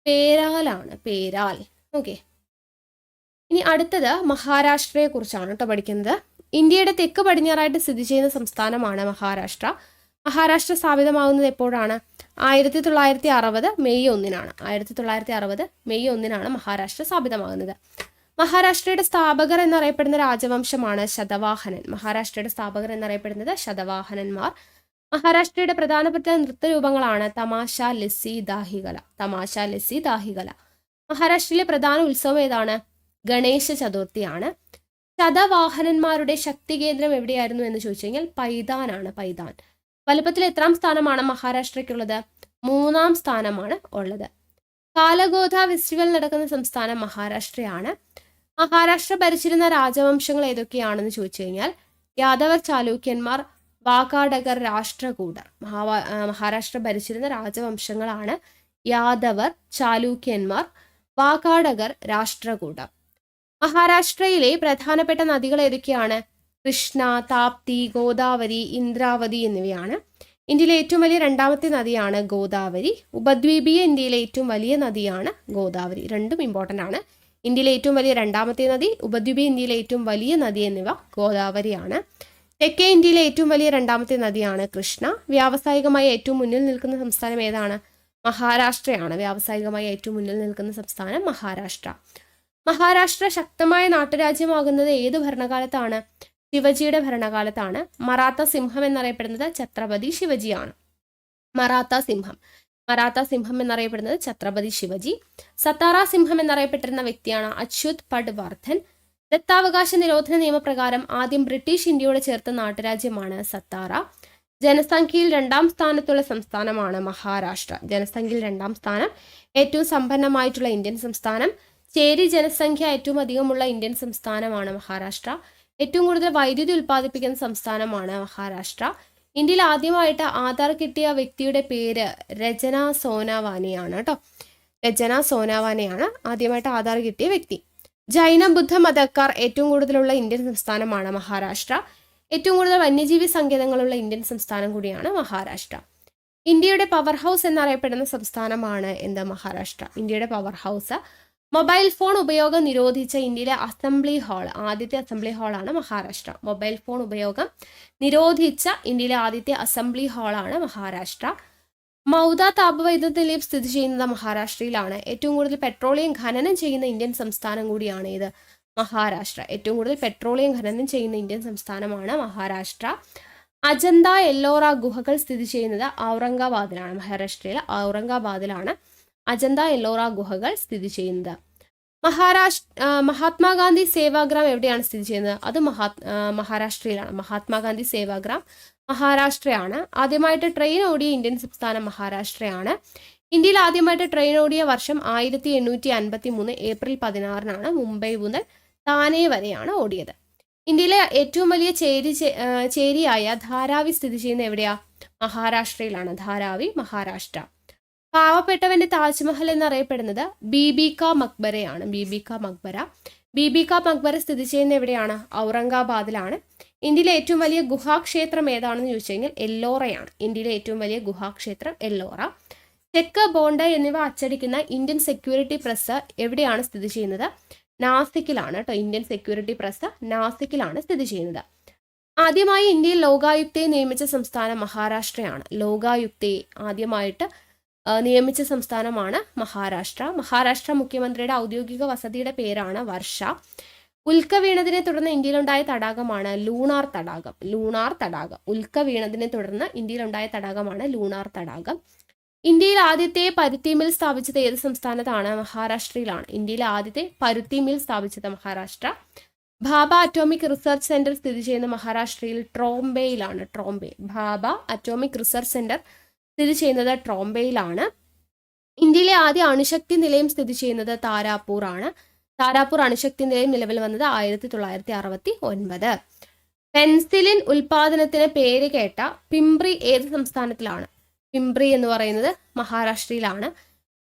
പേരാലാണ്, പേരാൽ. ഇനി അടുത്തത് മഹാരാഷ്ട്രയെ കുറിച്ചാണ് കേട്ടോ പഠിക്കുന്നത്. ഇന്ത്യയുടെ തെക്ക് പടിഞ്ഞാറായിട്ട് സ്ഥിതി ചെയ്യുന്ന സംസ്ഥാനമാണ് മഹാരാഷ്ട്ര. മഹാരാഷ്ട്ര സ്ഥാപിതമാകുന്നത് എപ്പോഴാണ്? 1960 മെയ് 1 1960 മെയ് 1 മഹാരാഷ്ട്ര സ്ഥാപിതമാകുന്നത്. മഹാരാഷ്ട്രയുടെ സ്ഥാപകർ എന്നറിയപ്പെടുന്ന രാജവംശമാണ് ശതവാഹനൻ. മഹാരാഷ്ട്രയുടെ സ്ഥാപകർ എന്നറിയപ്പെടുന്നത് ശതവാഹനന്മാർ. മഹാരാഷ്ട്രയുടെ പ്രധാനപ്പെട്ട നൃത്തരൂപങ്ങളാണ് തമാശ, ലസ്സി, ദാഹികല. തമാശ, ലസ്സി, ദാഹികല. മഹാരാഷ്ട്രയിലെ പ്രധാന ഉത്സവം ഏതാണ്? ഗണേശ ചതുർത്ഥിയാണ്. ശതവാഹനന്മാരുടെ ശക്തി കേന്ദ്രം എവിടെയായിരുന്നു എന്ന് ചോദിച്ചു കഴിഞ്ഞാൽ പൈതാനാണ്. പൈതാൻ. വലുപ്പത്തിൽ എത്രാം സ്ഥാനമാണ് മഹാരാഷ്ട്രയ്ക്കുള്ളത്? 3-ാം സ്ഥാനമാണ് ഉള്ളത്. കാലഗോധ ഫെസ്റ്റിവൽ നടക്കുന്ന സംസ്ഥാനം മഹാരാഷ്ട്രയാണ്. മഹാരാഷ്ട്ര ഭരിച്ചിരുന്ന രാജവംശങ്ങൾ ഏതൊക്കെയാണെന്ന് ചോദിച്ചു കഴിഞ്ഞാൽ യാദവർ, ചാലൂക്യന്മാർ, വാകാടകർ, രാഷ്ട്രകൂടർ. മഹാരാഷ്ട്ര ഭരിച്ചിരുന്ന രാജവംശങ്ങളാണ് യാദവർ, ചാലൂക്യന്മാർ, വാകാടകർ, രാഷ്ട്രകൂടർ. മഹാരാഷ്ട്രയിലെ പ്രധാനപ്പെട്ട നദികൾ ഏതൊക്കെയാണ്? കൃഷ്ണ, താപ്തി, ഗോദാവരി, ഇന്ദ്രാവതി എന്നിവയാണ്. ഇന്ത്യയിലെ ഏറ്റവും വലിയ രണ്ടാമത്തെ നദിയാണ് ഗോദാവരി. ഉപദ്വീപീയ ഇന്ത്യയിലെ ഏറ്റവും വലിയ നദിയാണ് ഗോദാവരി. രണ്ടും ഇമ്പോർട്ടൻ്റ് ആണ്. ഇന്ത്യയിലെ ഏറ്റവും വലിയ രണ്ടാമത്തെ നദി, ഉപദ്വീപീയ ഇന്ത്യയിലെ ഏറ്റവും വലിയ നദി എന്നിവ ഗോദാവരിയാണ്. തെക്കേ ഇന്ത്യയിലെ ഏറ്റവും വലിയ രണ്ടാമത്തെ നദിയാണ് കൃഷ്ണ. വ്യാവസായികമായി ഏറ്റവും മുന്നിൽ നിൽക്കുന്ന സംസ്ഥാനം ഏതാണ്? മഹാരാഷ്ട്രയാണ്. വ്യാവസായികമായി ഏറ്റവും മുന്നിൽ നിൽക്കുന്ന സംസ്ഥാനം മഹാരാഷ്ട്ര. മഹാരാഷ്ട്ര ശക്തമായ നാട്ടുരാജ്യമാകുന്നത് ഏത് ഭരണകാലത്താണ്? ശിവജിയുടെ ഭരണകാലത്താണ്. മറാത്ത സിംഹം എന്നറിയപ്പെടുന്നത് ഛത്രപതി ശിവജിയാണ്. മറാത്ത സിംഹം എന്നറിയപ്പെടുന്നത് ഛത്രപതി ശിവജി. സത്താറ സിംഹം എന്നറിയപ്പെട്ടിരുന്ന വ്യക്തിയാണ് അച്യുത് പട്വർദ്ധൻ. ദത്താവകാശ നിരോധന നിയമപ്രകാരം ആദ്യം ബ്രിട്ടീഷ് ഇന്ത്യയോട് ചേർത്ത നാട്ടുരാജ്യമാണ് സത്താറ. ജനസംഖ്യയിൽ 2-ാം സ്ഥാനത്തുള്ള സംസ്ഥാനമാണ് മഹാരാഷ്ട്ര. ജനസംഖ്യയിൽ 2-ാം സ്ഥാനം. ഏറ്റവും സമ്പന്നമായിട്ടുള്ള ഇന്ത്യൻ സംസ്ഥാനം. ചേരി ജനസംഖ്യ ഏറ്റവും അധികമുള്ള ഇന്ത്യൻ സംസ്ഥാനമാണ് മഹാരാഷ്ട്ര. ഏറ്റവും കൂടുതൽ വൈദ്യുതി ഉൽപ്പാദിപ്പിക്കുന്ന സംസ്ഥാനമാണ് മഹാരാഷ്ട്ര. ഇന്ത്യയിൽ ആദ്യമായിട്ട് ആധാർ കിട്ടിയ വ്യക്തിയുടെ പേര് രചന സോനാവാനിയാണ് കേട്ടോ. രചന സോനാവാനിയാണ് ആദ്യമായിട്ട് ആധാർ കിട്ടിയ വ്യക്തി. ജൈന ബുദ്ധ മതക്കാർ ഏറ്റവും കൂടുതലുള്ള ഇന്ത്യൻ സംസ്ഥാനമാണ് മഹാരാഷ്ട്ര. ഏറ്റവും കൂടുതൽ വന്യജീവി സങ്കേതങ്ങളുള്ള ഇന്ത്യൻ സംസ്ഥാനം കൂടിയാണ് മഹാരാഷ്ട്ര. ഇന്ത്യയുടെ പവർ ഹൗസ് എന്നറിയപ്പെടുന്ന സംസ്ഥാനമാണ് മഹാരാഷ്ട്ര. ഇന്ത്യയുടെ പവർ ഹൗസ്. മൊബൈൽ ഫോൺ ഉപയോഗം നിരോധിച്ച ഇന്ത്യയിലെ അസംബ്ലി ഹാൾ, ആദ്യത്തെ അസംബ്ലി ഹാളാണ് മഹാരാഷ്ട്ര. മൊബൈൽ ഫോൺ ഉപയോഗം നിരോധിച്ച ഇന്ത്യയിലെ ആദ്യത്തെ അസംബ്ലി ഹാളാണ് മഹാരാഷ്ട്ര. മൗദ താപവൈദ്യുത നിലയം സ്ഥിതി ചെയ്യുന്നത് മഹാരാഷ്ട്രയിലാണ്. ഏറ്റവും കൂടുതൽ പെട്രോളിയം ഖനനം ചെയ്യുന്ന ഇന്ത്യൻ സംസ്ഥാനം കൂടിയാണ് ഇത് മഹാരാഷ്ട്ര. ഏറ്റവും കൂടുതൽ പെട്രോളിയം ഖനനം ചെയ്യുന്ന ഇന്ത്യൻ സംസ്ഥാനമാണ് മഹാരാഷ്ട്ര. അജന്ത എല്ലോറ ഗുഹകൾ സ്ഥിതി ചെയ്യുന്നത് ഔറംഗാബാദിലാണ്. മഹാരാഷ്ട്രയിലെ ഔറംഗാബാദിലാണ് അജന്ത എല്ലോറ ഗുഹകൾ സ്ഥിതി ചെയ്യുന്നത്. മഹാത്മാഗാന്ധി സേവാഗ്രാം എവിടെയാണ് സ്ഥിതി ചെയ്യുന്നത്? അത് മഹാരാഷ്ട്രയിലാണ്. മഹാത്മാഗാന്ധി സേവാഗ്രാം മഹാരാഷ്ട്രയാണ്. ആദ്യമായിട്ട് ട്രെയിൻ ഓടിയ ഇന്ത്യൻ സംസ്ഥാനം മഹാരാഷ്ട്രയാണ്. ഇന്ത്യയിൽ ആദ്യമായിട്ട് ട്രെയിൻ ഓടിയ വർഷം 1853 ഏപ്രിൽ 16 മുംബൈ മുതൽ താനെ വരെയാണ് ഓടിയത്. ഇന്ത്യയിലെ ഏറ്റവും വലിയ ചേരിയായ ധാരാവി സ്ഥിതി ചെയ്യുന്ന എവിടെയാ? മഹാരാഷ്ട്രയിലാണ്. ധാരാവി മഹാരാഷ്ട്ര. പാവപ്പെട്ടവന്റെ താജ്മഹൽ എന്നറിയപ്പെടുന്നത് ബീബി കാ മക്ബരയാണ്. ബീബി കാ മക്ബര സ്ഥിതി ചെയ്യുന്ന എവിടെയാണ്? ഔറംഗാബാദിലാണ്. ഇന്ത്യയിലെ ഏറ്റവും വലിയ ഗുഹാക്ഷേത്രം ഏതാണെന്ന് ചോദിച്ചു കഴിഞ്ഞാൽ എല്ലോറയാണ്. ഇന്ത്യയിലെ ഏറ്റവും വലിയ ഗുഹാക്ഷേത്രം എല്ലോറ. ചെക്ക്, ബോണ്ട് എന്നിവ അച്ചടിക്കുന്ന ഇന്ത്യൻ സെക്യൂരിറ്റി പ്രസ് എവിടെയാണ് സ്ഥിതി ചെയ്യുന്നത്? നാസിക്കിലാണ് കേട്ടോ. ഇന്ത്യൻ സെക്യൂരിറ്റി പ്രസ് നാസിക്കിലാണ് സ്ഥിതി ചെയ്യുന്നത്. ആദ്യമായി ഇന്ത്യയിൽ ലോകായുക്തയെ നിയമിച്ച സംസ്ഥാനം മഹാരാഷ്ട്രയാണ്. ലോകായുക്തയെ ആദ്യമായിട്ട് നിയമിച്ച സംസ്ഥാനമാണ് മഹാരാഷ്ട്ര. മഹാരാഷ്ട്ര മുഖ്യമന്ത്രിയുടെ ഔദ്യോഗിക വസതിയുടെ പേരാണ് വർഷ. ഉൽക്ക വീണതിനെ തുടർന്ന് ഇന്ത്യയിലുണ്ടായ തടാകമാണ് ലൂണാർ തടാകം. ഉൽക്ക വീണതിനെ തുടർന്ന് ഇന്ത്യയിലുണ്ടായ തടാകമാണ് ലൂണാർ തടാകം. ഇന്ത്യയിൽ ആദ്യത്തെ പരുത്തി മിൽ സ്ഥാപിച്ചത് ഏത് സംസ്ഥാനത്താണ്? മഹാരാഷ്ട്രയിലാണ്. ഇന്ത്യയിലെ ആദ്യത്തെ പരുത്തി മിൽ സ്ഥാപിച്ചത് Maharashtra. Bhabha atomic research centre സ്ഥിതി ചെയ്യുന്ന മഹാരാഷ്ട്രയിൽ ട്രോംബെയിലാണ്. ഭാഭ അറ്റോമിക് റിസർച്ച് സെന്റർ സ്ഥിതി ചെയ്യുന്നത് ട്രോംബെയിലാണ്. ഇന്ത്യയിലെ ആദ്യ അണുശക്തി നിലയം സ്ഥിതി ചെയ്യുന്നത് താരാപൂർ ആണ്. താരാപൂർ അണുശക്തി നിലയം നിലവിൽ വന്നത് 1969. പെൻസിലിൻ ഉൽപാദനത്തിന് പേര് കേട്ട പിംപ്രി ഏത് സംസ്ഥാനത്തിലാണ്? പിംപ്രി എന്ന് പറയുന്നത് മഹാരാഷ്ട്രയിലാണ്.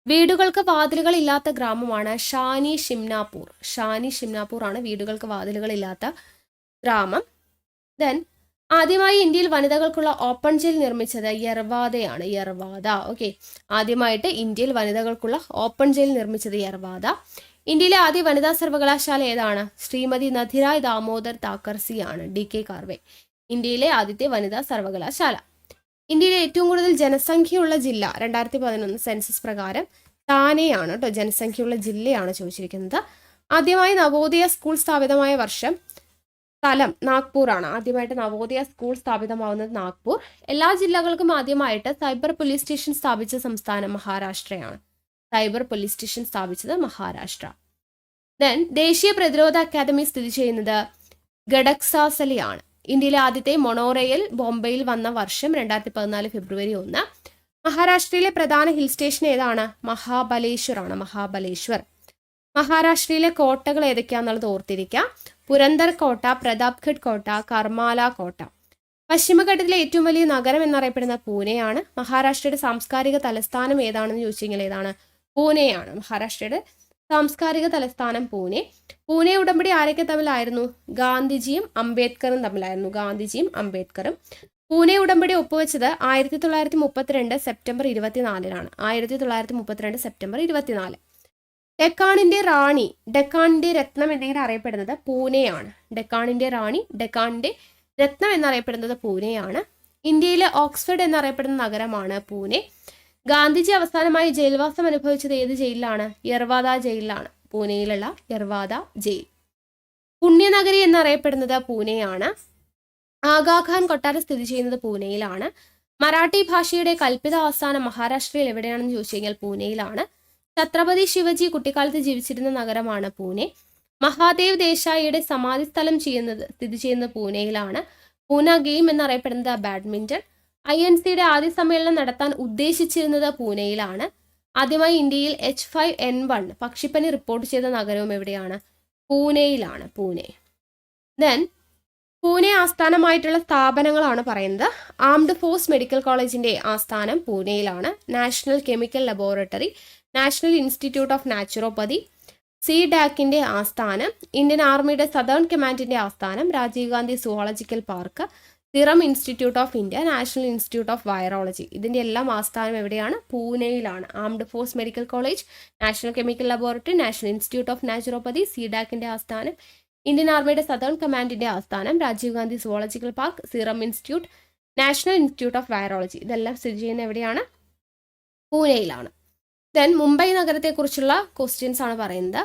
വീടുകൾക്ക് വാതിലുകൾ ഇല്ലാത്ത ഗ്രാമമാണ് ഷാനി ഷിംനാപൂർ ആണ് വീടുകൾക്ക് വാതിലുകൾ ഇല്ലാത്ത ഗ്രാമം. ദെൻ ആദ്യമായി ഇന്ത്യയിൽ വനിതകൾക്കുള്ള ഓപ്പൺ ജയിൽ നിർമ്മിച്ചത് യർവാദയാണ്. ഓക്കെ. ആദ്യമായിട്ട് ഇന്ത്യയിൽ വനിതകൾക്കുള്ള ഓപ്പൺ ജയിൽ നിർമ്മിച്ചത് യർവാദ. ഇന്ത്യയിലെ ആദ്യ വനിതാ സർവകലാശാല ഏതാണ്? ശ്രീമതി നഥിരായ് ദാമോദർ താക്കർസി ആണ്. DK കാർവേ ഇന്ത്യയിലെ ആദ്യത്തെ വനിതാ സർവകലാശാല. ഇന്ത്യയിലെ ഏറ്റവും കൂടുതൽ ജനസംഖ്യയുള്ള ജില്ല 2011 സെൻസസ് പ്രകാരം താനെയാണ് കേട്ടോ. ജനസംഖ്യയുള്ള ജില്ലയാണ് ചോദിച്ചിരിക്കുന്നത്. ആദ്യമായി നവോദയ സ്കൂൾ സ്ഥാപിതമായ വർഷം. സ്ഥലം നാഗ്പൂർ ആണ്. ആദ്യമായിട്ട് നവോദയ സ്കൂൾ സ്ഥാപിതമാവുന്നത് നാഗ്പൂർ. എല്ലാ ജില്ലകൾക്കും ആദ്യമായിട്ട് സൈബർ പോലീസ് സ്റ്റേഷൻ സ്ഥാപിച്ച സംസ്ഥാനം മഹാരാഷ്ട്രയാണ്. സൈബർ പോലീസ് സ്റ്റേഷൻ സ്ഥാപിച്ചത് മഹാരാഷ്ട്ര. ദെൻ ദേശീയ പ്രതിരോധ അക്കാദമി സ്ഥിതി ചെയ്യുന്നത് ഗഡക്സാസലിയാണ്. ഇന്ത്യയിലെ ആദ്യത്തെ മൊണോറെയിൽ ബോംബെയിൽ വന്ന വർഷം 2014 ഫെബ്രുവരി 1. മഹാരാഷ്ട്രയിലെ പ്രധാന ഹിൽ സ്റ്റേഷൻ ഏതാണ്? മഹാബലേശ്വർ ആണ്. മഹാബലേശ്വർ. മഹാരാഷ്ട്രയിലെ കോട്ടകൾ ഏതൊക്കെയാണെന്നുള്ളത് ഓർത്തിരിക്കാം. പുരന്ദർ കോട്ട, പ്രതാപ്ഗഡ് കോട്ട, കർമാല കോട്ട. പശ്ചിമഘട്ടത്തിലെ ഏറ്റവും വലിയ നഗരം എന്നറിയപ്പെടുന്ന പൂനെയാണ്. മഹാരാഷ്ട്രയുടെ സാംസ്കാരിക തലസ്ഥാനം ഏതാണെന്ന് ചോദിച്ചെങ്കിൽ ഏതാണ്? പൂനെയാണ്. മഹാരാഷ്ട്രയുടെ സാംസ്കാരിക തലസ്ഥാനം പൂനെ. പൂനെ ഉടമ്പടി ആരൊക്കെ തമ്മിലായിരുന്നു? ഗാന്ധിജിയും അംബേദ്കറും തമ്മിലായിരുന്നു. ഗാന്ധിജിയും അംബേദ്കറും. പൂനെ ഉടമ്പടി ഒപ്പുവെച്ചത് 1932 സെപ്റ്റംബർ 24-നാണ്. 1932 സെപ്റ്റംബർ 24. ഡെക്കാണിന്റെ റാണി, ഡെക്കാണിന്റെ രത്നം എന്നിങ്ങനെ അറിയപ്പെടുന്നത് പൂനെയാണ്. ഡെക്കാണിന്റെ റാണി, ഡെക്കാണിന്റെ രത്നം എന്നറിയപ്പെടുന്നത് പൂനെയാണ്. ഇന്ത്യയിലെ ഓക്സ്ഫോർഡ് എന്നറിയപ്പെടുന്ന നഗരമാണ് പൂനെ. ഗാന്ധിജി അവസാനമായി ജയിൽവാസം അനുഭവിച്ചത് ഏത് ജയിലിലാണ്? യർവാദ ജയിലിലാണ്. പൂനെയിലുള്ള യർവാദ ജയിൽ. പുണ്യനഗരി എന്നറിയപ്പെടുന്നത് പൂനെയാണ്. ആഗാഖാൻ കൊട്ടാരം സ്ഥിതി ചെയ്യുന്നത് പൂനെയിലാണ്. മറാഠി ഭാഷയുടെ കൽപ്പിത ആസ്ഥാനം മഹാരാഷ്ട്രയിൽ എവിടെയാണെന്ന് ചോദിച്ചു കഴിഞ്ഞാൽ പൂനെയിലാണ്. ഛത്രപതി ശിവജി കുട്ടിക്കാലത്ത് ജീവിച്ചിരുന്ന നഗരമാണ് പൂനെ. മഹാദേവ് ദേശായിയുടെ സമാധി സ്ഥലം സ്ഥിതി ചെയ്യുന്നത് പൂനെയിലാണ്. പൂന ഗെയിം എന്നറിയപ്പെടുന്നത് ബാഡ്മിന്റൺ. INCയുടെ ആദ്യ സമ്മേളനം നടത്താൻ ഉദ്ദേശിച്ചിരുന്നത് പൂനെയിലാണ്. ആദ്യമായി ഇന്ത്യയിൽ H5N1 പക്ഷിപ്പനി റിപ്പോർട്ട് ചെയ്ത നഗരവും എവിടെയാണ്? പൂനെയിലാണ്. പൂനെ. ദെൻ പൂനെ ആസ്ഥാനമായിട്ടുള്ള സ്ഥാപനങ്ങളാണ് പറയുന്നത്. ആംഡ് ഫോഴ്സ് മെഡിക്കൽ കോളേജിന്റെ ആസ്ഥാനം പൂനെയിലാണ്. National chemical laboratory, national institute of naturopathy, CDACന്റെ ആസ്ഥാനം, ഇന്ത്യൻ ആർമിയുടെ സദേൺ കമാൻഡിന്റെ ആസ്ഥാനം, Rajiv Gandhi zoological park, serum institute of India, national institute of virology. ഇതിന്റെ എല്ലാം ആസ്ഥാനം എവിടെയാണ്? പൂനെയിലാണ്. Armed force medical college, national chemical laboratory, national institute of naturopathy, CDACന്റെ ആസ്ഥാനം, ഇന്ത്യൻ ആർമിയുടെ സദേൺ കമാൻഡിന്റെ ആസ്ഥാനം, Rajiv Gandhi zoological park, serum institute, national institute of virology. ഇതെല്ലാം സ്ഥിതി ചെയ്യുന്നത് എവിടെയാണ്? പൂനെയിലാണ്. ദെൻ മുംബൈ നഗരത്തെക്കുറിച്ചുള്ള ക്വസ്റ്റ്യൻസ് ആണ് പറയുന്നത്.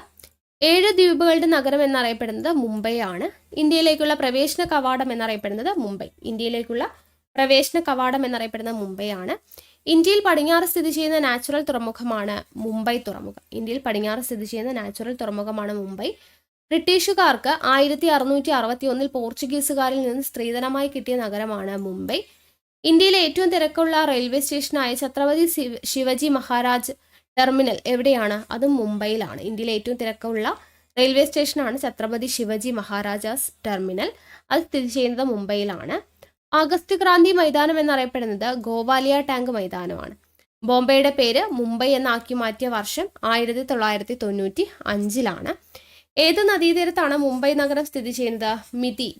7 ദ്വീപുകളുടെ നഗരം എന്നറിയപ്പെടുന്നത് മുംബൈ ആണ്. ഇന്ത്യയിലേക്കുള്ള പ്രവേശന കവാടം എന്നറിയപ്പെടുന്നത് മുംബൈ. ഇന്ത്യയിലേക്കുള്ള പ്രവേശന കവാടം എന്നറിയപ്പെടുന്നത് മുംബൈ ആണ്. ഇന്ത്യയിൽ പടിഞ്ഞാറ് സ്ഥിതി ചെയ്യുന്ന നാച്ചുറൽ തുറമുഖമാണ് മുംബൈ തുറമുഖം. ഇന്ത്യയിൽ പടിഞ്ഞാറ് സ്ഥിതി ചെയ്യുന്ന നാച്ചുറൽ തുറമുഖമാണ് മുംബൈ. ബ്രിട്ടീഷുകാർക്ക് 1661 പോർച്ചുഗീസുകാരിൽ നിന്ന് സ്ത്രീധനമായി കിട്ടിയ നഗരമാണ് മുംബൈ. ഇന്ത്യയിലെ ഏറ്റവും തിരക്കുള്ള റെയിൽവേ സ്റ്റേഷനായ ഛത്രപതി ശിവജി മഹാരാജ് ടെർമിനൽ എവിടെയാണ്? അതും മുംബൈയിലാണ്. ഇന്ത്യയിലെ ഏറ്റവും തിരക്കുള്ള റെയിൽവേ സ്റ്റേഷനാണ് ഛത്രപതി ശിവജി മഹാരാജാസ് ടെർമിനൽ. അത് സ്ഥിതി ചെയ്യുന്നത് മുംബൈയിലാണ്. ആഗസ്റ്റ് ക്രാന്തി മൈതാനം എന്നറിയപ്പെടുന്നത് ഗോവാലിയ ടാങ്ക് മൈതാനമാണ്. ബോംബെയുടെ പേര് മുംബൈ എന്നാക്കി മാറ്റിയ വർഷം 1995-ലാണ്. ഏത് നദീതീരത്താണ് മുംബൈ നഗരം സ്ഥിതി ചെയ്യുന്നത്?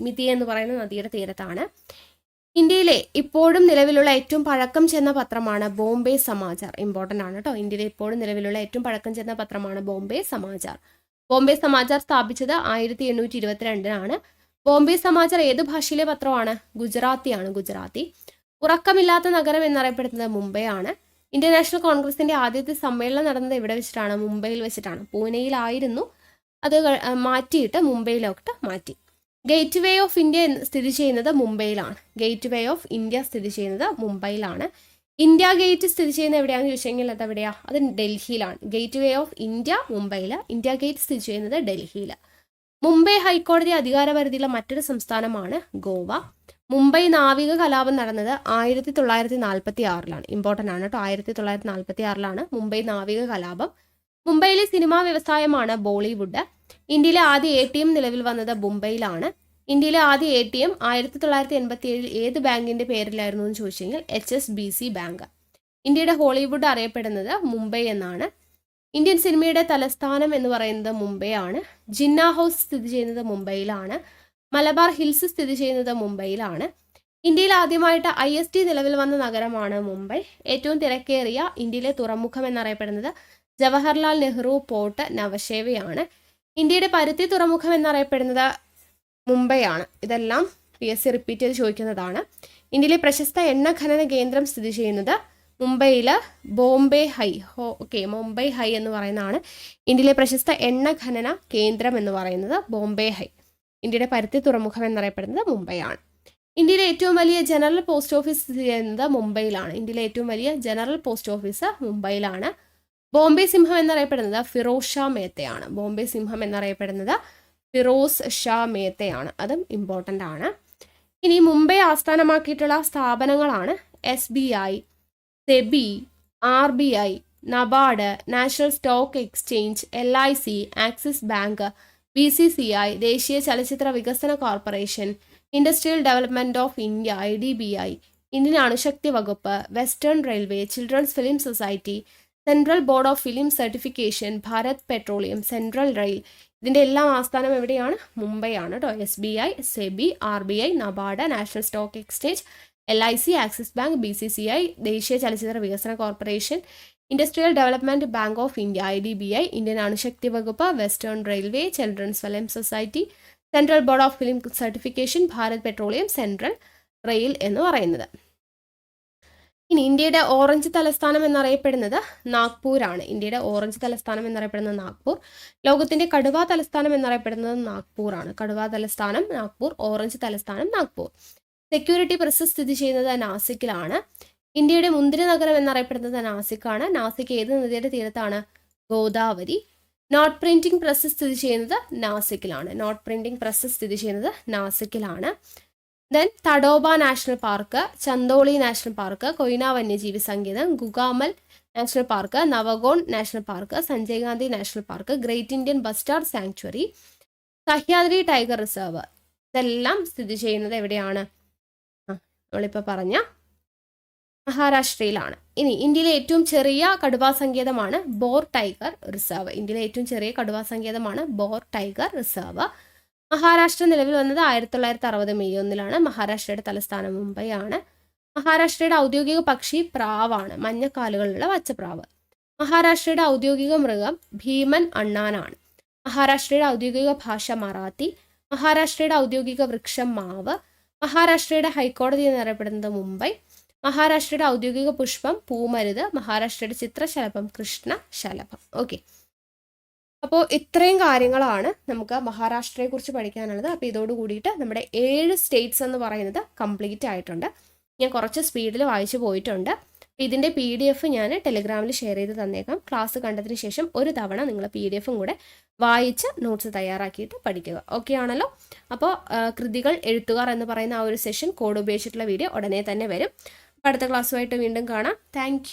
മിതി എന്ന് പറയുന്ന നദിയുടെ തീരത്താണ്. ഇന്ത്യയിലെ ഇപ്പോഴും നിലവിലുള്ള ഏറ്റവും പഴക്കം ചെന്ന പത്രമാണ് ബോംബെ സമാചാർ. ഇമ്പോർട്ടൻ്റ് ആണ് കേട്ടോ. ഇന്ത്യയിലെ ഇപ്പോഴും നിലവിലുള്ള ഏറ്റവും പഴക്കം ചെന്ന പത്രമാണ് ബോംബെ സമാചാർ. ബോംബെ സമാചാർ സ്ഥാപിച്ചത് 1822-ലാണ്. ബോംബെ സമാചാർ ഏത് ഭാഷയിലെ പത്രമാണ്? ഗുജറാത്തിയാണ്. ഗുജറാത്തി. ഉറക്കമില്ലാത്ത നഗരം എന്നറിയപ്പെടുന്നത് മുംബൈ ആണ്. ഇന്ത്യൻ നാഷണൽ കോൺഗ്രസിന്റെ ആദ്യത്തെ സമ്മേളനം നടന്നത് എവിടെ വെച്ചിട്ടാണ്? മുംബൈയിൽ വെച്ചിട്ടാണ്. പൂനെയിലായിരുന്നു, അത് മാറ്റിയിട്ട് മുംബൈയിലോട്ട് മാറ്റി. ഗേറ്റ് വേ ഓഫ് ഇന്ത്യ സ്ഥിതി ചെയ്യുന്നത് മുംബൈയിലാണ്. ഗേറ്റ് വേ ഓഫ് ഇന്ത്യ സ്ഥിതി ചെയ്യുന്നത് മുംബൈയിലാണ്. ഇന്ത്യ ഗേറ്റ് സ്ഥിതി ചെയ്യുന്നത് എവിടെയാണെന്ന് ചോദിച്ചെങ്കിൽ അത് എവിടെയാ? അത് ഡൽഹിയിലാണ്. ഗേറ്റ് വേ ഓഫ് ഇന്ത്യ മുംബൈയിൽ, ഇന്ത്യ ഗേറ്റ് സ്ഥിതി ചെയ്യുന്നത് ഡൽഹിയിൽ. മുംബൈ ഹൈക്കോടതി അധികാരപരിധിയുള്ള മറ്റൊരു സംസ്ഥാനമാണ് ഗോവ. മുംബൈ നാവിക കലാപം നടന്നത് 1946-ലാണ്. ഇമ്പോർട്ടൻ്റ് ആണ് കേട്ടോ. 1946-ലാണ് മുംബൈ നാവിക കലാപം. മുംബൈയിലെ സിനിമാ വ്യവസായമാണ് ബോളിവുഡ്. ഇന്ത്യയിലെ ആദ്യ ATM നിലവിൽ വന്നത് മുംബൈയിലാണ്. ഇന്ത്യയിലെ ആദ്യ ATM 1987 ഏത് ബാങ്കിന്റെ പേരിലായിരുന്നു എന്ന് ചോദിച്ചു കഴിഞ്ഞാൽ HSBC ബാങ്ക്. ഇന്ത്യയുടെ ഹോളിവുഡ് അറിയപ്പെടുന്നത് മുംബൈ എന്നാണ്. ഇന്ത്യൻ സിനിമയുടെ തലസ്ഥാനം എന്ന് പറയുന്നത് മുംബൈ ആണ്. ജിന്ന ഹൗസ് സ്ഥിതി ചെയ്യുന്നത് മുംബൈയിലാണ്. മലബാർ ഹിൽസ് സ്ഥിതി ചെയ്യുന്നത് മുംബൈയിലാണ്. ഇന്ത്യയിൽ ആദ്യമായിട്ട് IST നിലവിൽ വന്ന നഗരമാണ് മുംബൈ. ഏറ്റവും തിരക്കേറിയ ഇന്ത്യയിലെ തുറമുഖം എന്നറിയപ്പെടുന്നത് ജവഹർലാൽ നെഹ്റു പോർട്ട് നവശേവയാണ്. ഇന്ത്യയുടെ പരുത്തി തുറമുഖം എന്നറിയപ്പെടുന്നത് മുംബൈ ആണ്. ഇതെല്ലാം PSC റിപ്പീറ്റ് ചെയ്ത് ചോദിക്കുന്നതാണ്. ഇന്ത്യയിലെ പ്രശസ്ത എണ്ണ ഖനന കേന്ദ്രം സ്ഥിതി ചെയ്യുന്നത് മുംബൈയിൽ ബോംബെ ഹൈ മുംബൈ ഹൈ എന്ന് പറയുന്നതാണ് ഇന്ത്യയിലെ പ്രശസ്ത എണ്ണ ഖനന കേന്ദ്രം എന്ന് പറയുന്നത് ബോംബെ ഹൈ. ഇന്ത്യയുടെ പരുത്തി തുറമുഖം എന്നറിയപ്പെടുന്നത് മുംബൈയാണ്. ഇന്ത്യയിലെ ഏറ്റവും വലിയ ജനറൽ പോസ്റ്റ് ഓഫീസ് സ്ഥിതി ചെയ്യുന്നത് മുംബൈയിലാണ്. ഇന്ത്യയിലെ ഏറ്റവും വലിയ ജനറൽ പോസ്റ്റ് ഓഫീസ് മുംബൈയിലാണ്. ബോംബെ സിംഹം എന്നറിയപ്പെടുന്നത് ഫിറോസ് ഷാ മേത്തയാണ്. ബോംബെ സിംഹം എന്നറിയപ്പെടുന്നത് ഫിറോസ് ഷാ മേത്തയാണ്. അതും ഇമ്പോർട്ടൻ്റ് ആണ്. ഇനി മുംബൈ ആസ്ഥാനമാക്കിയിട്ടുള്ള സ്ഥാപനങ്ങളാണ് SBI, SEBI, RBI, NABARD, national stock exchange, LIC, Axis bank, BCCI, ദേശീയ ചലച്ചിത്ര വികസന corporation, industrial development of India IDBI, Indian അണുശക്തി വകുപ്പ്, western railway, children's film society, central board of film certification, Bharat petroleum, central rail. ഇതിൻ്റെ എല്ലാം ആസ്ഥാനം എവിടെയാണ്? മുംബൈ ആണ് കേട്ടോ. SBI, SEBI, RBI, NABARD, national stock exchange, LIC, Axis bank, BCCI, ദേശീയ ചലച്ചിത്ര വികസന corporation, industrial development bank of India IDBI, Indian അണുശക്തി വകുപ്പ്, western railway, children's film society, central board of film certification, Bharat petroleum, central rail എന്ന് പറയുന്നത്. ഇനി ഇന്ത്യയുടെ orange തലസ്ഥാനം എന്നറിയപ്പെടുന്നത് നാഗ്പൂരാണ്. ഇന്ത്യയുടെ ഓറഞ്ച് തലസ്ഥാനം എന്നറിയപ്പെടുന്നത് നാഗ്പൂർ. ലോകത്തിന്റെ കടുവ തലസ്ഥാനം എന്നറിയപ്പെടുന്നത് നാഗ്പൂറാണ്. കടുവ തലസ്ഥാനം നാഗ്പൂർ, ഓറഞ്ച് തലസ്ഥാനം നാഗ്പൂർ. സെക്യൂരിറ്റി പ്രസ് സ്ഥിതി ചെയ്യുന്നത് നാസിക്കിലാണ്. ഇന്ത്യയുടെ മുന്തിരി നഗരം എന്നറിയപ്പെടുന്നത് നാസിക്കാണ്. നാസിക് ഏത് നദിയുടെ തീരത്താണ്? ഗോദാവരി. നോട്ട് പ്രിന്റിംഗ് പ്രസ് സ്ഥിതി ചെയ്യുന്നത് നാസിക്കിലാണ്. നോട്ട് പ്രിന്റിംഗ് പ്രസ് സ്ഥിതി ചെയ്യുന്നത് നാസിക്കിലാണ്. Then Tadoba national park, Chandoli national park, Koyna വന്യജീവി സങ്കേതം, Gugamal national park, Navegaon national park, Sanjay Gandhi national park, great Indian bustard sanctuary, Sahyadri tiger reserve. ഇതെല്ലാം സ്ഥിതി ചെയ്യുന്നത് എവിടെയാണ്? നമ്മളിപ്പോൾ പറഞ്ഞ മഹാരാഷ്ട്രയിലാണ്. ഇനി ഇന്ത്യയിലെ ഏറ്റവും ചെറിയ കടുവാ സങ്കേതമാണ് ബോർ ടൈഗർ റിസർവ്. ഇന്ത്യയിലെ ഏറ്റവും ചെറിയ കടുവാ സങ്കേതമാണ് ബോർ ടൈഗർ റിസർവ്. മഹാരാഷ്ട്ര നിലവിൽ വന്നത് 1960 മെയ് 1 മഹാരാഷ്ട്രയുടെ തലസ്ഥാനം മുംബൈ ആണ്. മഹാരാഷ്ട്രയുടെ ഔദ്യോഗിക പക്ഷി പ്രാവാണ്, മഞ്ഞക്കാലുകളുള്ള പച്ചപ്രാവ്. മഹാരാഷ്ട്രയുടെ ഔദ്യോഗിക മൃഗം ഭീമൻ അണ്ണാനാണ്. മഹാരാഷ്ട്രയുടെ ഔദ്യോഗിക ഭാഷ മറാത്തി. മഹാരാഷ്ട്രയുടെ ഔദ്യോഗിക വൃക്ഷം മാവ്. മഹാരാഷ്ട്രയുടെ ഹൈക്കോടതി എന്നറിയപ്പെടുന്നത് മുംബൈ. മഹാരാഷ്ട്രയുടെ ഔദ്യോഗിക പുഷ്പം പൂമരുത്. മഹാരാഷ്ട്രയുടെ ചിത്രശലഭം കൃഷ്ണശലഭം. ഓക്കെ, അപ്പോൾ ഇത്രയും കാര്യങ്ങളാണ് നമുക്ക് മഹാരാഷ്ട്രയെക്കുറിച്ച് പഠിക്കാനുള്ളത്. അപ്പോൾ ഇതോട് കൂടിയിട്ട് നമ്മുടെ 7 സ്റ്റേറ്റ്സ് എന്ന് പറയുന്നത് കംപ്ലീറ്റ് ആയിട്ടുണ്ട്. ഞാൻ കുറച്ച് സ്പീഡിൽ വായിച്ചു പോയിട്ടുണ്ട്. ഇതിൻ്റെ PDF ഞാൻ ടെലിഗ്രാമിൽ ഷെയർ ചെയ്ത് തന്നേക്കാം. ക്ലാസ് കണ്ടതിന് ശേഷം ഒരു തവണ നിങ്ങൾ PDF കൂടെ വായിച്ച് നോട്ട്സ് തയ്യാറാക്കിയിട്ട് പഠിക്കുക. ഓക്കെ ആണല്ലോ? അപ്പോൾ കൃതികൾ എഴുത്തുകാർ എന്ന് പറയുന്ന ആ ഒരു സെഷൻ കോഡ് ഉപയോഗിച്ചിട്ടുള്ള വീഡിയോ ഉടനെ തന്നെ വരും. അടുത്ത ക്ലാസ്സുമായിട്ട് വീണ്ടും കാണാം. താങ്ക്